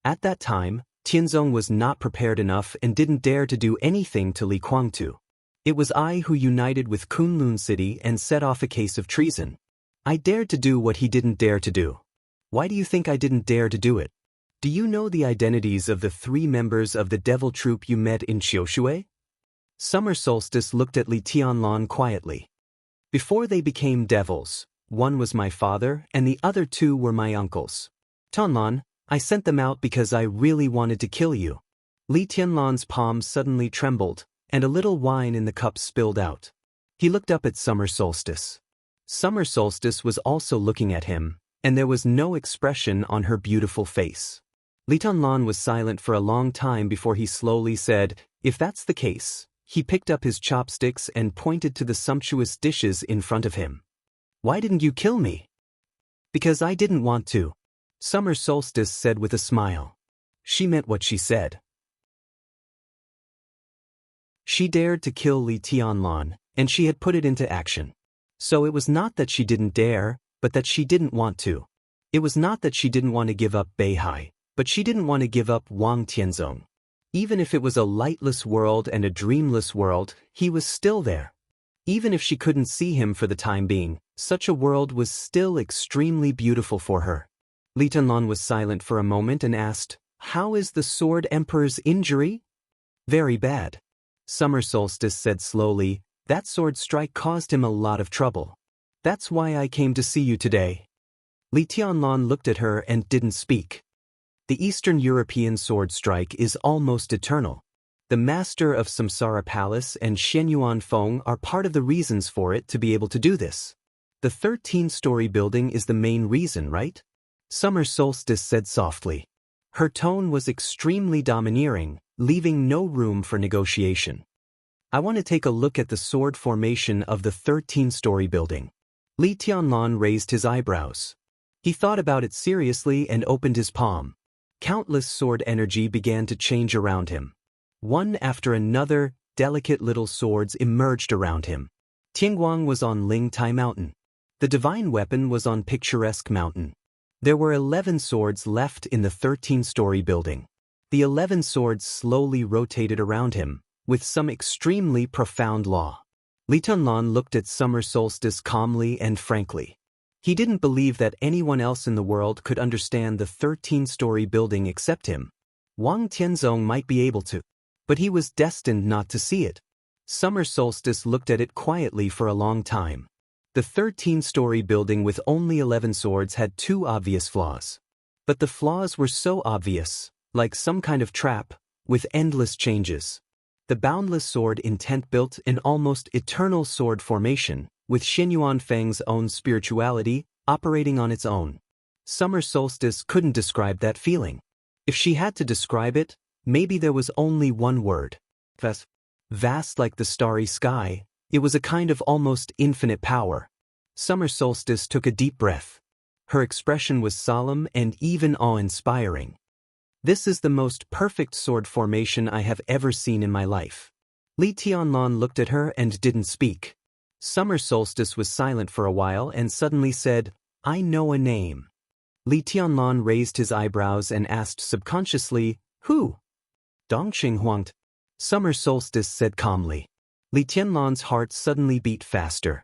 At that time, Tianzong was not prepared enough and didn't dare to do anything to Li Guangtu. "It was I who united with Kunlun City and set off a case of treason. I dared to do what he didn't dare to do. Why do you think I didn't dare to do it? Do you know the identities of the 3 members of the devil troop you met in Qiushui?" Summer Solstice looked at Li Tianlan quietly. Before they became devils, one was my father and the other two were my uncles. Tianlan, I sent them out because I really wanted to kill you. Li Tianlan's palms suddenly trembled, and a little wine in the cup spilled out. He looked up at Summer Solstice. Summer Solstice was also looking at him, and there was no expression on her beautiful face. Li Tianlan was silent for a long time before he slowly said, "If that's the case." He picked up his chopsticks and pointed to the sumptuous dishes in front of him. "Why didn't you kill me?" "Because I didn't want to," Summer Solstice said with a smile. She meant what she said. She dared to kill Li Tianlan, and she had put it into action. So it was not that she didn't dare, but that she didn't want to. It was not that she didn't want to give up Beihai, but she didn't want to give up Wang Tianzong. Even if it was a lightless world and a dreamless world, he was still there. Even if she couldn't see him for the time being, such a world was still extremely beautiful for her. Li Tianlan was silent for a moment and asked, "How is the Sword Emperor's injury?" "Very bad." Summer Solstice said slowly, "That sword strike caused him a lot of trouble. That's why I came to see you today." Li Tianlan looked at her and didn't speak. The Eastern European sword strike is almost eternal. The master of Samsara Palace and Shenyuan Feng are part of the reasons for it to be able to do this. The 13-story building is the main reason, right? Summer Solstice said softly. Her tone was extremely domineering, leaving no room for negotiation. "I want to take a look at the sword formation of the 13-story building." Li Tianlan raised his eyebrows. He thought about it seriously and opened his palm. Countless sword energy began to change around him. One after another, delicate little swords emerged around him. Tianguang was on Lingtai Mountain. The divine weapon was on Picturesque Mountain. There were 11 swords left in the 13-story building. The 11 swords slowly rotated around him, with some extremely profound law. Li Tianlan looked at Summer Solstice calmly and frankly. He didn't believe that anyone else in the world could understand the 13-story building except him. Wang Tianzong might be able to, but he was destined not to see it. Summer Solstice looked at it quietly for a long time. The 13-story building with only 11 swords had two obvious flaws. But the flaws were so obvious, like some kind of trap, with endless changes. The boundless sword intent built an almost eternal sword formation, with Shenyuan Feng's own spirituality operating on its own. Summer Solstice couldn't describe that feeling. If she had to describe it, maybe there was only one word. Vast. Vast like the starry sky, it was a kind of almost infinite power. Summer Solstice took a deep breath. Her expression was solemn and even awe-inspiring. "This is the most perfect sword formation I have ever seen in my life." Li Tianlan looked at her and didn't speak. Summer Solstice was silent for a while and suddenly said, "I know a name." Li Tianlan raised his eyebrows and asked subconsciously, "Who?" "Dongqing Huang." Summer Solstice said calmly. Li Tianlan's heart suddenly beat faster.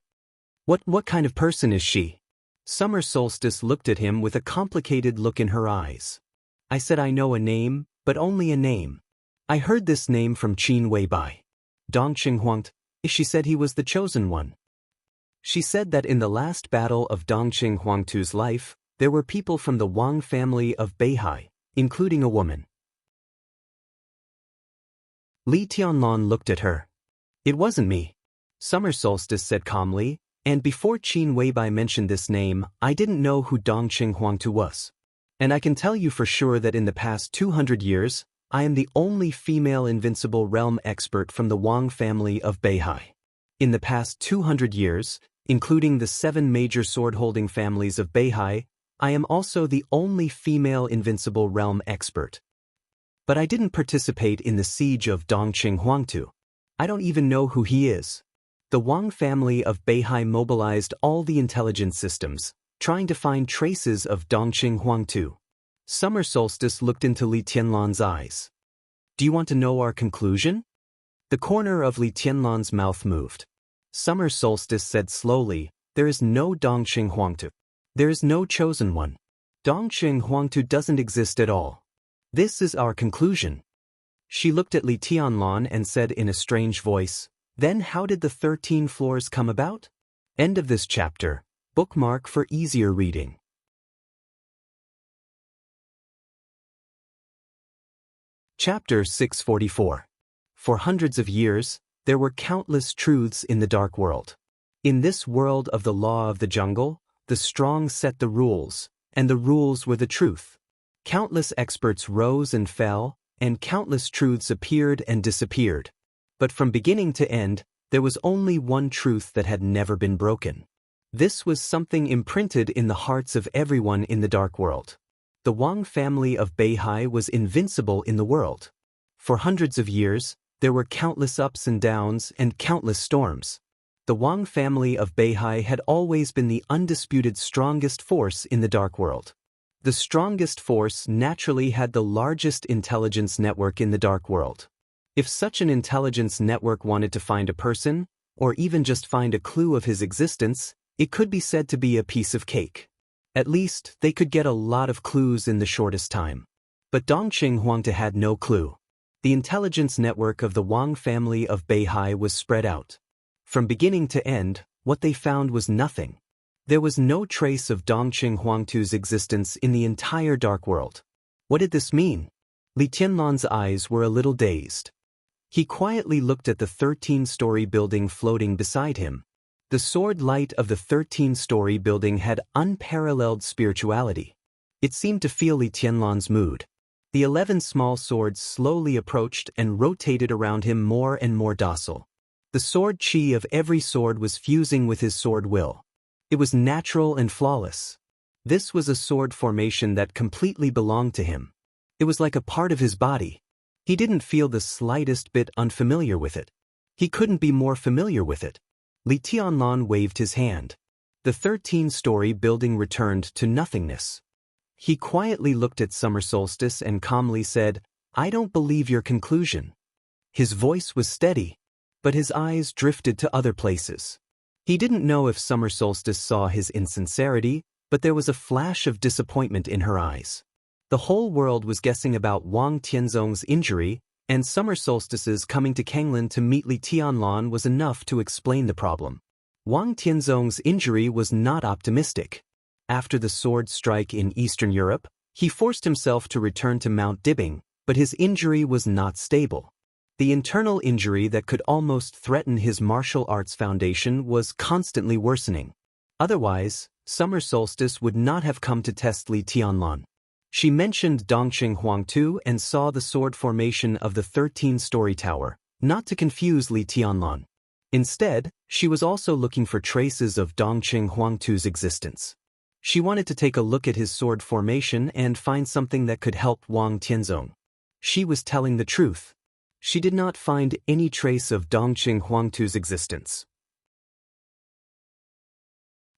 What kind of person is she?" Summer Solstice looked at him with a complicated look in her eyes. "I said I know a name, but only a name. I heard this name from Qin Weibai. Dongqing Huang. She said he was the chosen one. She said that in the last battle of Dongqing Huangtu's life, there were people from the Wang family of Beihai, including a woman." Li Tianlan looked at her. "It wasn't me," Summer Solstice said calmly, "and before Qin Weibai mentioned this name, I didn't know who Dongqing Huangtu was. And I can tell you for sure that in the past 200 years, I am the only female invincible realm expert from the Wang family of Beihai. In the past 200 years, including the 7 major sword-holding families of Beihai, I am also the only female invincible realm expert. But I didn't participate in the siege of Dongqing Huangtu. I don't even know who he is. The Wang family of Beihai mobilized all the intelligence systems, trying to find traces of Dongqing Huangtu." Summer Solstice looked into Li Tianlan's eyes. "Do you want to know our conclusion?" The corner of Li Tianlan's mouth moved. Summer Solstice said slowly, "There is no Dongqing Huangtu. There is no chosen one. Dongqing Huangtu doesn't exist at all. This is our conclusion." She looked at Li Tianlan and said in a strange voice, "Then how did the 13 floors come about?" End of this chapter. Bookmark for easier reading. Chapter 644. For hundreds of years, there were countless truths in the dark world. In this world of the law of the jungle, the strong set the rules, and the rules were the truth. Countless experts rose and fell, and countless truths appeared and disappeared. But from beginning to end, there was only one truth that had never been broken. This was something imprinted in the hearts of everyone in the dark world. The Wang family of Beihai was invincible in the world. For hundreds of years, there were countless ups and downs and countless storms. The Wang family of Beihai had always been the undisputed strongest force in the dark world. The strongest force naturally had the largest intelligence network in the dark world. If such an intelligence network wanted to find a person, or even just find a clue of his existence, it could be said to be a piece of cake. At least, they could get a lot of clues in the shortest time. But Dongqing Huangdi had no clue. The intelligence network of the Wang family of Beihai was spread out. From beginning to end, what they found was nothing. There was no trace of Dongqing Huangdi's existence in the entire dark world. What did this mean? Li Tianlan's eyes were a little dazed. He quietly looked at the 13-story building floating beside him. The sword light of the 13-story building had unparalleled spirituality. It seemed to feel Li Tianlan's mood. The 11 small swords slowly approached and rotated around him more and more docile. The sword chi of every sword was fusing with his sword will. It was natural and flawless. This was a sword formation that completely belonged to him. It was like a part of his body. He didn't feel the slightest bit unfamiliar with it. He couldn't be more familiar with it. Li Tianlan waved his hand. The 13-story building returned to nothingness. He quietly looked at summer solstice and calmly said, "I don't believe your conclusion." His voice was steady, but his eyes drifted to other places. He didn't know if summer solstice saw his insincerity, but there was a flash of disappointment in her eyes. The whole world was guessing about Wang Tianzong's injury, and summer solstice's coming to Kanglin to meet Li Tianlan was enough to explain the problem. Wang Tianzong's injury was not optimistic. After the sword strike in Eastern Europe, he forced himself to return to Mount Dibing, but his injury was not stable. The internal injury that could almost threaten his martial arts foundation was constantly worsening. Otherwise, summer solstice would not have come to test Li Tianlan. She mentioned Dongqing Huangdi and saw the sword formation of the 13-story tower, not to confuse Li Tianlan. Instead, she was also looking for traces of Dongqing Huangdi's existence. She wanted to take a look at his sword formation and find something that could help Wang Tianzong. She was telling the truth. She did not find any trace of Dongqing Huangdi's existence.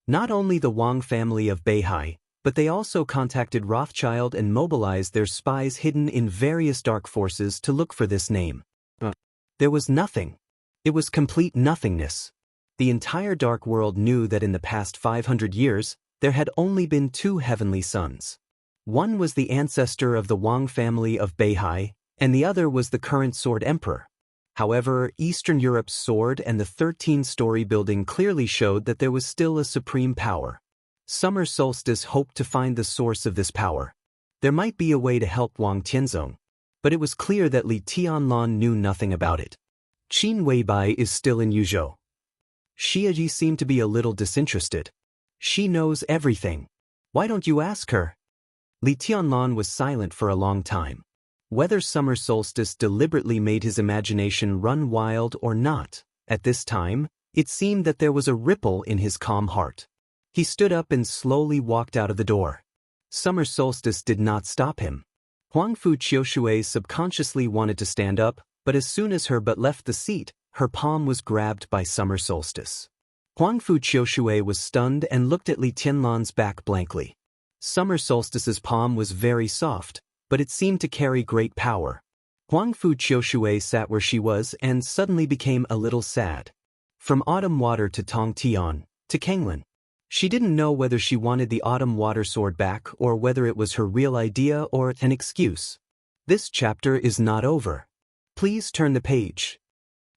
Not only the Wang family of Beihai, but they also contacted Rothschild and mobilized their spies hidden in various dark forces to look for this name. There was nothing. It was complete nothingness. The entire dark world knew that in the past 500 years, there had only been 2 heavenly sons. One was the ancestor of the Wang family of Beihai, and the other was the current sword emperor. However, Eastern Europe's sword and the 13-story building clearly showed that there was still a supreme power. Summer solstice hoped to find the source of this power. There might be a way to help Wang Tianzong, but it was clear that Li Tianlan knew nothing about it. Qin Weibai is still in Yuzhou. Xie seemed to be a little disinterested. She knows everything. Why don't you ask her? Li Tianlan was silent for a long time. Whether summer solstice deliberately made his imagination run wild or not, at this time, it seemed that there was a ripple in his calm heart. He stood up and slowly walked out of the door. Summer solstice did not stop him. Huangfu Qiushui subconsciously wanted to stand up, but as soon as her butt left the seat, her palm was grabbed by summer solstice. Huangfu Qiushui was stunned and looked at Li Tianlan's back blankly. Summer solstice's palm was very soft, but it seemed to carry great power. Huangfu Qiushui sat where she was and suddenly became a little sad. From autumn water to Tong Tian, to Kanglin. She didn't know whether she wanted the autumn water sword back or whether it was her real idea or an excuse. This chapter is not over. Please turn the page.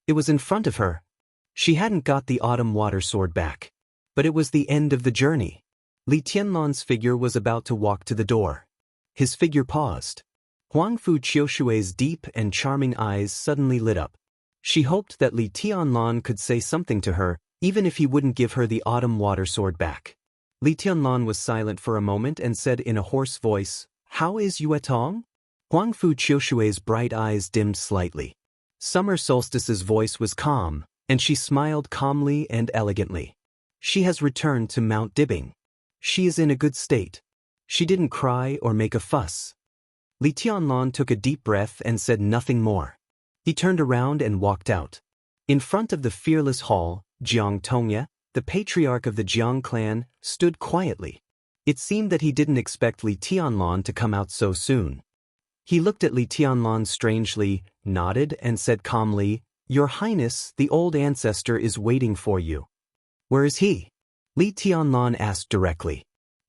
It was in front of her. She hadn't got the autumn water sword back. But it was the end of the journey. Li Tianlan's figure was about to walk to the door. His figure paused. Huangfu Qiushui's deep and charming eyes suddenly lit up. She hoped that Li Tianlan could say something to her, even if he wouldn't give her the autumn water sword back. Li Tianlan was silent for a moment and said in a hoarse voice, "How is Yue Tong?" Huangfu Qiushui's bright eyes dimmed slightly. Summer Solstice's voice was calm, and she smiled calmly and elegantly. "She has returned to Mount Dibbing. She is in a good state. She didn't cry or make a fuss." Li Tianlan took a deep breath and said nothing more. He turned around and walked out. In front of the fearless hall, Jiang Tongya, the patriarch of the Jiang clan, stood quietly. It seemed that he didn't expect Li Tianlan to come out so soon. He looked at Li Tianlan strangely, nodded, and said calmly, "Your Highness, the old ancestor is waiting for you." "Where is he?" Li Tianlan asked directly.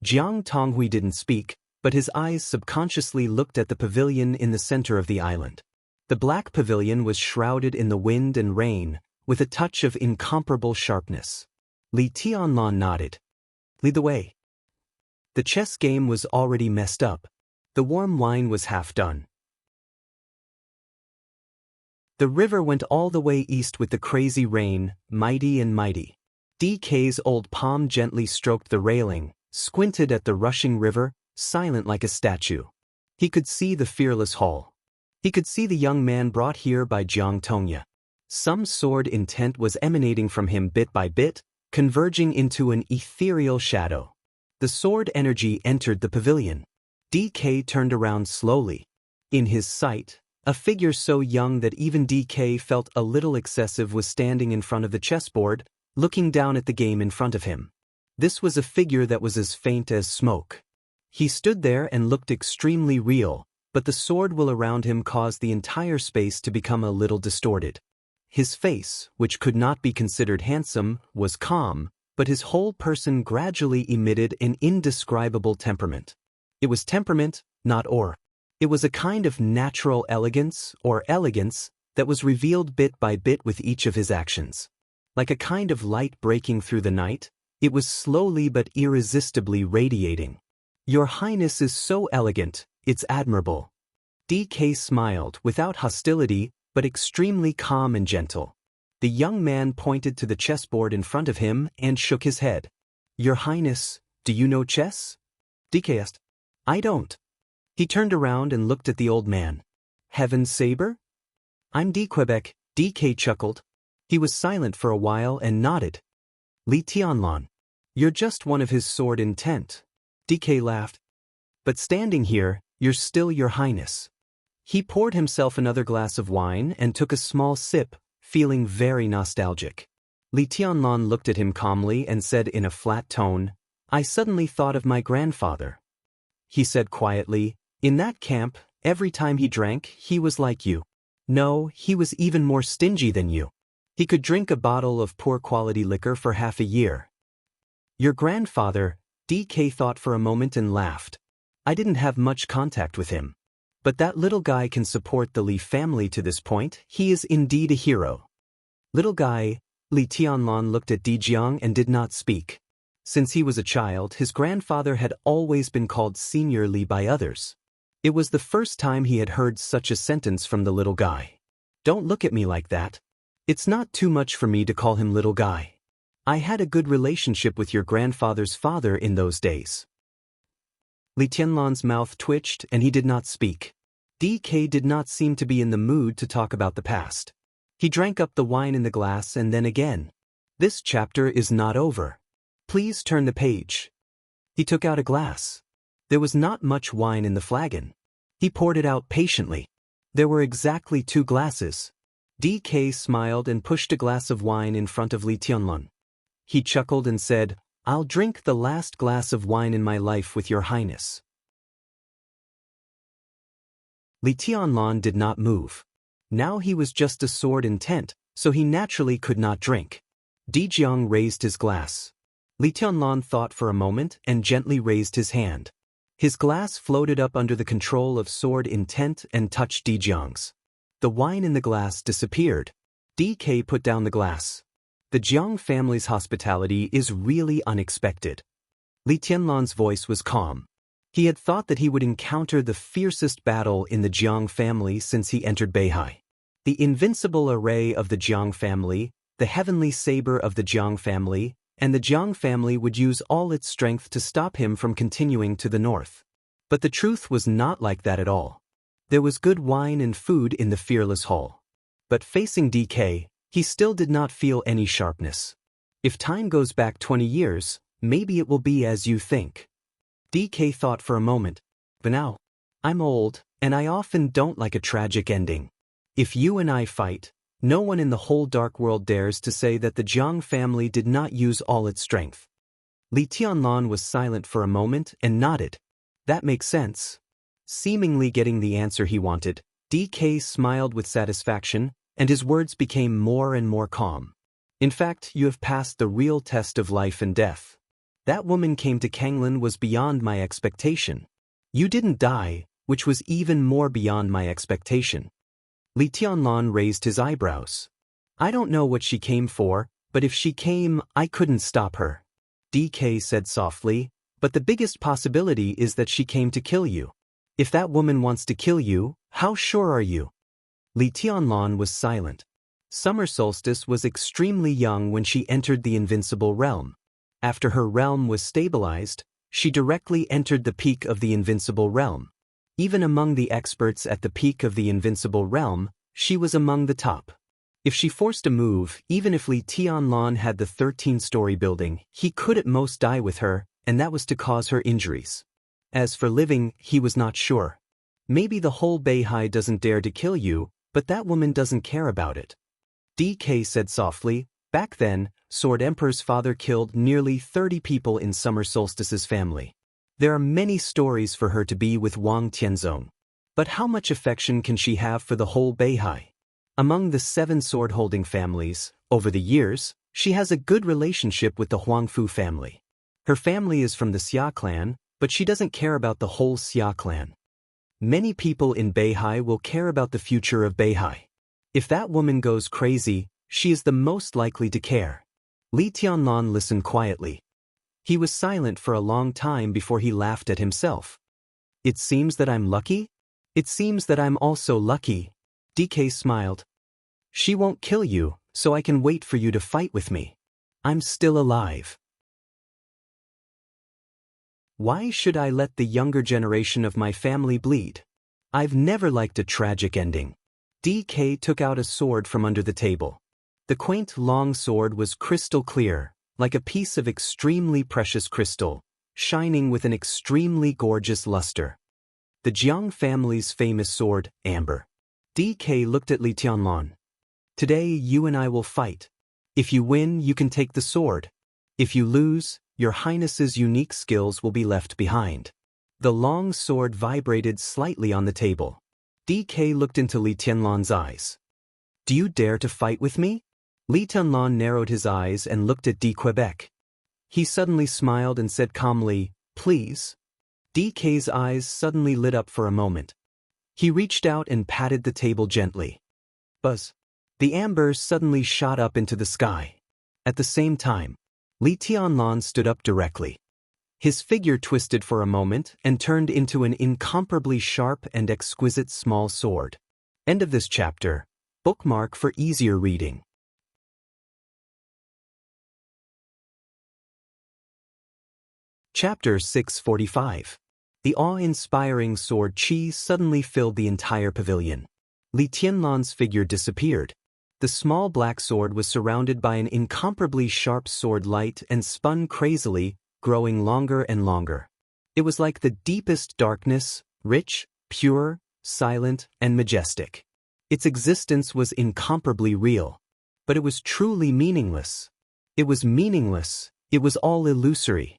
Jiang Tonghui didn't speak, but his eyes subconsciously looked at the pavilion in the center of the island. The black pavilion was shrouded in the wind and rain, with a touch of incomparable sharpness. Li Tianlan nodded. "Lead the way." The chess game was already messed up. The warm wine was half done. The river went all the way east with the crazy rain, mighty and mighty. DK's old palm gently stroked the railing, squinted at the rushing river, silent like a statue. He could see the fearless hall. He could see the young man brought here by Jiang Tongya. Some sword intent was emanating from him bit by bit, converging into an ethereal shadow. The sword energy entered the pavilion. DK turned around slowly. In his sight, a figure so young that even DK felt a little excessive was standing in front of the chessboard, looking down at the game in front of him. This was a figure that was as faint as smoke. He stood there and looked extremely real, but the sword will around him caused the entire space to become a little distorted. His face, which could not be considered handsome, was calm, but his whole person gradually emitted an indescribable temperament. It was temperament, not awe. It was a kind of natural elegance, or elegance, that was revealed bit by bit with each of his actions. Like a kind of light breaking through the night, it was slowly but irresistibly radiating. "Your Highness is so elegant, it's admirable." DK smiled, without hostility, but extremely calm and gentle. The young man pointed to the chessboard in front of him and shook his head. "Your Highness, do you know chess?" DK asked. "I don't." He turned around and looked at the old man. "Heaven's saber?" "I'm D. Quebec," DK chuckled. He was silent for a while and nodded. "Li Tianlan. You're just one of his sword intent." DK laughed. "But standing here, you're still Your Highness." He poured himself another glass of wine and took a small sip, feeling very nostalgic. Li Tianlan looked at him calmly and said in a flat tone, "I suddenly thought of my grandfather." He said quietly, "In that camp, every time he drank, he was like you. No, he was even more stingy than you. He could drink a bottle of poor quality liquor for half a year." "Your grandfather," DK thought for a moment and laughed. "I didn't have much contact with him. But that little guy can support the Li family to this point. He is indeed a hero." "Little guy," Li Tianlan looked at Di Jiang and did not speak. Since he was a child, his grandfather had always been called Senior Li by others. It was the first time he had heard such a sentence from the little guy. "Don't look at me like that. It's not too much for me to call him little guy. I had a good relationship with your grandfather's father in those days." Li Tianlan's mouth twitched and he did not speak. DK did not seem to be in the mood to talk about the past. He drank up the wine in the glass and then again. "This chapter is not over. Please turn the page." He took out a glass. There was not much wine in the flagon. He poured it out patiently. There were exactly 2 glasses. DK smiled and pushed a glass of wine in front of Li Tianlan. He chuckled and said, "I'll drink the last glass of wine in my life with Your Highness." Li Tianlan did not move. Now he was just a sword intent, so he naturally could not drink. Di Jiang raised his glass. Li Tianlan thought for a moment and gently raised his hand. His glass floated up under the control of sword intent and touched Di Jiang's. The wine in the glass disappeared. DK put down the glass. The Jiang family's hospitality is really unexpected. Li Tianlan's voice was calm. He had thought that he would encounter the fiercest battle in the Jiang family since he entered Beihai. The invincible array of the Jiang family, the heavenly saber of the Jiang family, and the Jiang family would use all its strength to stop him from continuing to the north. But the truth was not like that at all. There was good wine and food in the fearless hall. But facing DK, he still did not feel any sharpness. If time goes back 20 years, maybe it will be as you think. DK thought for a moment. But now, I'm old, and I often don't like a tragic ending. If you and I fight, no one in the whole dark world dares to say that the Jiang family did not use all its strength. Li Tianlan was silent for a moment and nodded. That makes sense. Seemingly getting the answer he wanted, DK smiled with satisfaction, and his words became more and more calm. In fact, you have passed the real test of life and death. That woman came to Kanglin was beyond my expectation. You didn't die, which was even more beyond my expectation. Li Tianlan raised his eyebrows. I don't know what she came for, but if she came, I couldn't stop her. DK said softly, but the biggest possibility is that she came to kill you. If that woman wants to kill you, how sure are you? Li Tianlan was silent. Summer Solstice was extremely young when she entered the invincible realm. After her realm was stabilized, she directly entered the peak of the invincible realm. Even among the experts at the peak of the invincible realm, she was among the top. If she forced a move, even if Li Tianlan had the 13-story building, he could at most die with her, and that was to cause her injuries. As for living, he was not sure. Maybe the whole Beihai doesn't dare to kill you, but that woman doesn't care about it. DK said softly, back then, Sword Emperor's father killed nearly 30 people in Summer Solstice's family. There are many stories for her to be with Wang Tianzong. But how much affection can she have for the whole Beihai? Among the 7 sword-holding families, over the years, she has a good relationship with the Huangfu family. Her family is from the Xia clan, but she doesn't care about the whole Xia clan. Many people in Beihai will care about the future of Beihai. If that woman goes crazy, she is the most likely to care. Li Tianlan listened quietly. He was silent for a long time before he laughed at himself. It seems that I'm lucky? It seems that I'm also lucky. DK smiled. She won't kill you, so I can wait for you to fight with me. I'm still alive. Why should I let the younger generation of my family bleed? I've never liked a tragic ending. DK took out a sword from under the table. The quaint long sword was crystal clear, like a piece of extremely precious crystal, shining with an extremely gorgeous luster. The Jiang family's famous sword, amber. DK looked at Li Tianlan. Today you and I will fight. If you win, you can take the sword. If you lose, your highness's unique skills will be left behind. The long sword vibrated slightly on the table. DK looked into Li Tianlan's eyes. Do you dare to fight with me? Li Tianlan narrowed his eyes and looked at D. Quebec. He suddenly smiled and said calmly, please. DK's eyes suddenly lit up for a moment. He reached out and patted the table gently. Buzz. The amber suddenly shot up into the sky. At the same time, Li Tianlan stood up directly. His figure twisted for a moment and turned into an incomparably sharp and exquisite small sword. End of this chapter. Bookmark for easier reading. Chapter 645. The awe-inspiring sword qi suddenly filled the entire pavilion. Li Tianlan's figure disappeared. The small black sword was surrounded by an incomparably sharp sword light and spun crazily, growing longer and longer. It was like the deepest darkness, rich, pure, silent, and majestic. Its existence was incomparably real. But it was truly meaningless. It was meaningless. It was all illusory.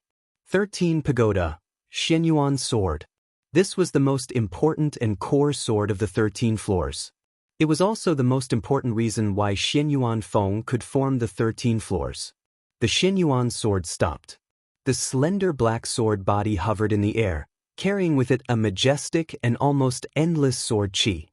13 Pagoda, Xianyuan sword. This was the most important and core sword of the 13 floors. It was also the most important reason why Xianyuan Feng could form the 13 floors. The Xianyuan sword stopped. The slender black sword body hovered in the air, carrying with it a majestic and almost endless sword qi.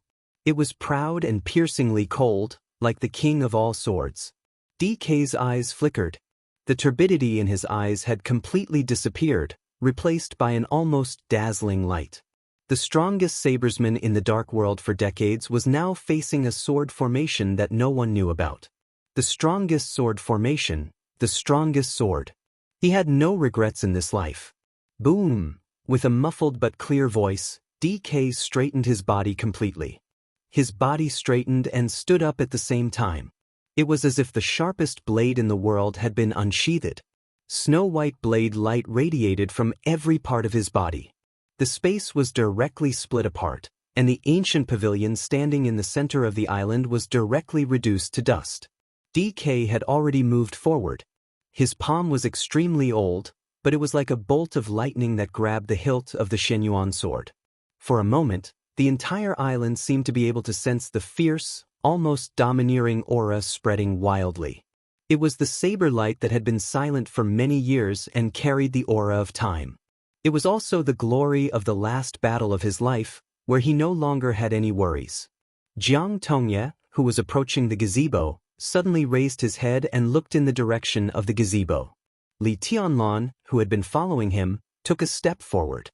It was proud and piercingly cold, like the king of all swords. DK's eyes flickered. The turbidity in his eyes had completely disappeared, replaced by an almost dazzling light. The strongest sabersman in the dark world for decades was now facing a sword formation that no one knew about. The strongest sword formation, the strongest sword. He had no regrets in this life. Boom! With a muffled but clear voice, DK straightened his body completely. His body straightened and stood up at the same time. It was as if the sharpest blade in the world had been unsheathed. Snow-white blade light radiated from every part of his body. The space was directly split apart, and the ancient pavilion standing in the center of the island was directly reduced to dust. DK had already moved forward. His palm was extremely old, but it was like a bolt of lightning that grabbed the hilt of the Xianyuan sword. For a moment, the entire island seemed to be able to sense the fierce, almost domineering aura spreading wildly. It was the saber light that had been silent for many years and carried the aura of time. It was also the glory of the last battle of his life, where he no longer had any worries. Jiang Tongye, who was approaching the gazebo, suddenly raised his head and looked in the direction of the gazebo. Li Tianlan, who had been following him, took a step forward.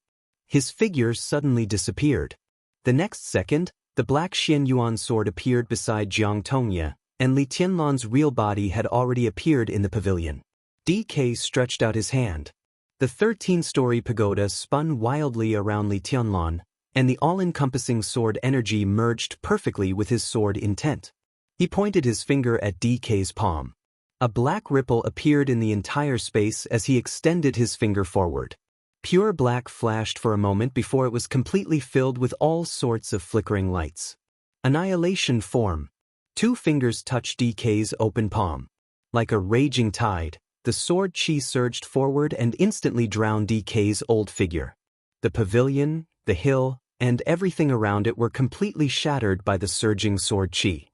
His figure suddenly disappeared. The next second, the black Xianyuan sword appeared beside Jiang Tongye, and Li Tianlan's real body had already appeared in the pavilion. DK stretched out his hand. The 13-story pagoda spun wildly around Li Tianlan, and the all-encompassing sword energy merged perfectly with his sword intent. He pointed his finger at DK's palm. A black ripple appeared in the entire space as he extended his finger forward. Pure black flashed for a moment before it was completely filled with all sorts of flickering lights. Annihilation form. 2 fingers touched DK's open palm. Like a raging tide, the sword chi surged forward and instantly drowned DK's old figure. The pavilion, the hill, and everything around it were completely shattered by the surging sword chi.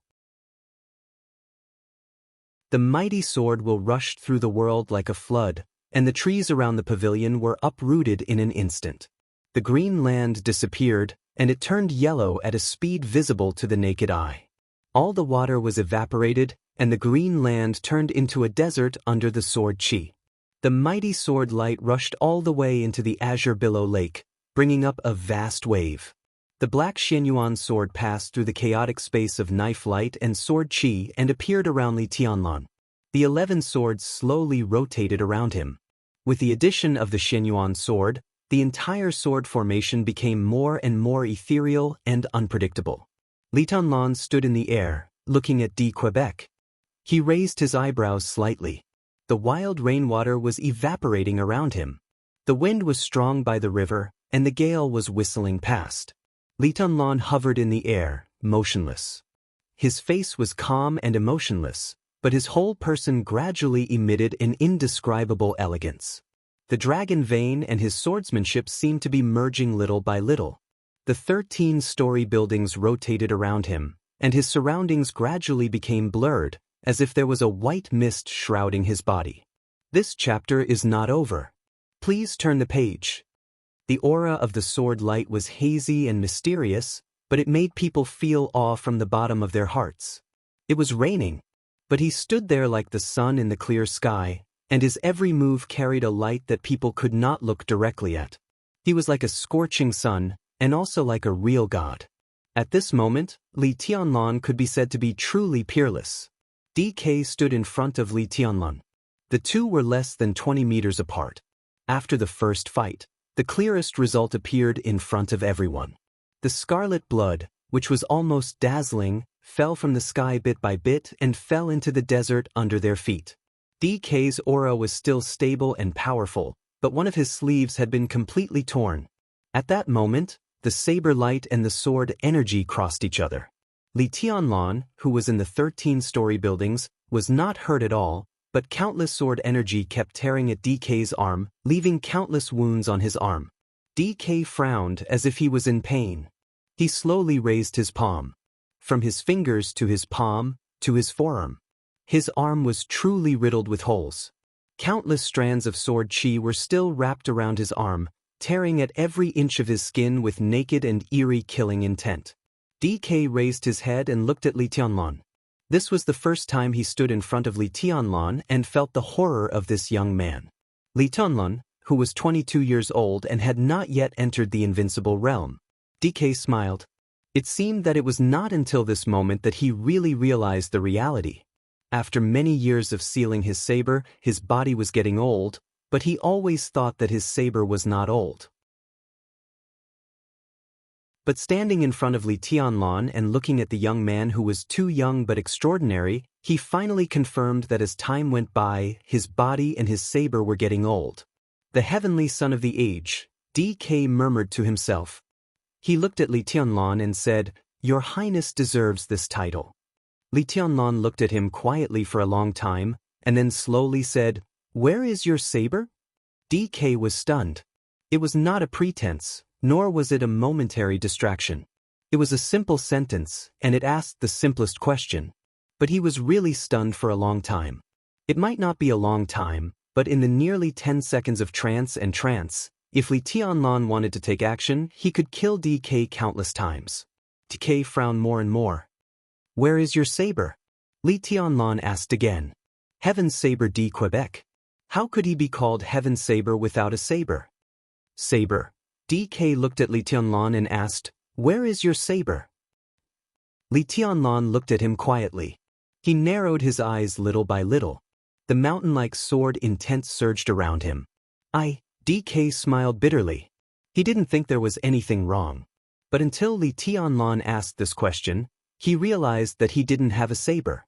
The mighty sword will rush through the world like a flood, and the trees around the pavilion were uprooted in an instant. The green land disappeared, and it turned yellow at a speed visible to the naked eye. All the water was evaporated, and the green land turned into a desert under the sword chi. The mighty sword light rushed all the way into the azure billow lake, bringing up a vast wave. The black Xianyuan sword passed through the chaotic space of knife light and sword chi and appeared around Li Tianlan. The 11 swords slowly rotated around him. With the addition of the Xianyuan sword, the entire sword formation became more and more ethereal and unpredictable. Li Tianlan stood in the air, looking at Quebec. He raised his eyebrows slightly. The wild rainwater was evaporating around him. The wind was strong by the river, and the gale was whistling past. Li Tianlan hovered in the air, motionless. His face was calm and emotionless, but his whole person gradually emitted an indescribable elegance. The dragon vein and his swordsmanship seemed to be merging little by little. The 13-story buildings rotated around him, and his surroundings gradually became blurred, as if there was a white mist shrouding his body. This chapter is not over. Please turn the page. The aura of the sword light was hazy and mysterious, but it made people feel awe from the bottom of their hearts. It was raining, but he stood there like the sun in the clear sky, and his every move carried a light that people could not look directly at. He was like a scorching sun, and also like a real god. At this moment, Li Tianlan could be said to be truly peerless. DK stood in front of Li Tianlan. The two were less than 20 meters apart. After the first fight, the clearest result appeared in front of everyone. The scarlet blood, which was almost dazzling, fell from the sky bit by bit and fell into the desert under their feet. DK's aura was still stable and powerful, but one of his sleeves had been completely torn. At that moment, the saber light and the sword energy crossed each other. Li Tianlan, who was in the 13-story buildings, was not hurt at all, but countless sword energy kept tearing at DK's arm, leaving countless wounds on his arm. DK frowned as if he was in pain. He slowly raised his palm. From his fingers to his palm, to his forearm. His arm was truly riddled with holes. Countless strands of sword chi were still wrapped around his arm, tearing at every inch of his skin with naked and eerie killing intent. DK raised his head and looked at Li Tianlan. This was the first time he stood in front of Li Tianlan and felt the horror of this young man. Li Tianlan, who was 22 years old and had not yet entered the invincible realm. DK smiled. It seemed that it was not until this moment that he really realized the reality. After many years of sealing his saber, his body was getting old, but he always thought that his saber was not old. But standing in front of Li Tianlan and looking at the young man who was too young but extraordinary, he finally confirmed that as time went by, his body and his saber were getting old. The heavenly son of the age, DK murmured to himself. He looked at Li Tianlan and said, "Your Highness deserves this title." Li Tianlan looked at him quietly for a long time, and then slowly said, "Where is your saber?" DK was stunned. It was not a pretense, nor was it a momentary distraction. It was a simple sentence, and it asked the simplest question. But he was really stunned for a long time. It might not be a long time, but in the nearly 10 seconds of trance, if Li Tianlan wanted to take action, he could kill DK countless times. DK frowned more and more. "Where is your saber?" Li Tianlan asked again. "Heaven's saber de Quebec." How could he be called Heaven's saber without a saber? Saber. DK looked at Li Tianlan and asked, "Where is your saber?" Li Tianlan looked at him quietly. He narrowed his eyes little by little. The mountain-like sword intent surged around him. DK smiled bitterly. He didn't think there was anything wrong. But until Li Tianlan asked this question, he realized that he didn't have a saber.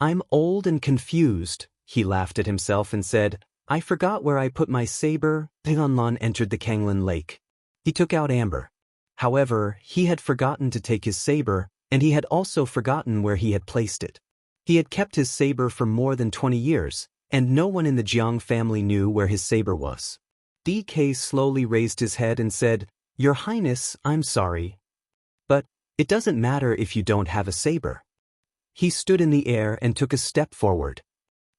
"I'm old and confused," he laughed at himself and said, "I forgot where I put my saber." Tianlan entered the Kanglin Lake. He took out amber. However, he had forgotten to take his saber, and he had also forgotten where he had placed it. He had kept his saber for more than 20 years, and no one in the Jiang family knew where his saber was. DK slowly raised his head and said, "Your Highness, I'm sorry. But it doesn't matter if you don't have a saber." He stood in the air and took a step forward.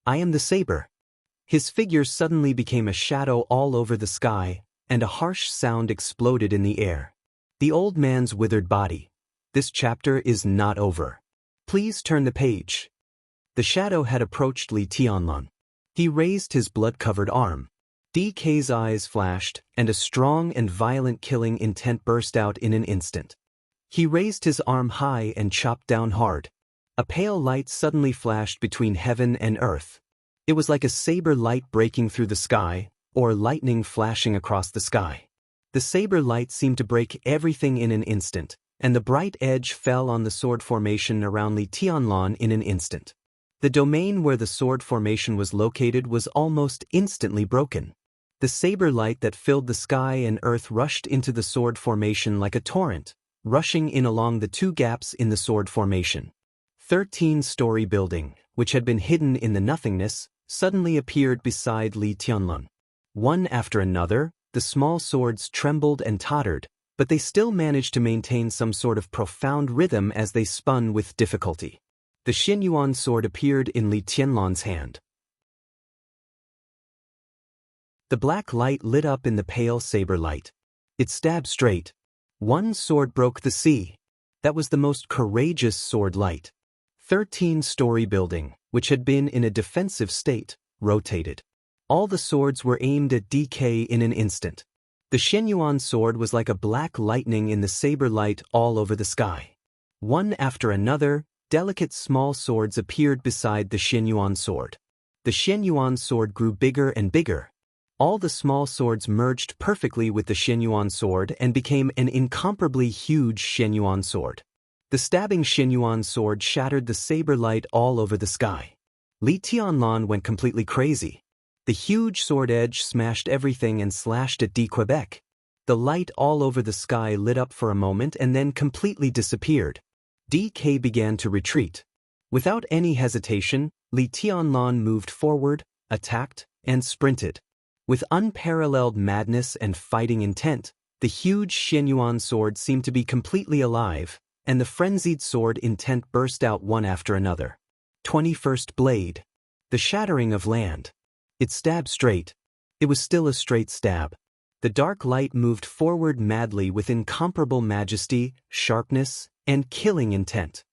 "I am the saber." His figure suddenly became a shadow all over the sky, and a harsh sound exploded in the air. The old man's withered body. This chapter is not over. Please turn the page. The shadow had approached Li Tianlan. He raised his blood-covered arm. DK's eyes flashed, and a strong and violent killing intent burst out in an instant. He raised his arm high and chopped down hard. A pale light suddenly flashed between heaven and earth. It was like a saber light breaking through the sky, or lightning flashing across the sky. The saber light seemed to break everything in an instant, and the bright edge fell on the sword formation around Li Tianlan in an instant. The domain where the sword formation was located was almost instantly broken. The saber light that filled the sky and earth rushed into the sword formation like a torrent, rushing in along the two gaps in the sword formation. 13-story building, which had been hidden in the nothingness, suddenly appeared beside Li Tianlan. One after another, the small swords trembled and tottered, but they still managed to maintain some sort of profound rhythm as they spun with difficulty. The Xianyuan sword appeared in Li Tianlan's hand. The black light lit up in the pale saber light. It stabbed straight. One sword broke the sea. That was the most courageous sword light. 13-story building, which had been in a defensive state, rotated. All the swords were aimed at DK in an instant. The Xianyuan sword was like a black lightning in the saber light all over the sky. One after another, delicate small swords appeared beside the Xianyuan sword. The Xianyuan sword grew bigger and bigger. All the small swords merged perfectly with the Xianyuan sword and became an incomparably huge Xianyuan sword. The stabbing Xianyuan sword shattered the saber light all over the sky. Li Tianlan went completely crazy. The huge sword edge smashed everything and slashed at Quebec. The light all over the sky lit up for a moment and then completely disappeared. DK began to retreat. Without any hesitation, Li Tianlan moved forward, attacked, and sprinted. With unparalleled madness and fighting intent, the huge Xianyuan sword seemed to be completely alive, and the frenzied sword intent burst out one after another. 21st blade. The shattering of land. It stabbed straight. It was still a straight stab. The dark light moved forward madly with incomparable majesty, sharpness, and killing intent.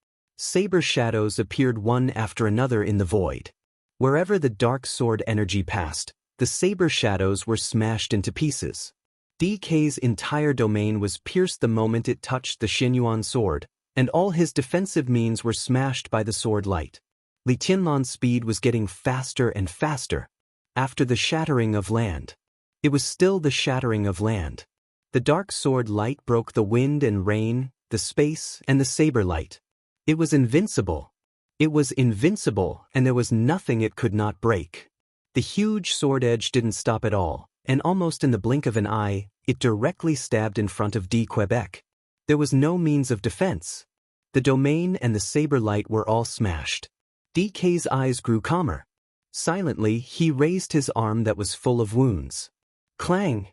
Saber shadows appeared one after another in the void. Wherever the dark sword energy passed, the saber shadows were smashed into pieces. DK's entire domain was pierced the moment it touched the Xianyuan sword, and all his defensive means were smashed by the sword light. Li Tianlan's speed was getting faster and faster. After the shattering of land. It was still the shattering of land. The dark sword light broke the wind and rain, the space, and the saber light. It was invincible. It was invincible, and there was nothing it could not break. The huge sword edge didn't stop at all, and almost in the blink of an eye, it directly stabbed in front of D. Quebec. There was no means of defense. The domain and the saber light were all smashed. DK's eyes grew calmer. Silently, he raised his arm that was full of wounds. Clang!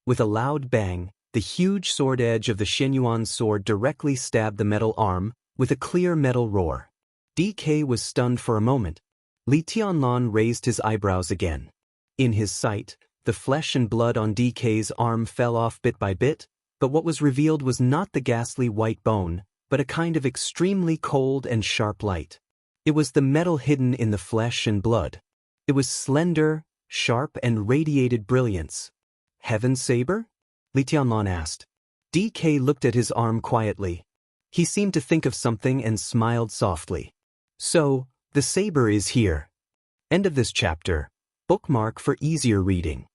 With a loud bang, the huge sword edge of the Xianyuan sword directly stabbed the metal arm, with a clear metal roar. DK was stunned for a moment. Li Tianlan raised his eyebrows again. In his sight, the flesh and blood on DK's arm fell off bit by bit, but what was revealed was not the ghastly white bone, but a kind of extremely cold and sharp light. It was the metal hidden in the flesh and blood. It was slender, sharp, and radiated brilliance. Heaven saber? Li Tianlan asked. DK looked at his arm quietly. He seemed to think of something and smiled softly. So, the saber is here. End of this chapter. Bookmark for easier reading.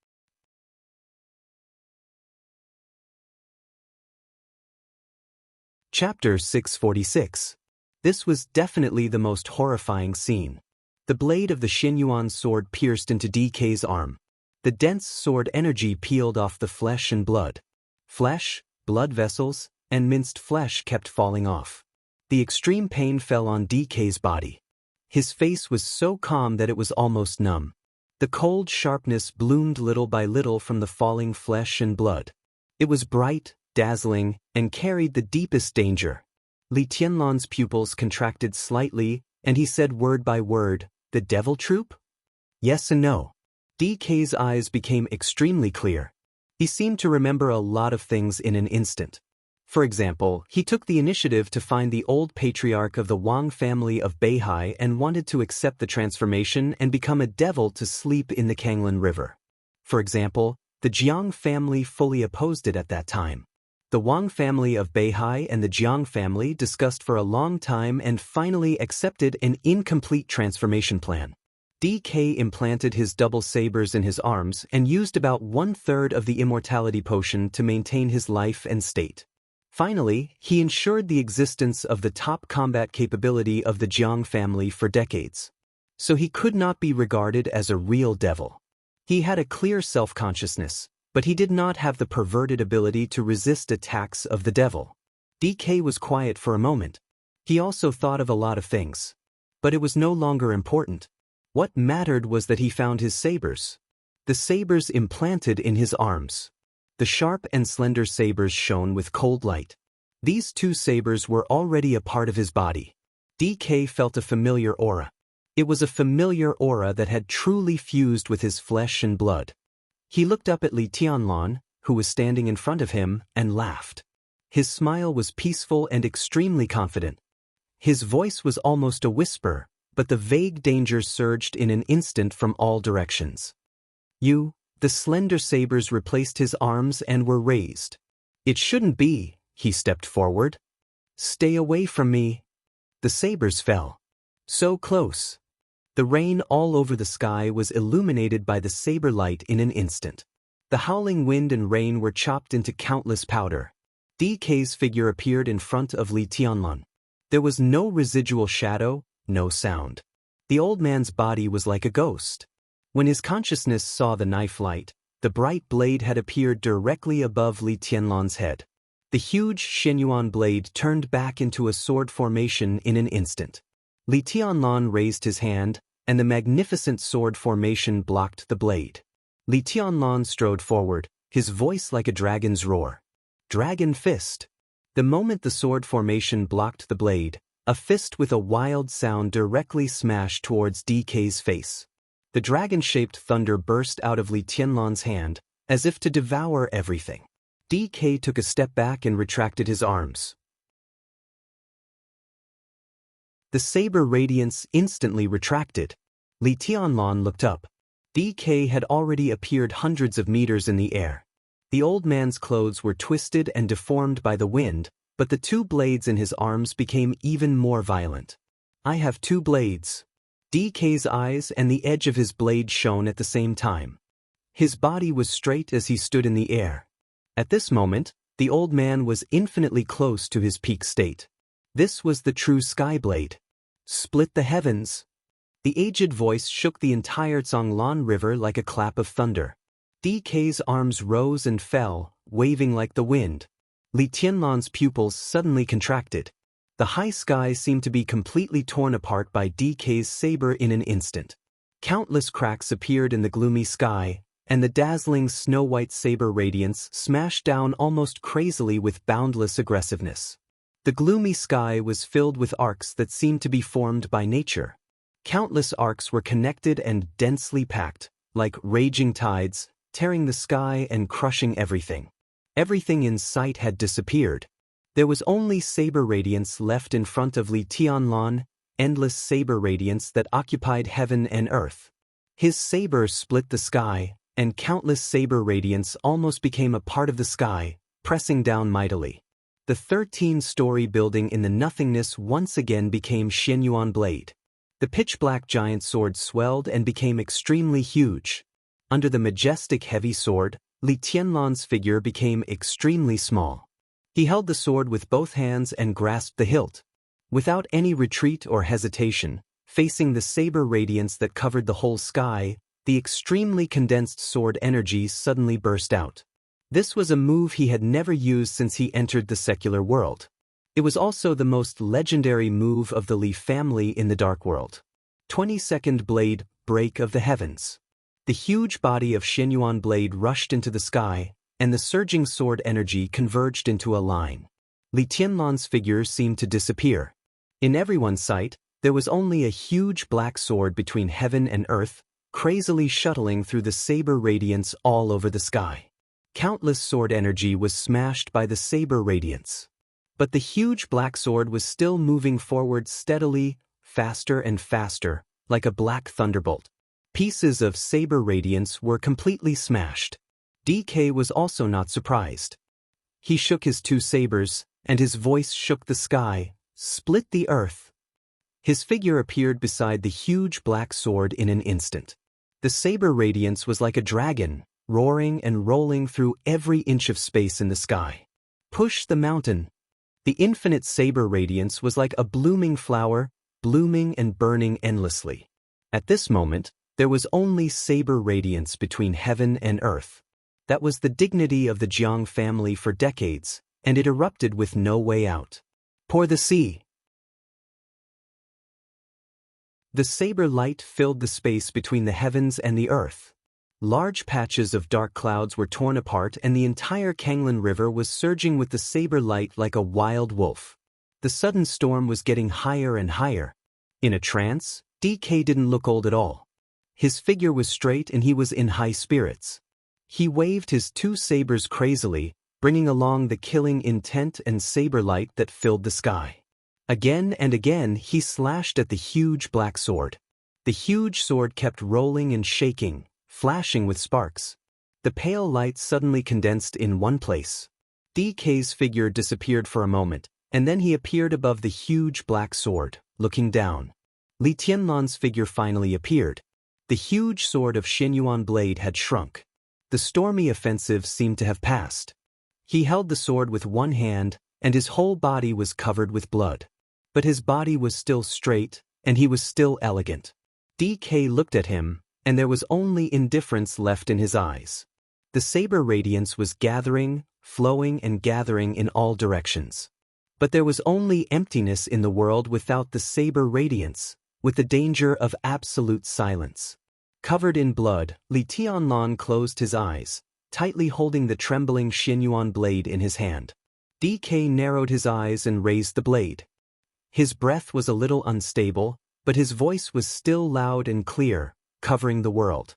Chapter 646. This was definitely the most horrifying scene. The blade of the Xianyuan sword pierced into DK's arm. The dense sword energy peeled off the flesh and blood. Flesh, blood vessels, and minced flesh kept falling off. The extreme pain fell on DK's body. His face was so calm that it was almost numb. The cold sharpness bloomed little by little from the falling flesh and blood. It was bright, dazzling, and carried the deepest danger. Li Tianlan's pupils contracted slightly, and he said word by word, "The devil troop?" Yes and no. DK's eyes became extremely clear. He seemed to remember a lot of things in an instant. For example, he took the initiative to find the old patriarch of the Wang family of Beihai and wanted to accept the transformation and become a devil to sleep in the Kanglin River. For example, the Jiang family fully opposed it at that time. The Wang family of Beihai and the Jiang family discussed for a long time and finally accepted an incomplete transformation plan. DK implanted his double sabers in his arms and used about 1/3 of the immortality potion to maintain his life and state. Finally, he ensured the existence of the top combat capability of the Jiang family for decades. So he could not be regarded as a real devil. He had a clear self-consciousness, but he did not have the perverted ability to resist attacks of the devil. DK was quiet for a moment. He also thought of a lot of things. But it was no longer important. What mattered was that he found his sabers. The sabers implanted in his arms. The sharp and slender sabers shone with cold light. These two sabers were already a part of his body. DK felt a familiar aura. It was a familiar aura that had truly fused with his flesh and blood. He looked up at Li Tianlan, who was standing in front of him, and laughed. His smile was peaceful and extremely confident. His voice was almost a whisper, but the vague danger surged in an instant from all directions. The slender sabers replaced his arms and were raised. It shouldn't be, he stepped forward. Stay away from me. The sabers fell. So close. The rain all over the sky was illuminated by the saber light in an instant. The howling wind and rain were chopped into countless powder. DK's figure appeared in front of Li Tianlan. There was no residual shadow, no sound. The old man's body was like a ghost. When his consciousness saw the knife light, the bright blade had appeared directly above Li Tianlan's head. The huge Xianyuan blade turned back into a sword formation in an instant. Li Tianlan raised his hand, and the magnificent sword formation blocked the blade. Li Tianlan strode forward, his voice like a dragon's roar. Dragon fist. The moment the sword formation blocked the blade, a fist with a wild sound directly smashed towards DK's face. The dragon-shaped thunder burst out of Li Tianlan's hand, as if to devour everything. DK took a step back and retracted his arms. The saber radiance instantly retracted. Li Tianlan looked up. DK had already appeared hundreds of meters in the air. The old man's clothes were twisted and deformed by the wind, but the two blades in his arms became even more violent. I have two blades. DK's eyes and the edge of his blade shone at the same time. His body was straight as he stood in the air. At this moment, the old man was infinitely close to his peak state. This was the true sky blade. Split the heavens. The aged voice shook the entire Zhonglan River like a clap of thunder. DK's arms rose and fell, waving like the wind. Li Tianlan's pupils suddenly contracted. The high sky seemed to be completely torn apart by DK's saber in an instant. Countless cracks appeared in the gloomy sky, and the dazzling snow-white saber radiance smashed down almost crazily with boundless aggressiveness. The gloomy sky was filled with arcs that seemed to be formed by nature. Countless arcs were connected and densely packed, like raging tides, tearing the sky and crushing everything. Everything in sight had disappeared. There was only saber radiance left in front of Li Tianlan, endless saber radiance that occupied heaven and earth. His saber split the sky, and countless saber radiance almost became a part of the sky, pressing down mightily. The 13-story building in the nothingness once again became Xianyuan Blade. The pitch-black giant sword swelled and became extremely huge. Under the majestic heavy sword, Li Tianlan's figure became extremely small. He held the sword with both hands and grasped the hilt. Without any retreat or hesitation, facing the saber radiance that covered the whole sky, the extremely condensed sword energy suddenly burst out. This was a move he had never used since he entered the secular world. It was also the most legendary move of the Li family in the Dark World. 22nd Blade, Break of the Heavens. The huge body of Xianyuan Blade rushed into the sky, and the surging sword energy converged into a line. Li Tianlan's figure seemed to disappear. In everyone's sight, there was only a huge black sword between heaven and earth, crazily shuttling through the saber radiance all over the sky. Countless sword energy was smashed by the saber radiance. But the huge black sword was still moving forward steadily, faster and faster, like a black thunderbolt. Pieces of saber radiance were completely smashed. DK was also not surprised. He shook his two sabers, and his voice shook the sky, split the earth. His figure appeared beside the huge black sword in an instant. The saber radiance was like a dragon, roaring and rolling through every inch of space in the sky. Push the mountain. The infinite saber radiance was like a blooming flower, blooming and burning endlessly. At this moment, there was only saber radiance between heaven and earth. That was the dignity of the Jiang family for decades, and it erupted with no way out. Pour the sea. The saber light filled the space between the heavens and the earth. Large patches of dark clouds were torn apart and the entire Kanglin River was surging with the saber light like a wild wolf. The sudden storm was getting higher and higher. In a trance, DK didn't look old at all. His figure was straight and he was in high spirits. He waved his two sabers crazily, bringing along the killing intent and saber light that filled the sky. Again and again he slashed at the huge black sword. The huge sword kept rolling and shaking, flashing with sparks. The pale light suddenly condensed in one place. DK's figure disappeared for a moment, and then he appeared above the huge black sword, looking down. Li Tianlan's figure finally appeared. The huge sword of Xianyuan Blade had shrunk. The stormy offensive seemed to have passed. He held the sword with one hand, and his whole body was covered with blood. But his body was still straight, and he was still elegant. DK looked at him, and there was only indifference left in his eyes. The saber radiance was gathering, flowing and gathering in all directions. But there was only emptiness in the world without the saber radiance, with the danger of absolute silence. Covered in blood, Li Tianlan closed his eyes, tightly holding the trembling Xianyuan blade in his hand. DK narrowed his eyes and raised the blade. His breath was a little unstable, but his voice was still loud and clear, covering the world.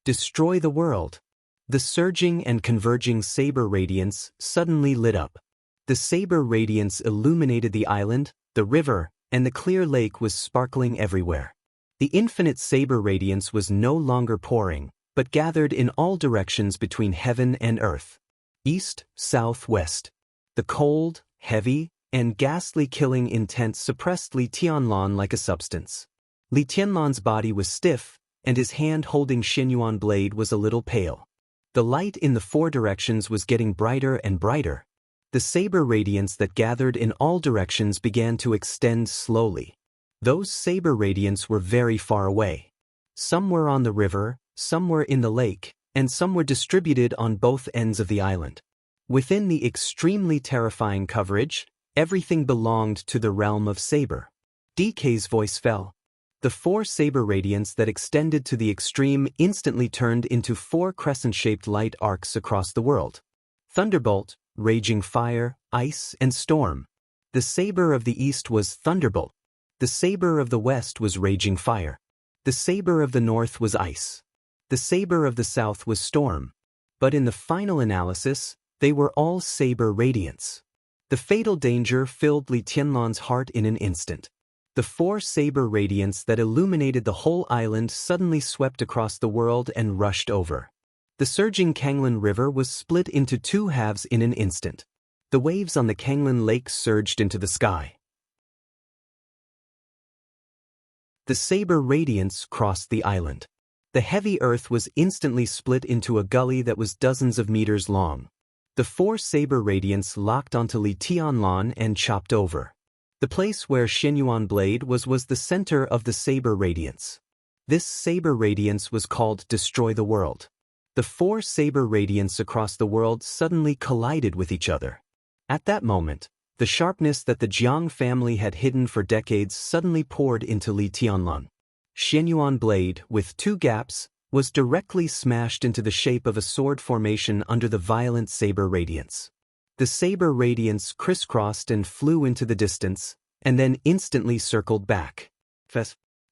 Destroy the world. The surging and converging saber radiance suddenly lit up. The saber radiance illuminated the island, the river, and the clear lake was sparkling everywhere. The infinite saber radiance was no longer pouring, but gathered in all directions between heaven and earth. East, south, west. The cold, heavy, and ghastly killing intent suppressed Li Tianlan like a substance. Li Tianlan's body was stiff, and his hand holding Xinyuan blade was a little pale. The light in the four directions was getting brighter and brighter. The saber radiance that gathered in all directions began to extend slowly. Those saber radiance were very far away. Some were on the river, some were in the lake, and some were distributed on both ends of the island. Within the extremely terrifying coverage, everything belonged to the realm of saber. DK's voice fell. The four saber radiance that extended to the extreme instantly turned into four crescent-shaped light arcs across the world. Thunderbolt, raging fire, ice, and storm. The saber of the east was thunderbolt. The saber of the west was raging fire. The saber of the north was ice. The saber of the south was storm. But in the final analysis, they were all saber radiance. The fatal danger filled Li Tianlan's heart in an instant. The four saber radiance that illuminated the whole island suddenly swept across the world and rushed over. The surging Kanglin River was split into two halves in an instant. The waves on the Kanglin Lake surged into the sky. The saber radiance crossed the island. The heavy earth was instantly split into a gully that was dozens of meters long. The four saber radiance locked onto Li Tianlan and chopped over. The place where Xinyuan blade was the center of the saber radiance. This saber radiance was called Destroy the World. The four saber radiance across the world suddenly collided with each other. At that moment, the sharpness that the Jiang family had hidden for decades suddenly poured into Li Tianlan. Xinyuan blade, with two gaps, was directly smashed into the shape of a sword formation under the violent saber radiance. The saber radiance crisscrossed and flew into the distance, and then instantly circled back.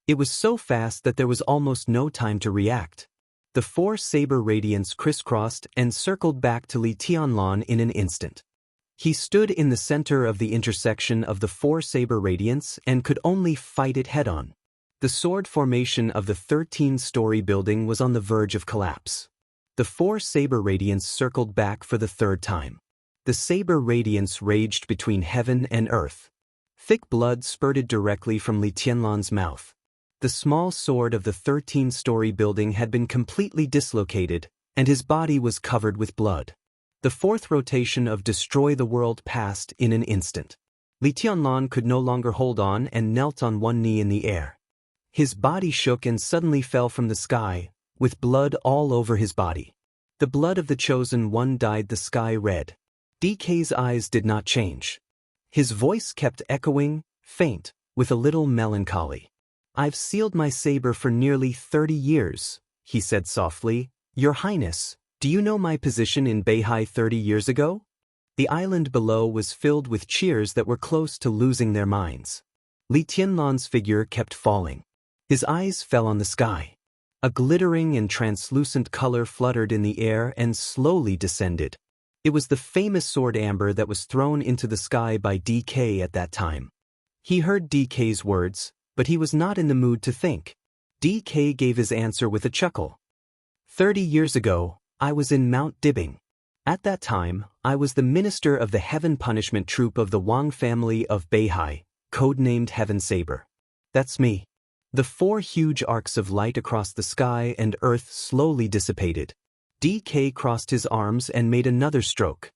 It was so fast that there was almost no time to react. The four saber radiance crisscrossed and circled back to Li Tianlan in an instant. He stood in the center of the intersection of the four saber radiance and could only fight it head-on. The sword formation of the 13-story building was on the verge of collapse. The four saber radiance circled back for the third time. The saber radiance raged between heaven and earth. Thick blood spurted directly from Li Tianlan's mouth. The small sword of the 13-story building had been completely dislocated, and his body was covered with blood. The fourth rotation of Destroy the World passed in an instant. Li Tianlan could no longer hold on and knelt on one knee in the air. His body shook and suddenly fell from the sky, with blood all over his body. The blood of the chosen one dyed the sky red. DK's eyes did not change. His voice kept echoing, faint, with a little melancholy. "I've sealed my saber for nearly 30 years, he said softly. "Your Highness, do you know my position in Beihai 30 years ago?" The island below was filled with cheers that were close to losing their minds. Li Tianlan's figure kept falling. His eyes fell on the sky. A glittering and translucent color fluttered in the air and slowly descended. It was the famous sword amber that was thrown into the sky by DK at that time. He heard DK's words, but he was not in the mood to think. DK gave his answer with a chuckle. 30 years ago, I was in Mount Dibbing. At that time, I was the minister of the Heaven Punishment Troop of the Wang family of Beihai, codenamed Heaven Saber. That's me. The four huge arcs of light across the sky and earth slowly dissipated. DK crossed his arms and made another stroke.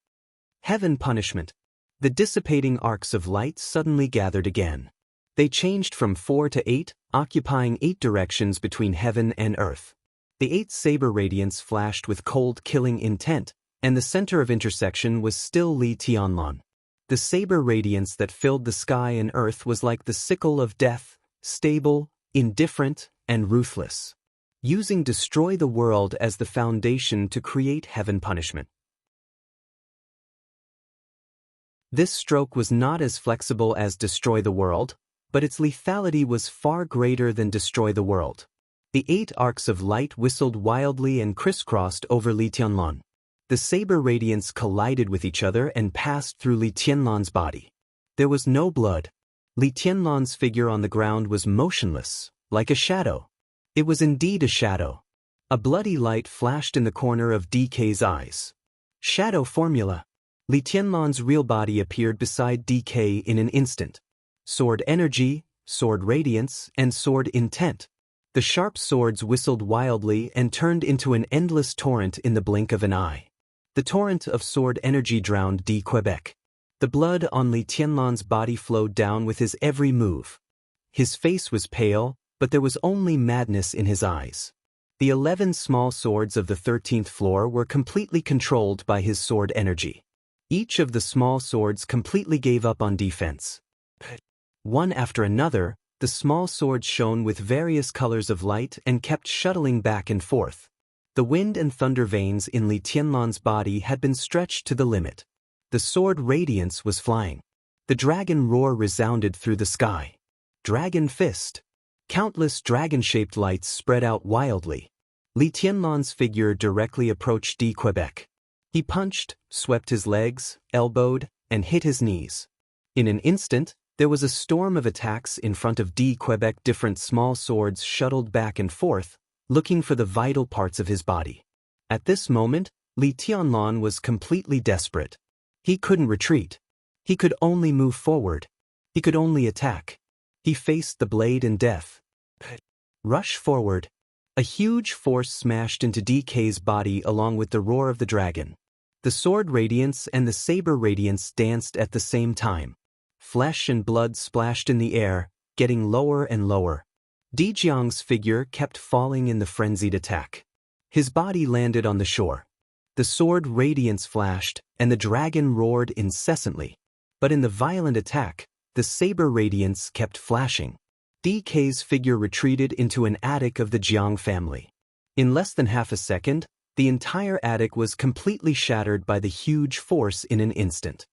Heaven Punishment. The dissipating arcs of light suddenly gathered again. They changed from 4 to 8, occupying 8 directions between heaven and earth. The 8 saber radiance flashed with cold killing intent, and the center of intersection was still Li Tianlan. The saber radiance that filled the sky and earth was like the sickle of death, stable, indifferent, and ruthless, using Destroy the World as the foundation to create Heaven Punishment. This stroke was not as flexible as Destroy the World, but its lethality was far greater than Destroy the World. The 8 arcs of light whistled wildly and crisscrossed over Li Tianlan. The saber radiance collided with each other and passed through Li Tianlan's body. There was no blood. Li Tianlan's figure on the ground was motionless, like a shadow. It was indeed a shadow. A bloody light flashed in the corner of DK's eyes. Shadow formula. Li Tianlan's real body appeared beside DK in an instant. Sword energy, sword radiance, and sword intent. The sharp swords whistled wildly and turned into an endless torrent in the blink of an eye. The torrent of sword energy drowned D. Quebec. The blood on Li Tianlan's body flowed down with his every move. His face was pale, but there was only madness in his eyes. The 11 small swords of the 13th floor were completely controlled by his sword energy. Each of the small swords completely gave up on defense. One after another, the small swords shone with various colors of light and kept shuttling back and forth. The wind and thunder veins in Li Tianlan's body had been stretched to the limit. The sword radiance was flying. The dragon roar resounded through the sky. Dragon fist. Countless dragon-shaped lights spread out wildly. Li Tianlan's figure directly approached D. Quebec. He punched, swept his legs, elbowed, and hit his knees. In an instant, there was a storm of attacks in front of D. Quebec. Different small swords shuttled back and forth, looking for the vital parts of his body. At this moment, Li Tianlan was completely desperate. He couldn't retreat. He could only move forward. He could only attack. He faced the blade and death. Rush forward. A huge force smashed into DK's body along with the roar of the dragon. The sword radiance and the saber radiance danced at the same time. Flesh and blood splashed in the air, getting lower and lower. Di Jiang's figure kept falling in the frenzied attack. His body landed on the shore. The sword radiance flashed, and the dragon roared incessantly. But in the violent attack, the saber radiance kept flashing. DK's figure retreated into an attic of the Jiang family. In less than half a second, the entire attic was completely shattered by the huge force in an instant.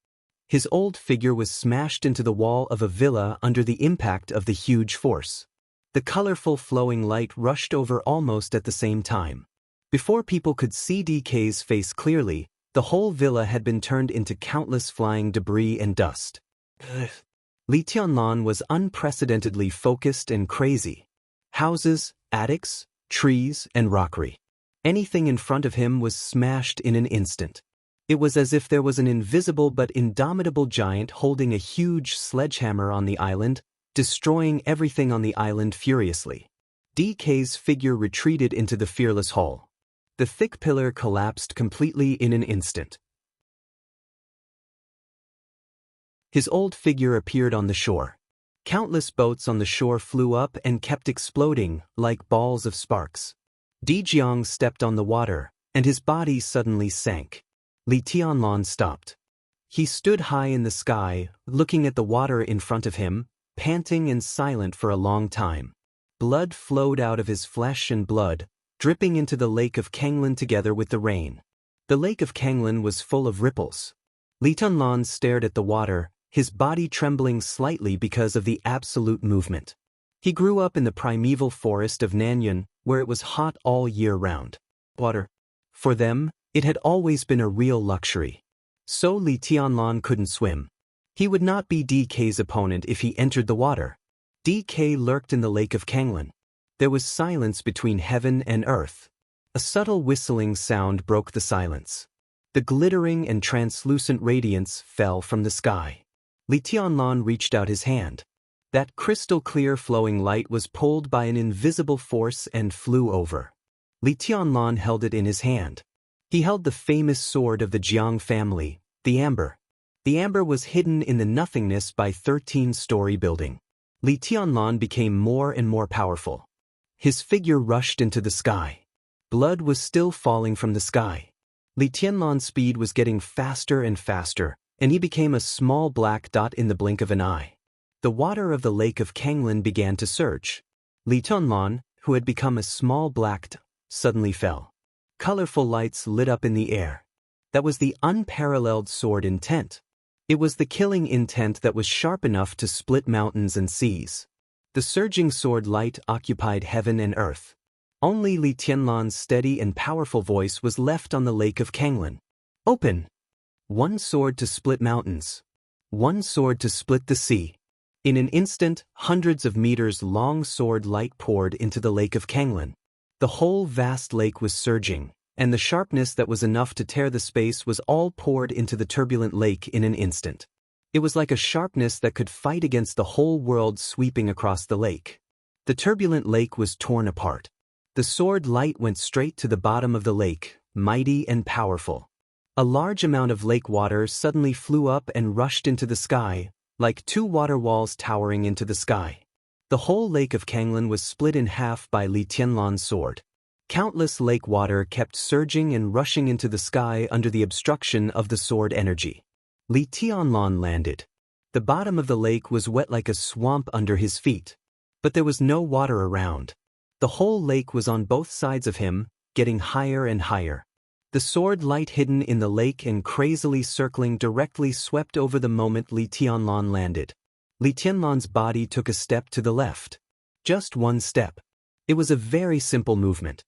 His old figure was smashed into the wall of a villa under the impact of the huge force. The colorful flowing light rushed over almost at the same time. Before people could see DK's face clearly, the whole villa had been turned into countless flying debris and dust. Li Tianlan was unprecedentedly focused and crazy. Houses, attics, trees, and rockery. Anything in front of him was smashed in an instant. It was as if there was an invisible but indomitable giant holding a huge sledgehammer on the island, destroying everything on the island furiously. DK's figure retreated into the fearless hall. The thick pillar collapsed completely in an instant. His old figure appeared on the shore. Countless boats on the shore flew up and kept exploding like balls of sparks. Di Jiang stepped on the water, and his body suddenly sank. Li Tianlan stopped. He stood high in the sky, looking at the water in front of him, panting and silent for a long time. Blood flowed out of his flesh and blood, dripping into the lake of Kanglin together with the rain. The lake of Kanglin was full of ripples. Li Tianlan stared at the water, his body trembling slightly because of the absolute movement. He grew up in the primeval forest of Nanyun, where it was hot all year round. Water. For them, it had always been a real luxury. So Li Tianlan couldn't swim. He would not be DK's opponent if he entered the water. DK lurked in the lake of Kanglin. There was silence between heaven and earth. A subtle whistling sound broke the silence. The glittering and translucent radiance fell from the sky. Li Tianlan reached out his hand. That crystal-clear flowing light was pulled by an invisible force and flew over. Li Tianlan held it in his hand. He held the famous sword of the Jiang family, the amber. The amber was hidden in the nothingness by 13-story building. Li Tianlan became more and more powerful. His figure rushed into the sky. Blood was still falling from the sky. Li Tianlan's speed was getting faster and faster, and he became a small black dot in the blink of an eye. The water of the lake of Kanglin began to surge. Li Tianlan, who had become a small black dot, suddenly fell. Colorful lights lit up in the air. That was the unparalleled sword intent. It was the killing intent that was sharp enough to split mountains and seas. The surging sword light occupied heaven and earth. Only Li Tianlan's steady and powerful voice was left on the lake of Kanglin. Open! One sword to split mountains. One sword to split the sea. In an instant, hundreds of meters long sword light poured into the lake of Kanglin. The whole vast lake was surging, and the sharpness that was enough to tear the space was all poured into the turbulent lake in an instant. It was like a sharpness that could fight against the whole world sweeping across the lake. The turbulent lake was torn apart. The sword light went straight to the bottom of the lake, mighty and powerful. A large amount of lake water suddenly flew up and rushed into the sky, like two water walls towering into the sky. The whole lake of Kanglin was split in half by Li Tianlan's sword. Countless lake water kept surging and rushing into the sky under the obstruction of the sword energy. Li Tianlan landed. The bottom of the lake was wet like a swamp under his feet. But there was no water around. The whole lake was on both sides of him, getting higher and higher. The sword light hidden in the lake and crazily circling directly swept over the moment Li Tianlan landed. Li Tianlan's body took a step to the left. Just one step. It was a very simple movement.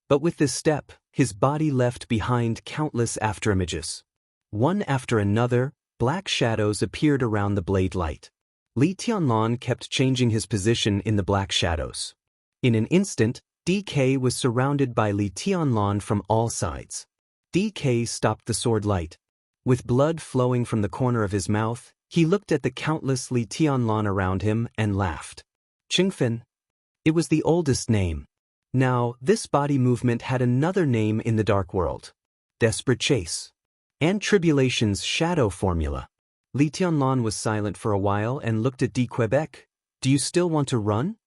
But with this step, his body left behind countless afterimages. One after another, black shadows appeared around the blade light. Li Tianlan kept changing his position in the black shadows. In an instant, DK was surrounded by Li Tianlan from all sides. DK stopped the sword light. With blood flowing from the corner of his mouth, he looked at the countless Li Tianlan around him and laughed. Qingfen. It was the oldest name. Now, this body movement had another name in the dark world. Desperate Chase. And Tribulation's shadow formula. Li Tianlan was silent for a while and looked at D. Quebec. Do you still want to run?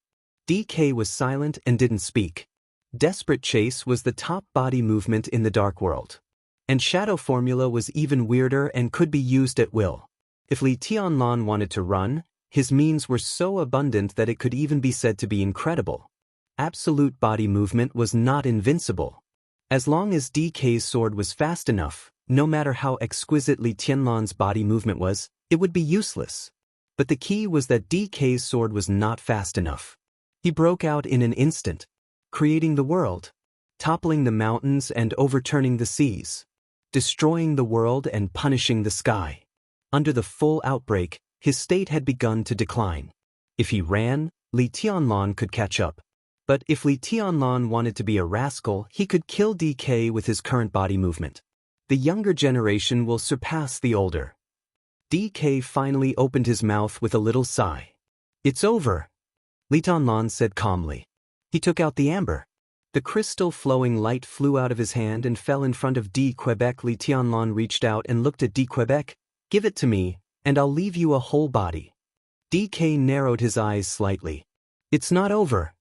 DK was silent and didn't speak. Desperate Chase was the top body movement in the dark world. And shadow formula was even weirder and could be used at will. If Li Tianlan wanted to run, his means were so abundant that it could even be said to be incredible. Absolute body movement was not invincible. As long as DK's sword was fast enough, no matter how exquisite Li Tianlan's body movement was, it would be useless. But the key was that DK's sword was not fast enough. He broke out in an instant, creating the world, toppling the mountains and overturning the seas, destroying the world and punishing the sky. Under the full outbreak, his state had begun to decline. If he ran, Li Tianlan could catch up. But if Li Tianlan wanted to be a rascal, he could kill DK with his current body movement. The younger generation will surpass the older. DK finally opened his mouth with a little sigh. It's over, Li Tianlan said calmly. He took out the amber. The crystal flowing light flew out of his hand and fell in front of D. Quebec. Li Tianlan reached out and looked at D. Quebec. Give it to me, and I'll leave you a whole body. DK narrowed his eyes slightly. It's not over.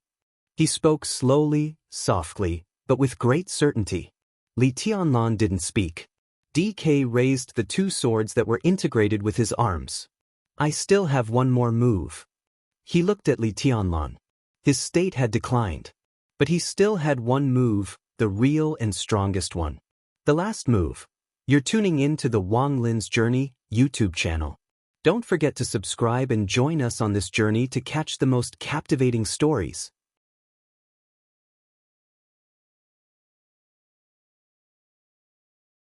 He spoke slowly, softly, but with great certainty. Li Tianlan didn't speak. DK raised the two swords that were integrated with his arms. I still have one more move. He looked at Li Tianlan. His state had declined. But he still had one move, the real and strongest one. The last move. You're tuning in to the Wang Lin's Journey YouTube channel. Don't forget to subscribe and join us on this journey to catch the most captivating stories.